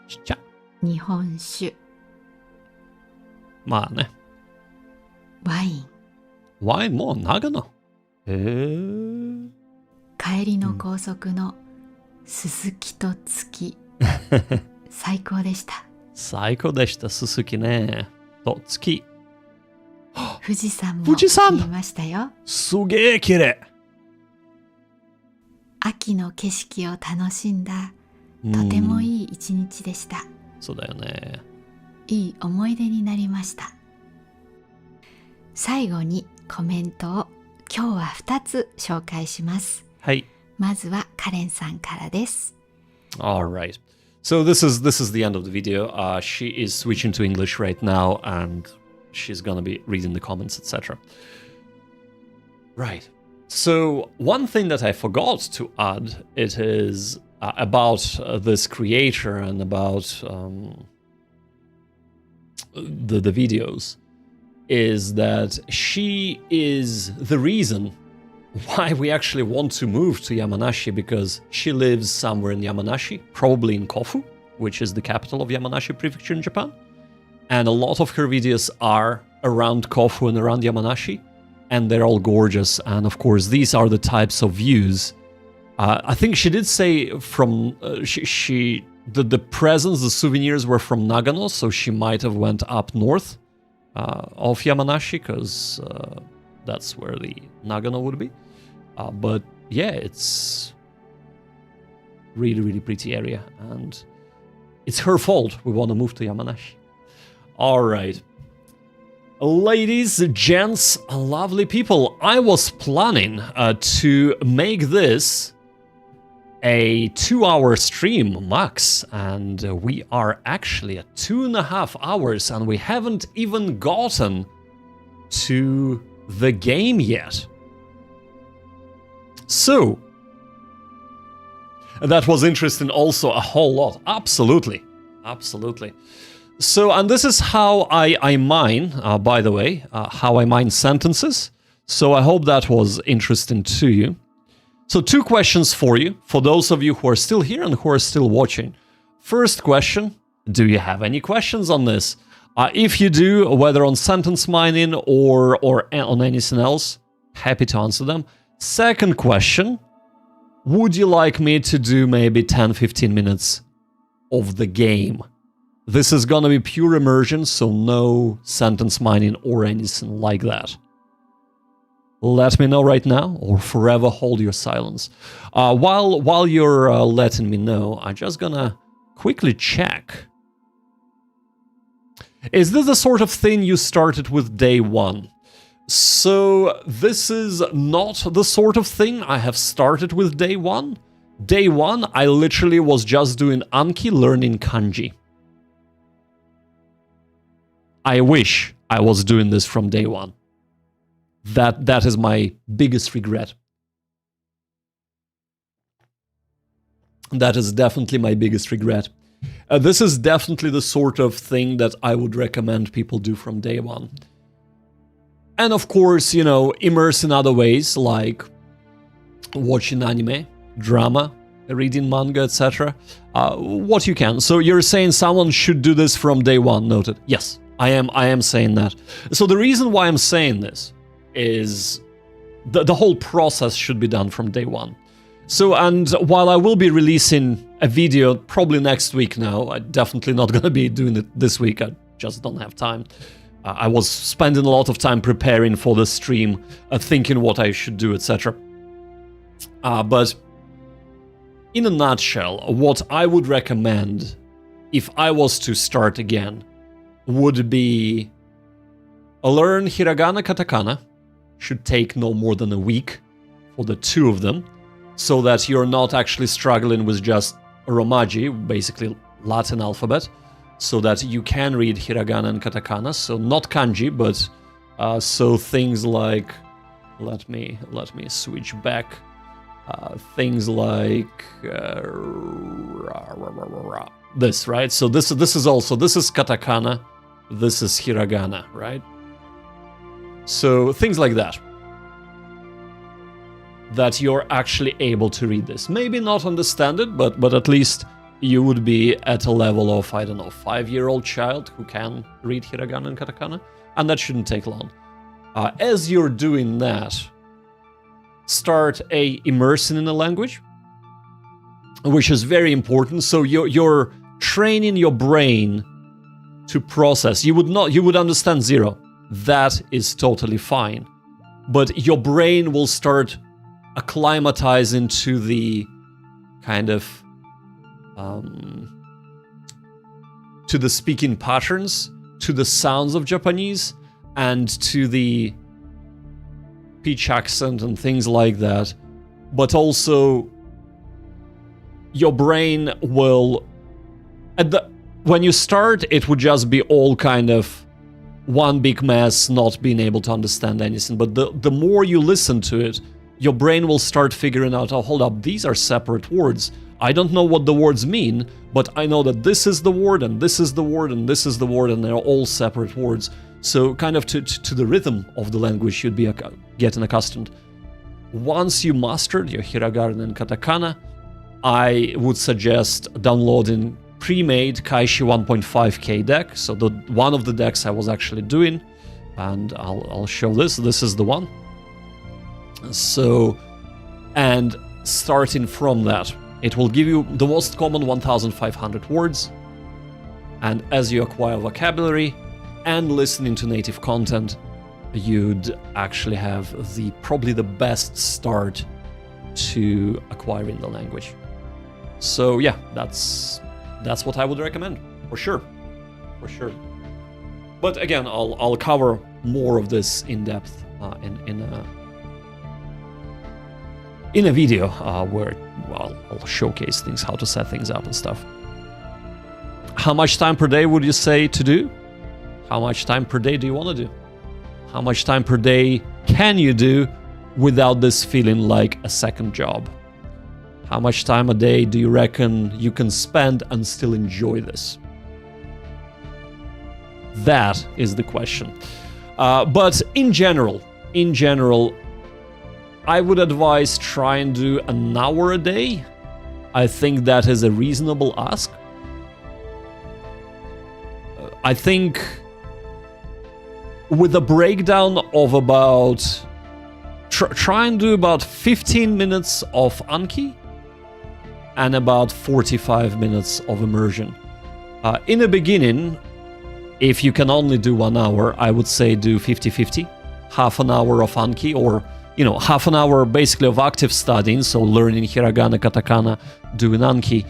ちっちゃ。
日本酒。
まあね。
ワイン。
ワインも長野。
帰りの高速のススキと月、最高でした。
最高でした、ススキね。と月。
富士山も見えましたよ。
すげえ綺麗。
秋の景色を楽しんだとてもいい一日でした。
そうだよね。
いい思い出になりました。最後にコメントを今日は2つ紹介します。
はい。
まずはカレンさんからです。
Alright. So this is the end of the video. She is switching to English right now and she's gonna be reading the comments, etc. Right. So one thing that I forgot to add, it is about this creator and about the videos, is that she is the reason why we actually want to move to Yamanashi, because she lives somewhere in Yamanashi, probably in Kofu, which is the capital of Yamanashi Prefecture in Japan. And a lot of her videos are around Kofu and around Yamanashi, and they're all gorgeous. And of course, these are the types of views. I think she did say from the presents, the souvenirs were from Nagano, so she might have went up north of Yamanashi, because that's where the Nagano would be. But yeah, it's really, really pretty area, and it's her fault we want to move to Yamanashi. All right. Ladies, gents, lovely people, I was planning to make this a 2-hour stream max, and we are actually at 2.5 hours, and we haven't even gotten to the game yet. So, that was interesting also a whole lot. Absolutely. Absolutely. So, and this is how I mine, by the way, how I mine sentences. So I hope that was interesting to you. So 2 questions for you, for those of you who are still here and who are still watching. First question, do you have any questions on this? If you do, whether on sentence mining or on anything else, happy to answer them. Second question, would you like me to do maybe 10-15 minutes of the game? This is gonna be pure immersion, so no sentence mining or anything like that. Let me know right now, or forever hold your silence. While you're letting me know, I'm just gonna quickly check. Is this the sort of thing you started with day 1? So this is not the sort of thing I have started with day 1. Day 1, I literally was just doing Anki, learning kanji. I wish I was doing this from day 1. That is my biggest regret. That is definitely my biggest regret. This is definitely the sort of thing that I would recommend people do from day 1. And of course, you know, immerse in other ways, like watching anime, drama, reading manga, etc. What you can. So you're saying someone should do this from day 1, noted. Yes, I am saying that. So the reason why I'm saying this is the whole process should be done from day 1. So, and while I will be releasing a video probably next week now, I'm definitely not going to be doing it this week, I just don't have time. I was spending a lot of time preparing for the stream, thinking what I should do, etc. But in a nutshell, what I would recommend if I was to start again would be learn hiragana, katakana. Should take no more than a week for the 2 of them, so that you're not actually struggling with just romaji, basically Latin alphabet, so that you can read hiragana and katakana. So not kanji, but so things like, let me switch back. Things like this, right? So this is also, this is katakana, this is hiragana, right? So things like that. That you're actually able to read this. Maybe not understand it, but at least you would be at a level of, I don't know, 5-year-old child who can read hiragana and katakana, and that shouldn't take long. As you're doing that, start immersing in a language, which is very important. So you're training your brain to process. You would understand 0. That is totally fine. But your brain will start acclimatize into the kind of to the speaking patterns, to the sounds of Japanese, and to the pitch accent and things like that. But also, your brain will, when you start, it would just be all kind of one big mess, not being able to understand anything. But the more you listen to it, your brain will start figuring out, oh, hold up, these are separate words. I don't know what the words mean, but I know that this is the word, and this is the word, and this is the word, and they're all separate words. So kind of to the rhythm of the language, you'd be getting accustomed. Once you mastered your hiragana and katakana, I would suggest downloading pre-made Kishi 1.5K deck. So one of the decks I was actually doing, and I'll show this. This is the one. So, and starting from that, it will give you the most common 1,500 words. And as you acquire vocabulary and listening to native content, you'd actually have probably the best start to acquiring the language. So yeah, that's what I would recommend, for sure. But again, I'll cover more of this in depth in a video where I'll showcase things, how to set things up and stuff. How much time per day would you say to do? How much time per day do you want to do? How much time per day can you do without this feeling like a second job? How much time a day do you reckon you can spend and still enjoy this? That is the question. But in general, I would advise try and do an hour a day. I think that is a reasonable ask. I think with a breakdown of about... try and do about 15 minutes of Anki and about 45 minutes of immersion. In the beginning, if you can only do 1 hour, I would say do 50-50. Half an hour of Anki, or half an hour basically of active studying, so learning hiragana, katakana, doing Anki,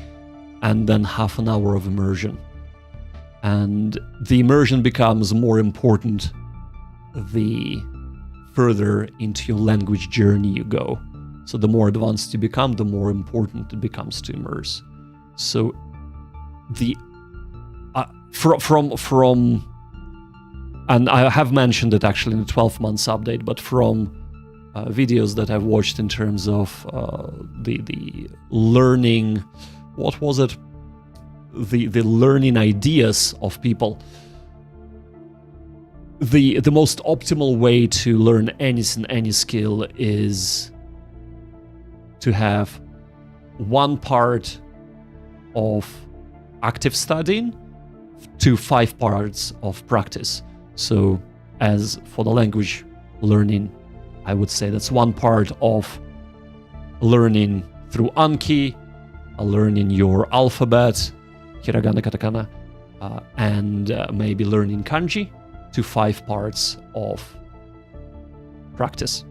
and then half an hour of immersion. And the immersion becomes more important the further into your language journey you go. So the more advanced you become, the more important it becomes to immerse. So the from and I have mentioned it actually in the 12 months update, but from videos that I've watched in terms of the learning, what was it? The learning ideas of people. The most optimal way to learn anything, any skill, is to have one part of active studying to 5 parts of practice. So as for the language learning, I would say that's one part of learning through Anki, learning your alphabet, hiragana, katakana, and maybe learning kanji, to 5 parts of practice,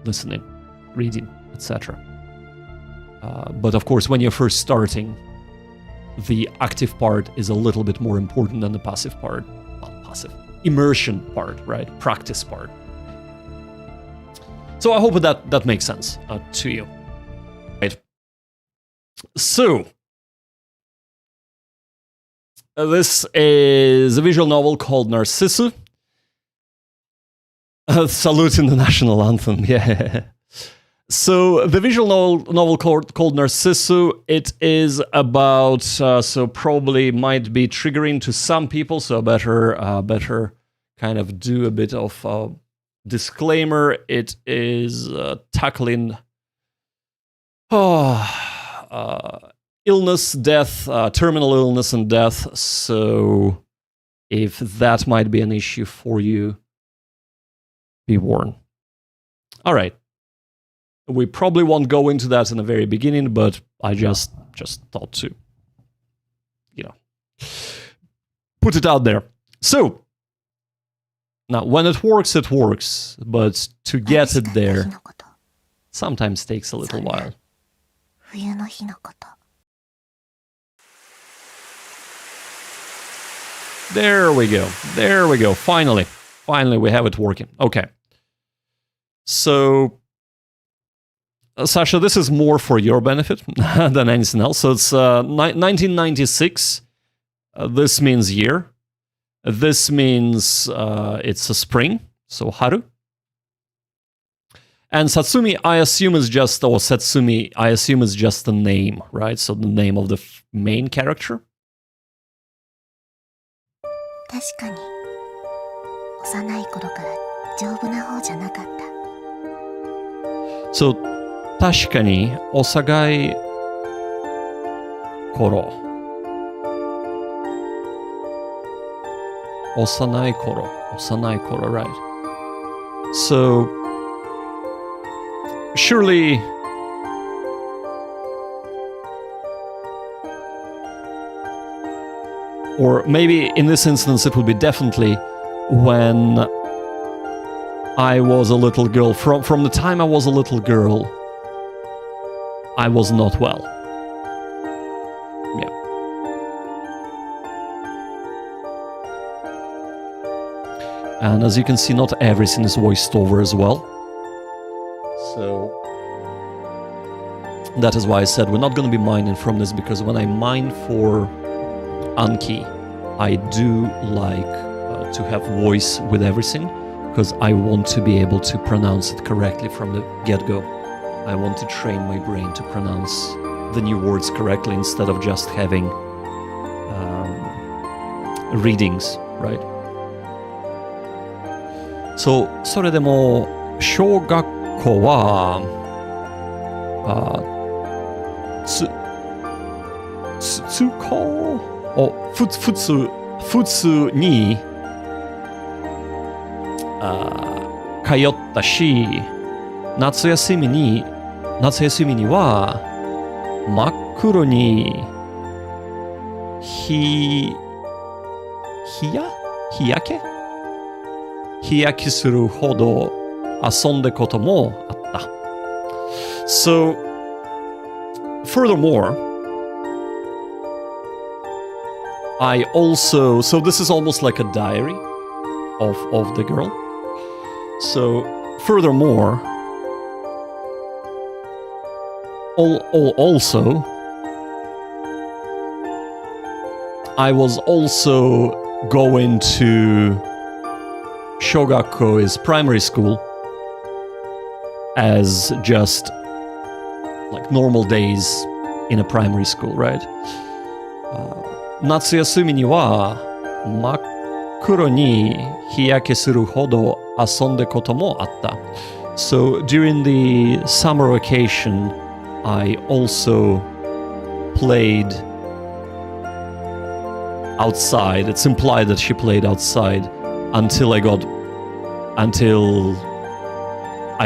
listening, reading, etc. But of course, when you're first starting, the active part is a little bit more important than the passive part. Well, passive, immersion part, right? Practice part. So I hope that makes sense to you. Right. So, this is a visual novel called Narcissu. Saluting the national anthem, yeah. So the visual novel called Narcissu, it is about, so probably might be triggering to some people, so better kind of do a bit of disclaimer. It is tackling illness, death, terminal illness and death. So if that might be an issue for you, be warned. All right. We probably won't go into that in the very beginning, but I just thought to, put it out there. So, now when it works, but to get it there, sometimes takes a little while.
冬の日のこと。
There we go. There we go. Finally. Finally, we have it working. Okay. So, Sasha, this is more for your benefit than anything else. So it's 1996. This means year. This means it's a spring. So haru. And Satsumi, I assume is just, or Satsumi, I assume is just the name, right? So the name of the main character.
確かに幼い頃から丈夫な方じゃなかった。
So 確かに幼い頃幼い頃 right? So surely or maybe in this instance it would be definitely when I was a little girl. From the time I was a little girl, I was not well. Yeah. And as you can see, not everything is voiced over as well. So that is why I said we're not going to be mining from this, because when I mine for Anki, I do like to have voice with everything, because I want to be able to pronounce it correctly from the get-go. I want to train my brain to pronounce the new words correctly instead of just having readings, right? So, それでも小学校は通校普通に通ったし、夏休みには真っ黒に日焼けするほど遊んだこともあった。So, furthermore, I also, so this is almost like a diary of the girl. So, furthermore, also, I was also going to Shogakko is primary school as just like normal days in a primary school, right? 夏休みには真っ黒に日焼けするほど遊んだこともあった。So during the summer vacation, I also played outside. It's implied that she played outside until I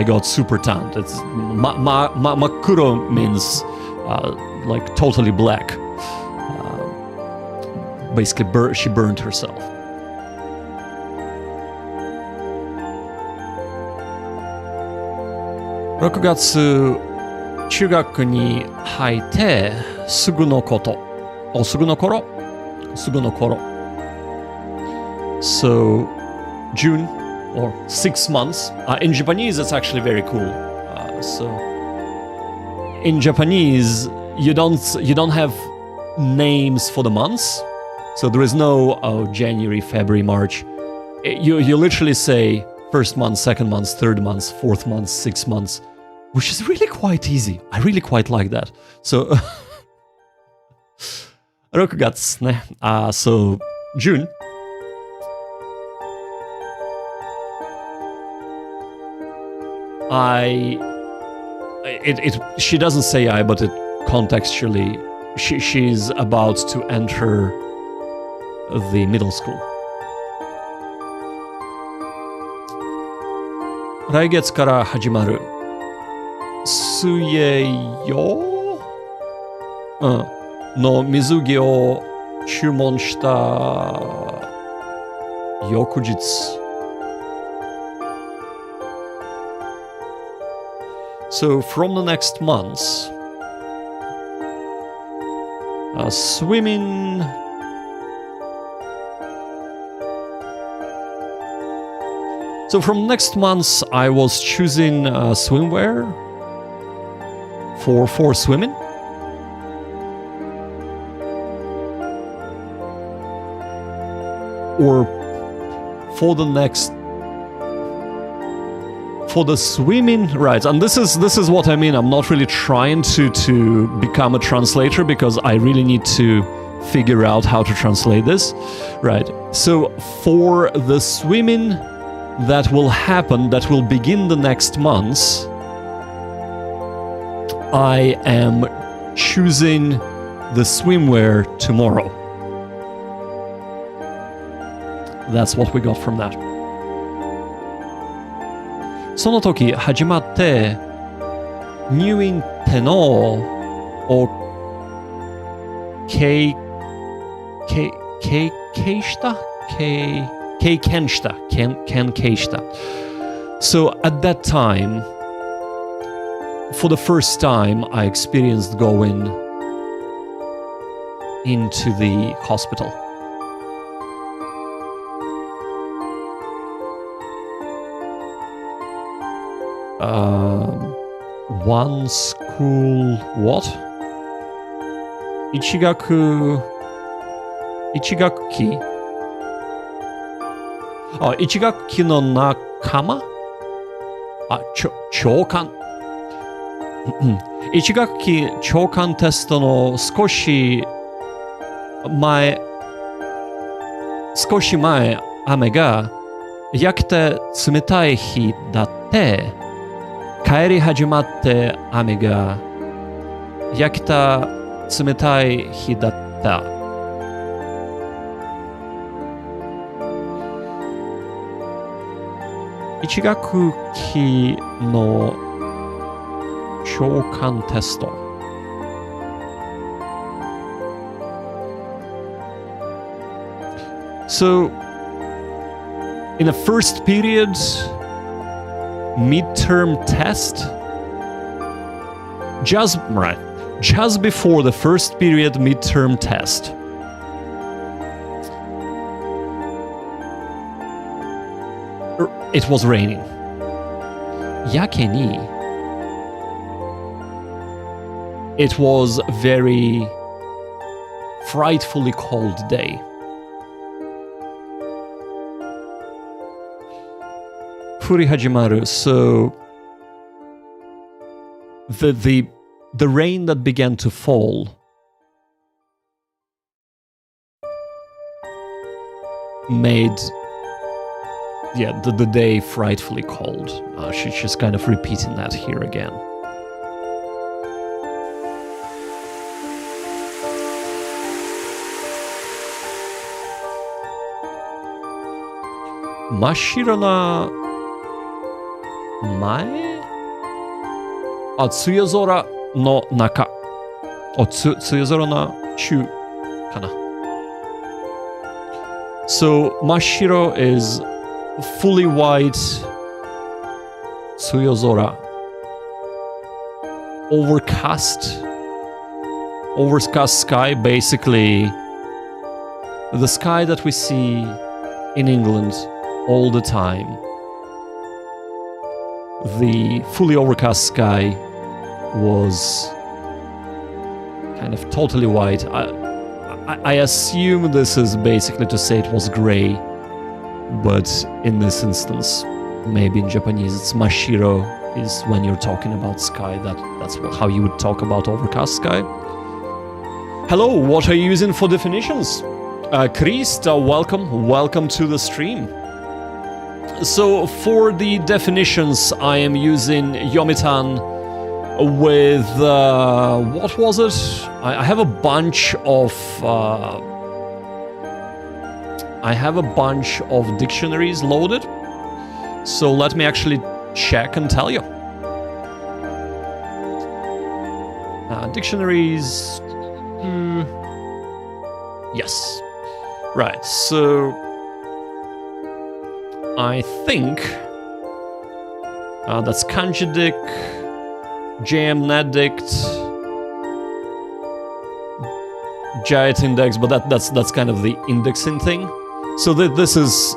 got super tanned. It's makuro means like totally black. Basically, she burned herself. 6月中学に入ってすぐの頃 So June or 6 months. In Japanese, it's actually very cool. So in Japanese, you don't have names for the months. So there is no January, February, March. You literally say first month, second month, third month, fourth month, 6 months, which is really quite easy. I really quite like that. So 6月ね。So June. She doesn't say I, but it contextually, she's about to enter the middle school. 来月から始まる水泳用の水着を注文した翌日 So from the next months, swimming. So from next months, I was choosing swimwear for swimming. Or for the next, for the swimming, right? And this is what I mean. I'm not really trying to become a translator because I really need to figure out how to translate this, right? So for the swimming that will happen, that will begin the next months, I am choosing the swimwear tomorrow. That's what we got from that. その時始まって入院ってのを経験した。So at that time, for the first time, I experienced going into the hospital. One school, what? 1学期1学期の仲間長官1学期長官テストの少し前雨が焼けて冷たい日だって帰り始まって雨が焼けた冷たい日だった1学期の長官テストSo in the first period midterm test just before the first period midterm test it was raining やけに it was a very frightfully cold day Furihajimaru. So the rain that began to fall made the day frightfully cold. She's just kind of repeating that here again. Mashirona前梅雨空の中梅雨空の中かな So 真っ白 is fully white 梅雨空 overcast sky basically the sky that we see in England all the time The fully overcast sky was kind of totally white. I assume this is basically to say it was gray, but in this instance, maybe in Japanese it's mashiro is when you're talking about sky. That's how you would talk about overcast sky. Hello, what are you using for definitions? Krista, welcome to the stream. So for the definitions, I am using Yomitan with, what was it? I have a bunch of dictionaries loaded. So let me actually check and tell you. Dictionaries. Yes. Right, so I think that's kanji dik, JM Nedict, Giant Index, but that's kind of the indexing thing. So this is.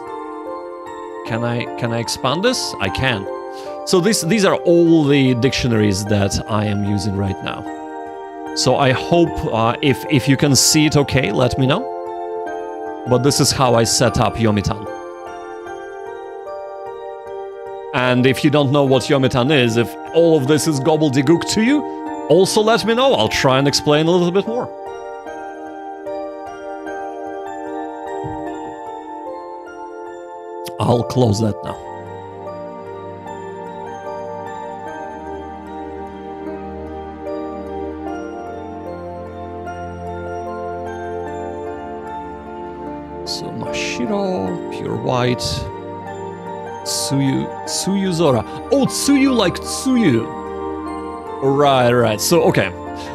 Can I expand this? I can. So these are all the dictionaries that I am using right now. So I hope if you can see it, okay, let me know. But this is how I set up Yomitan. And if you don't know what Yomitan is, if all of this is gobbledygook to you, also let me know. I'll try and explain a little bit more. I'll close that now. So Mashiro, pure white, Tsuyu Zora. Oh, Tsuyu like Tsuyu. Right. So, okay.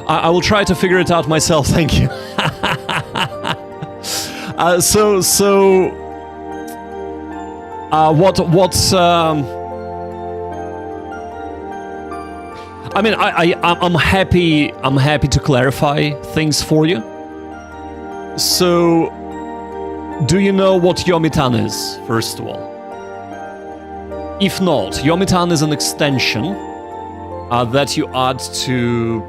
I will try to figure it out myself, thank you. I mean, I'm happy to clarify things for you. So, do you know what Yomitan is, first of all? If not, Yomitan is an extension that you add to,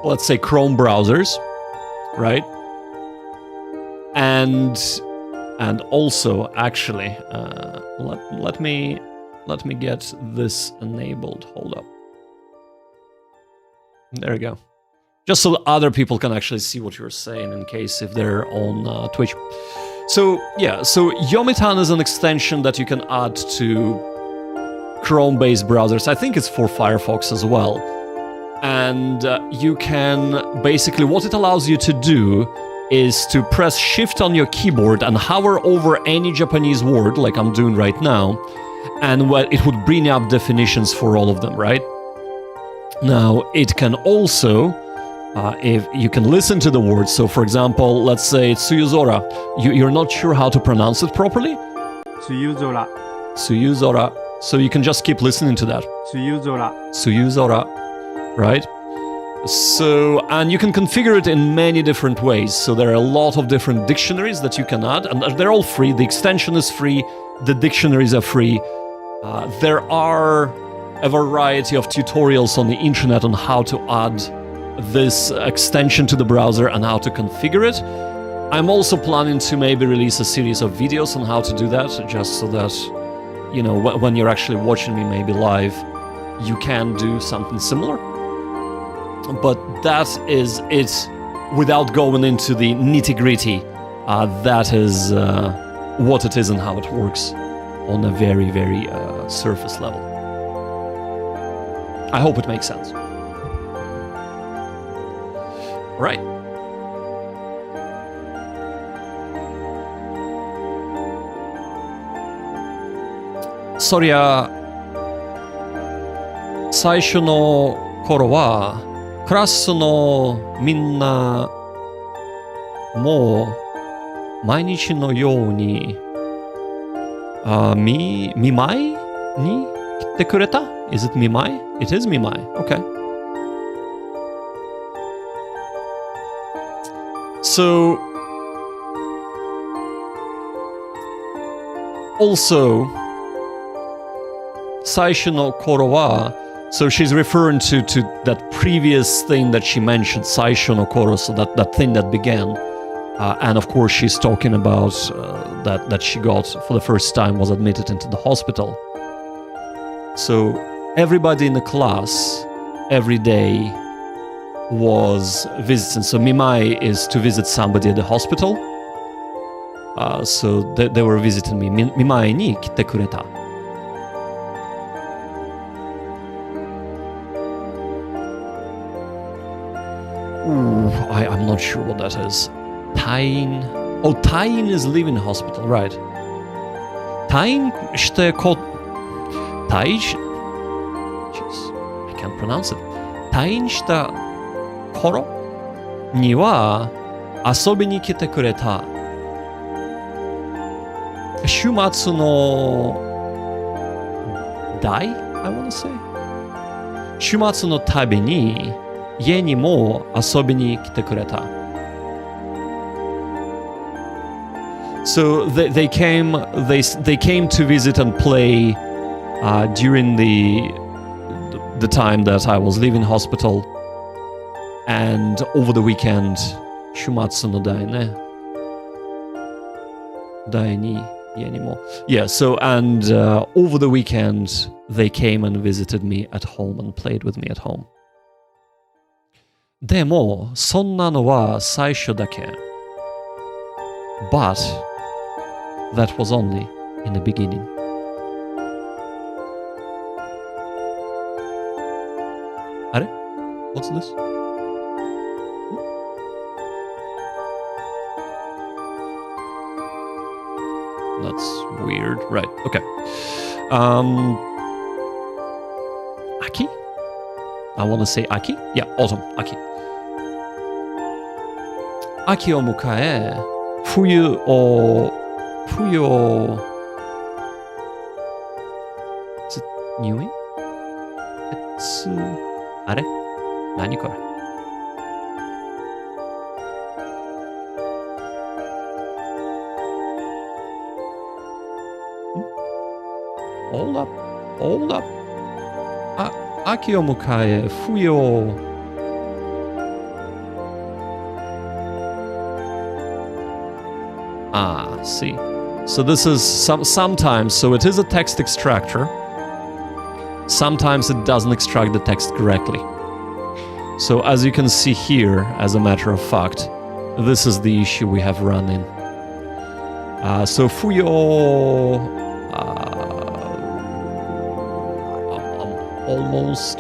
let's say, Chrome browsers, right? And also, actually, let me get this enabled. Hold up. There we go. Just so other people can actually see what you're saying in case if they're on Twitch. So yeah, so Yomitan is an extension that you can add to Chrome-based browsers. I think it's for Firefox as well. And you can basically, what it allows you to do is to press Shift on your keyboard and hover over any Japanese word, like I'm doing right now, and it would bring up definitions for all of them, right? Now, it can also, if you can listen to the words, so for example, let's say Tsuyuzora, you're not sure how to pronounce it properly?
Tsuyuzora.
Tsuyuzora. So you can just keep listening to that.
Tsuyuzora.
Tsuyuzora, right? So, and you can configure it in many different ways. So there are a lot of different dictionaries that you can add, and they're all free. The extension is free, the dictionaries are free. There are a variety of tutorials on the internet on how to add this extension to the browser and how to configure it. I'm also planning to maybe release a series of videos on how to do that, just so that, you know, when you're actually watching me maybe live, you can do something similar. But that is it without going into the nitty-gritty. That is what it is and how it works on a very, very surface level. I hope it makes sense. Right. Sorya, 最初の頃はクラスのみんなもう毎日のように見舞いに来てくれた? Is it 見舞い? It is 見舞い. Okay. So, also, 最初の頃は So she's referring to that previous thing that she mentioned, 最初の頃, so that thing that began. And of course she's talking about that she got for the first time, was admitted into the hospital. So everybody in the class, every day, was visiting. So mimai is to visit somebody at the hospital. So they were visiting me. Mimai ni kite kureta. Ooh, I'm not sure what that is. Tain. Oh, Tain is leaving the hospital, right. Tain shite ko... Jeez, I can't pronounce it. Tain shita koro ni wa asobi ni kite kureta. Shumatsu no dai, I want to say. 週末のたびに家にも遊びに来てくれた。So they came to visit and play during the time that I was leaving hospital and over the weekend. 週末の代ね。第二家にも。Yeah, so and over the weekend they came and visited me at home and played with me at home. でもそんなのは最初だけ。But that was only in the beginning. Are? What's this? That's weird. Right, okay. Aki? I want to say Aki? Yeah, autumn. Aki. Aki を迎え、冬を入院？あれ？何これ？Hold up. 秋を迎え、冬をsee. So this is sometimes, so it is a text extractor. Sometimes it doesn't extract the text correctly. So as you can see here, as a matter of fact, this is the issue we have run in. So fuyo almost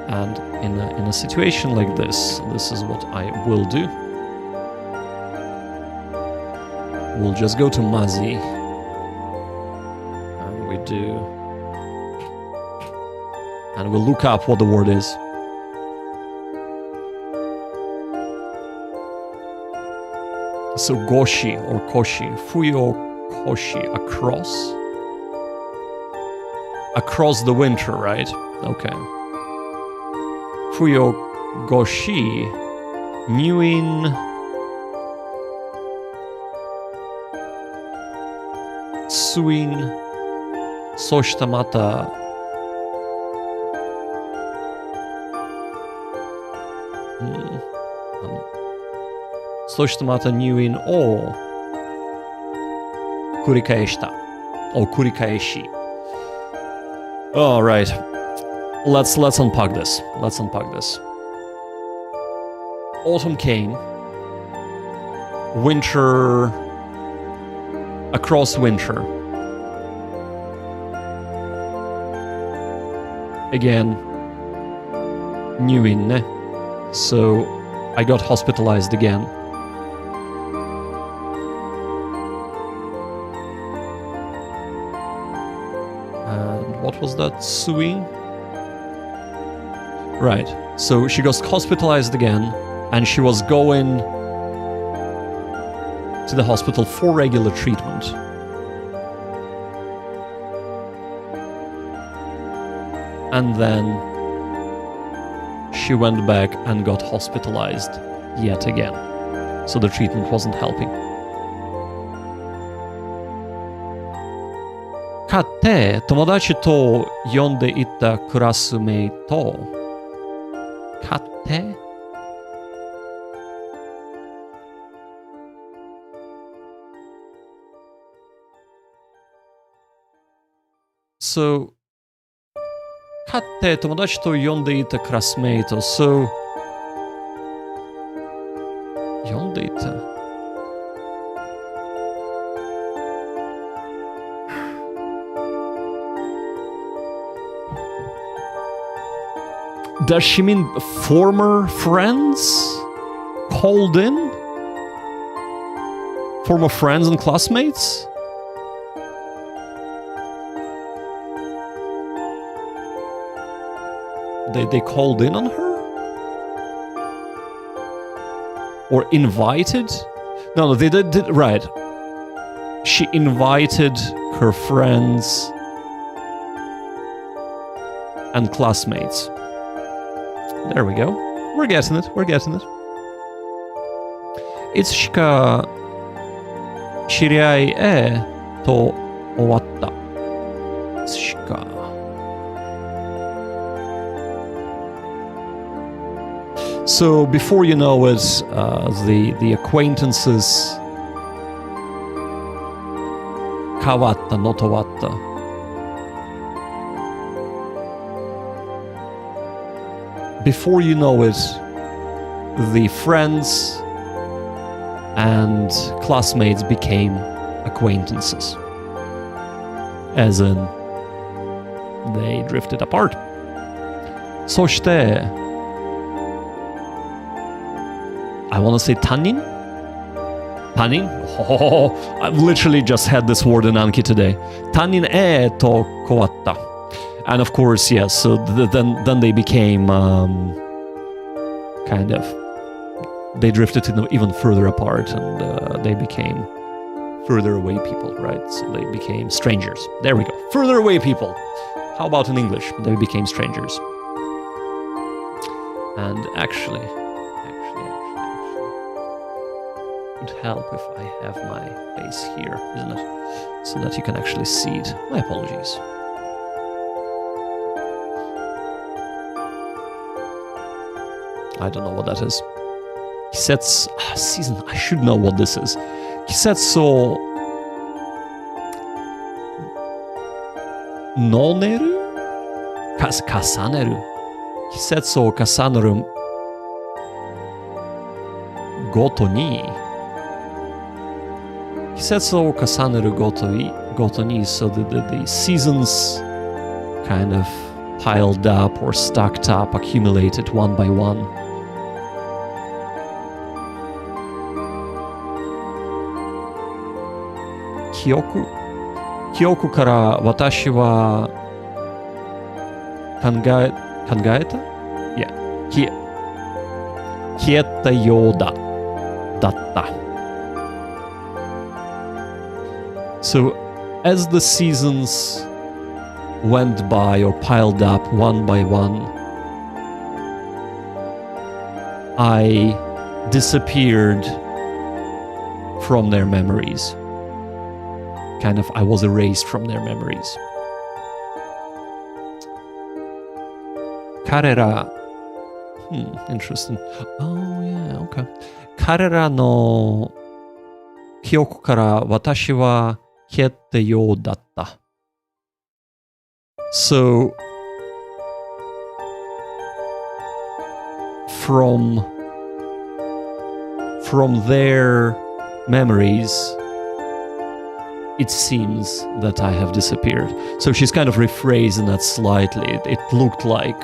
and in a situation like this is what I will do. We'll just go to Mazi and we'll look up what the word is. So goshi or koshi, fuyo koshi, across the winter, right? Okay. Fuyo goshi, nyuin suin soshita mata soshita mata nyuin o kurikaeshita or kurikaeshi. All right. Let's unpack this. Autumn came. Winter across winter. Again, nyuin. So I got hospitalized again. And what was that? Suing? Right. So she got hospitalized again, and she was going to the hospital for regular treatment. And then she went back and got hospitalized yet again. So the treatment wasn't helping. 買って友達と呼んでいたクラスメイト。買って。So 買って友達と呼んでいたクラスメイト。So 呼んでいた。Does she mean former friends called in? Former friends and classmates? They called in on her? Or invited? No, they did right. She invited her friends and classmates. There we go. We're getting it. We're getting it. いつしか知り合いへと終わった。いつしか。So before you know it, the acquaintances 変わったのとわった。Before you know it, the friends and classmates became acquaintances. As in, they drifted apart. そして、I want to say 担任? Tanin? Oh, I've literally just had this word in Anki today. Tanin e to koatta. And of course, yes, so then they became kind of, they drifted even further apart, and they became further away people, right? So they became strangers. There we go. Further away people. How about in English? They became strangers. And actually, it would help if I have my face here, isn't it? So that you can actually see it. My apologies. I don't know what that is. Kisetsu season. I should know what this is. Kisetsu noneru? Kasaneru. Kisetsu o kasaneru goto ni. Kisetsu o kasaneru goto ni. So the seasons kind of piled up or stacked up, accumulated one by one. Kyoku kara watashi wa kangaeta? Yeah. Kieta you datta. So, as the seasons went by or piled up one by one, I disappeared from their memories. Kind of, I was erased from their memories. Karera. Interesting. Oh, yeah, okay. Karera no kyoku kara watashi wa kiete you datta. So, from their memories, it seems that I have disappeared. So she's kind of rephrasing that slightly. It looked like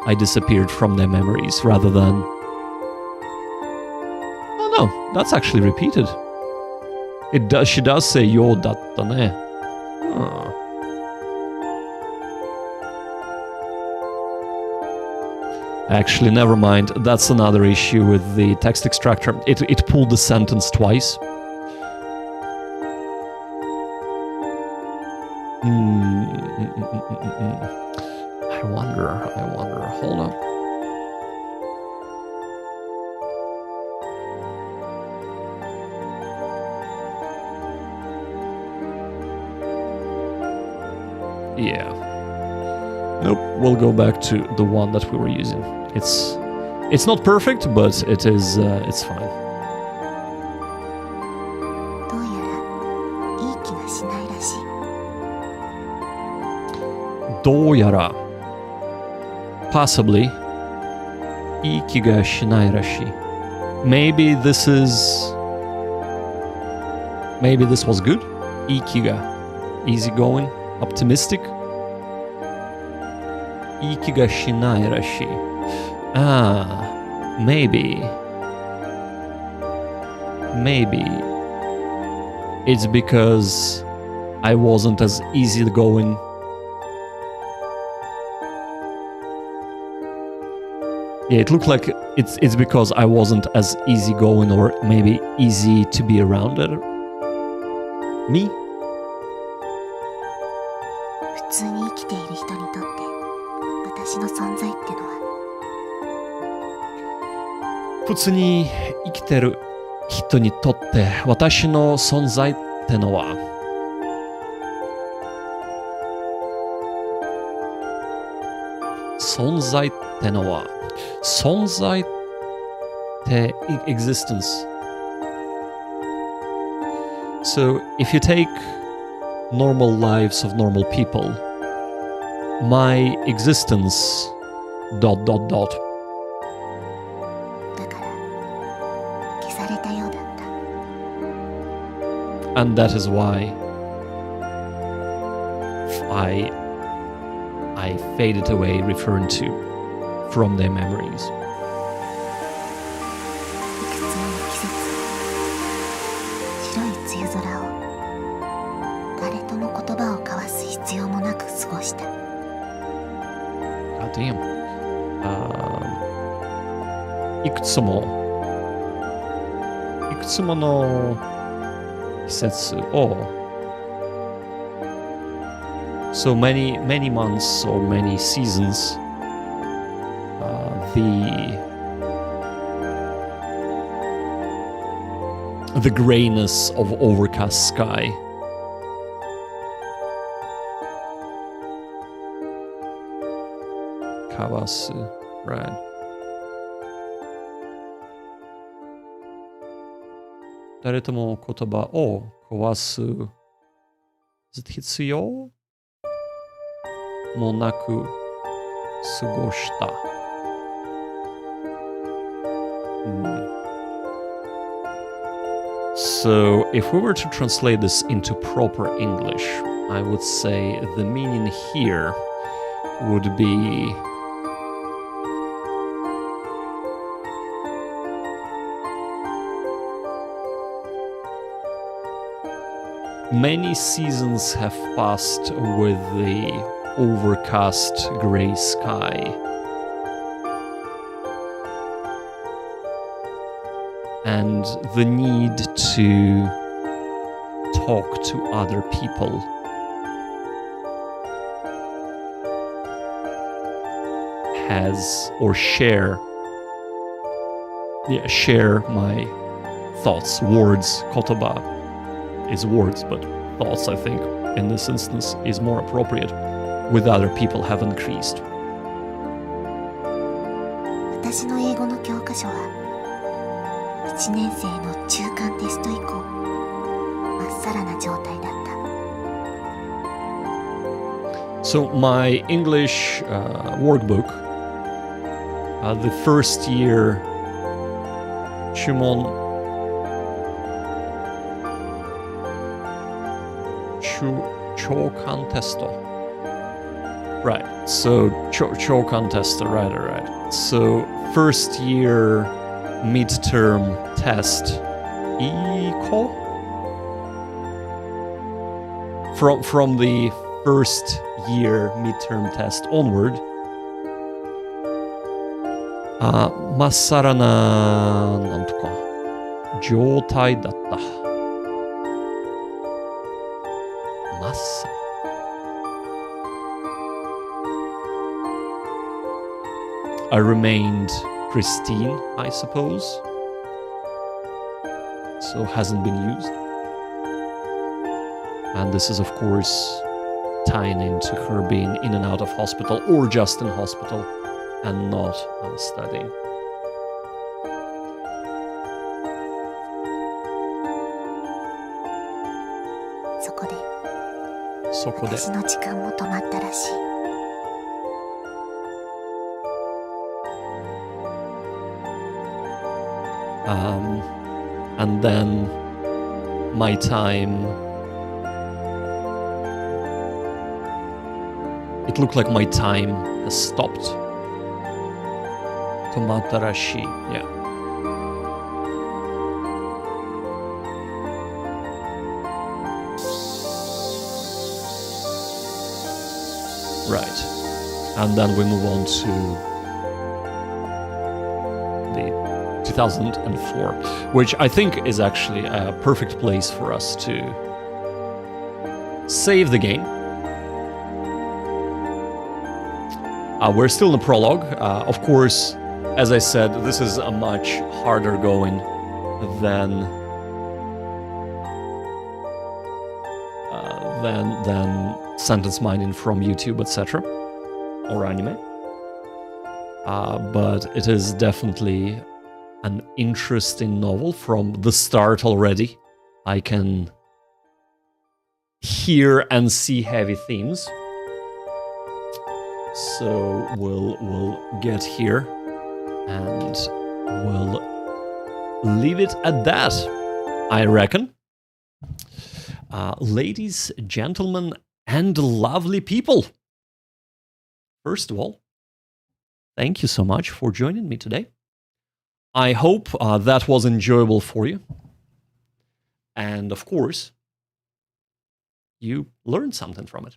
I disappeared from their memories rather than... Oh no, that's actually repeated. She does say yo datta ne. Oh. Actually, never mind. That's another issue with the text extractor. It pulled the sentence twice. I wonder. Hold on. Yeah. Nope, we'll go back to the one that we were using. It's not perfect, but it is, it's fine. Doyara. Possibly. Iki ga shinai rashi. Maybe this was good. Iki ga. Easygoing. Optimistic. Iki ga shinai rashi. Maybe it's because I wasn't as easygoing. Yeah, it looked like it's because I wasn't as easygoing or maybe easy to be around me.
普通に生きている人にとって私の存在ってのは
普通に生きてる人にとって私の存在ってのは存在ってのは存在って existence. So if you take normal lives of normal people, my existence ...
だから消されたようだった
And that is why I faded away, returned to from their memories.
白い梅雨空を誰とも言葉を交わす必要もなく過ごした。
God damn. いくつもの季節を so many months or many seasons the grayness of overcast sky kawasu, right?誰とも言葉を交わす必要もなく過ごした。So, if we were to translate this into proper English, I would say the meaning here would be many seasons have passed with the overcast gray sky. And the need to talk to other people has, or share my thoughts, words, kotoba is words, but thoughts, I think, in this instance, is more appropriate, with other people have increased.
私の英語の教科書は1年生の中間テスト以降まっさらな状態だった。
So my English workbook, the first year, 注文長官 test. Right, so 長官 test, right. So first year midterm test. From the first year midterm test onward, まっさらななんとか状態だった。まっさI remained pristine, I suppose. So hasn't been used. And this is, of course, tying into her being in and out of hospital, or just in hospital, and not studying. そこで
私の時間も止まったらしい。
And then my time, it looked like my time has stopped. Tomatarashi, yeah. Right. And then we move on to the 2004, which I think is actually a perfect place for us to save the game We're still in the prologue. Of course, as I said, this is a much harder going than sentence mining from YouTube, etc. or anime. But it is definitely an interesting novel from the start already. I can hear and see heavy themes. So we'll get here and we'll leave it at that, I reckon. Ladies, gentlemen, and lovely people. First of all, thank you so much for joining me today. I hope that was enjoyable for you. And of course, you learned something from it.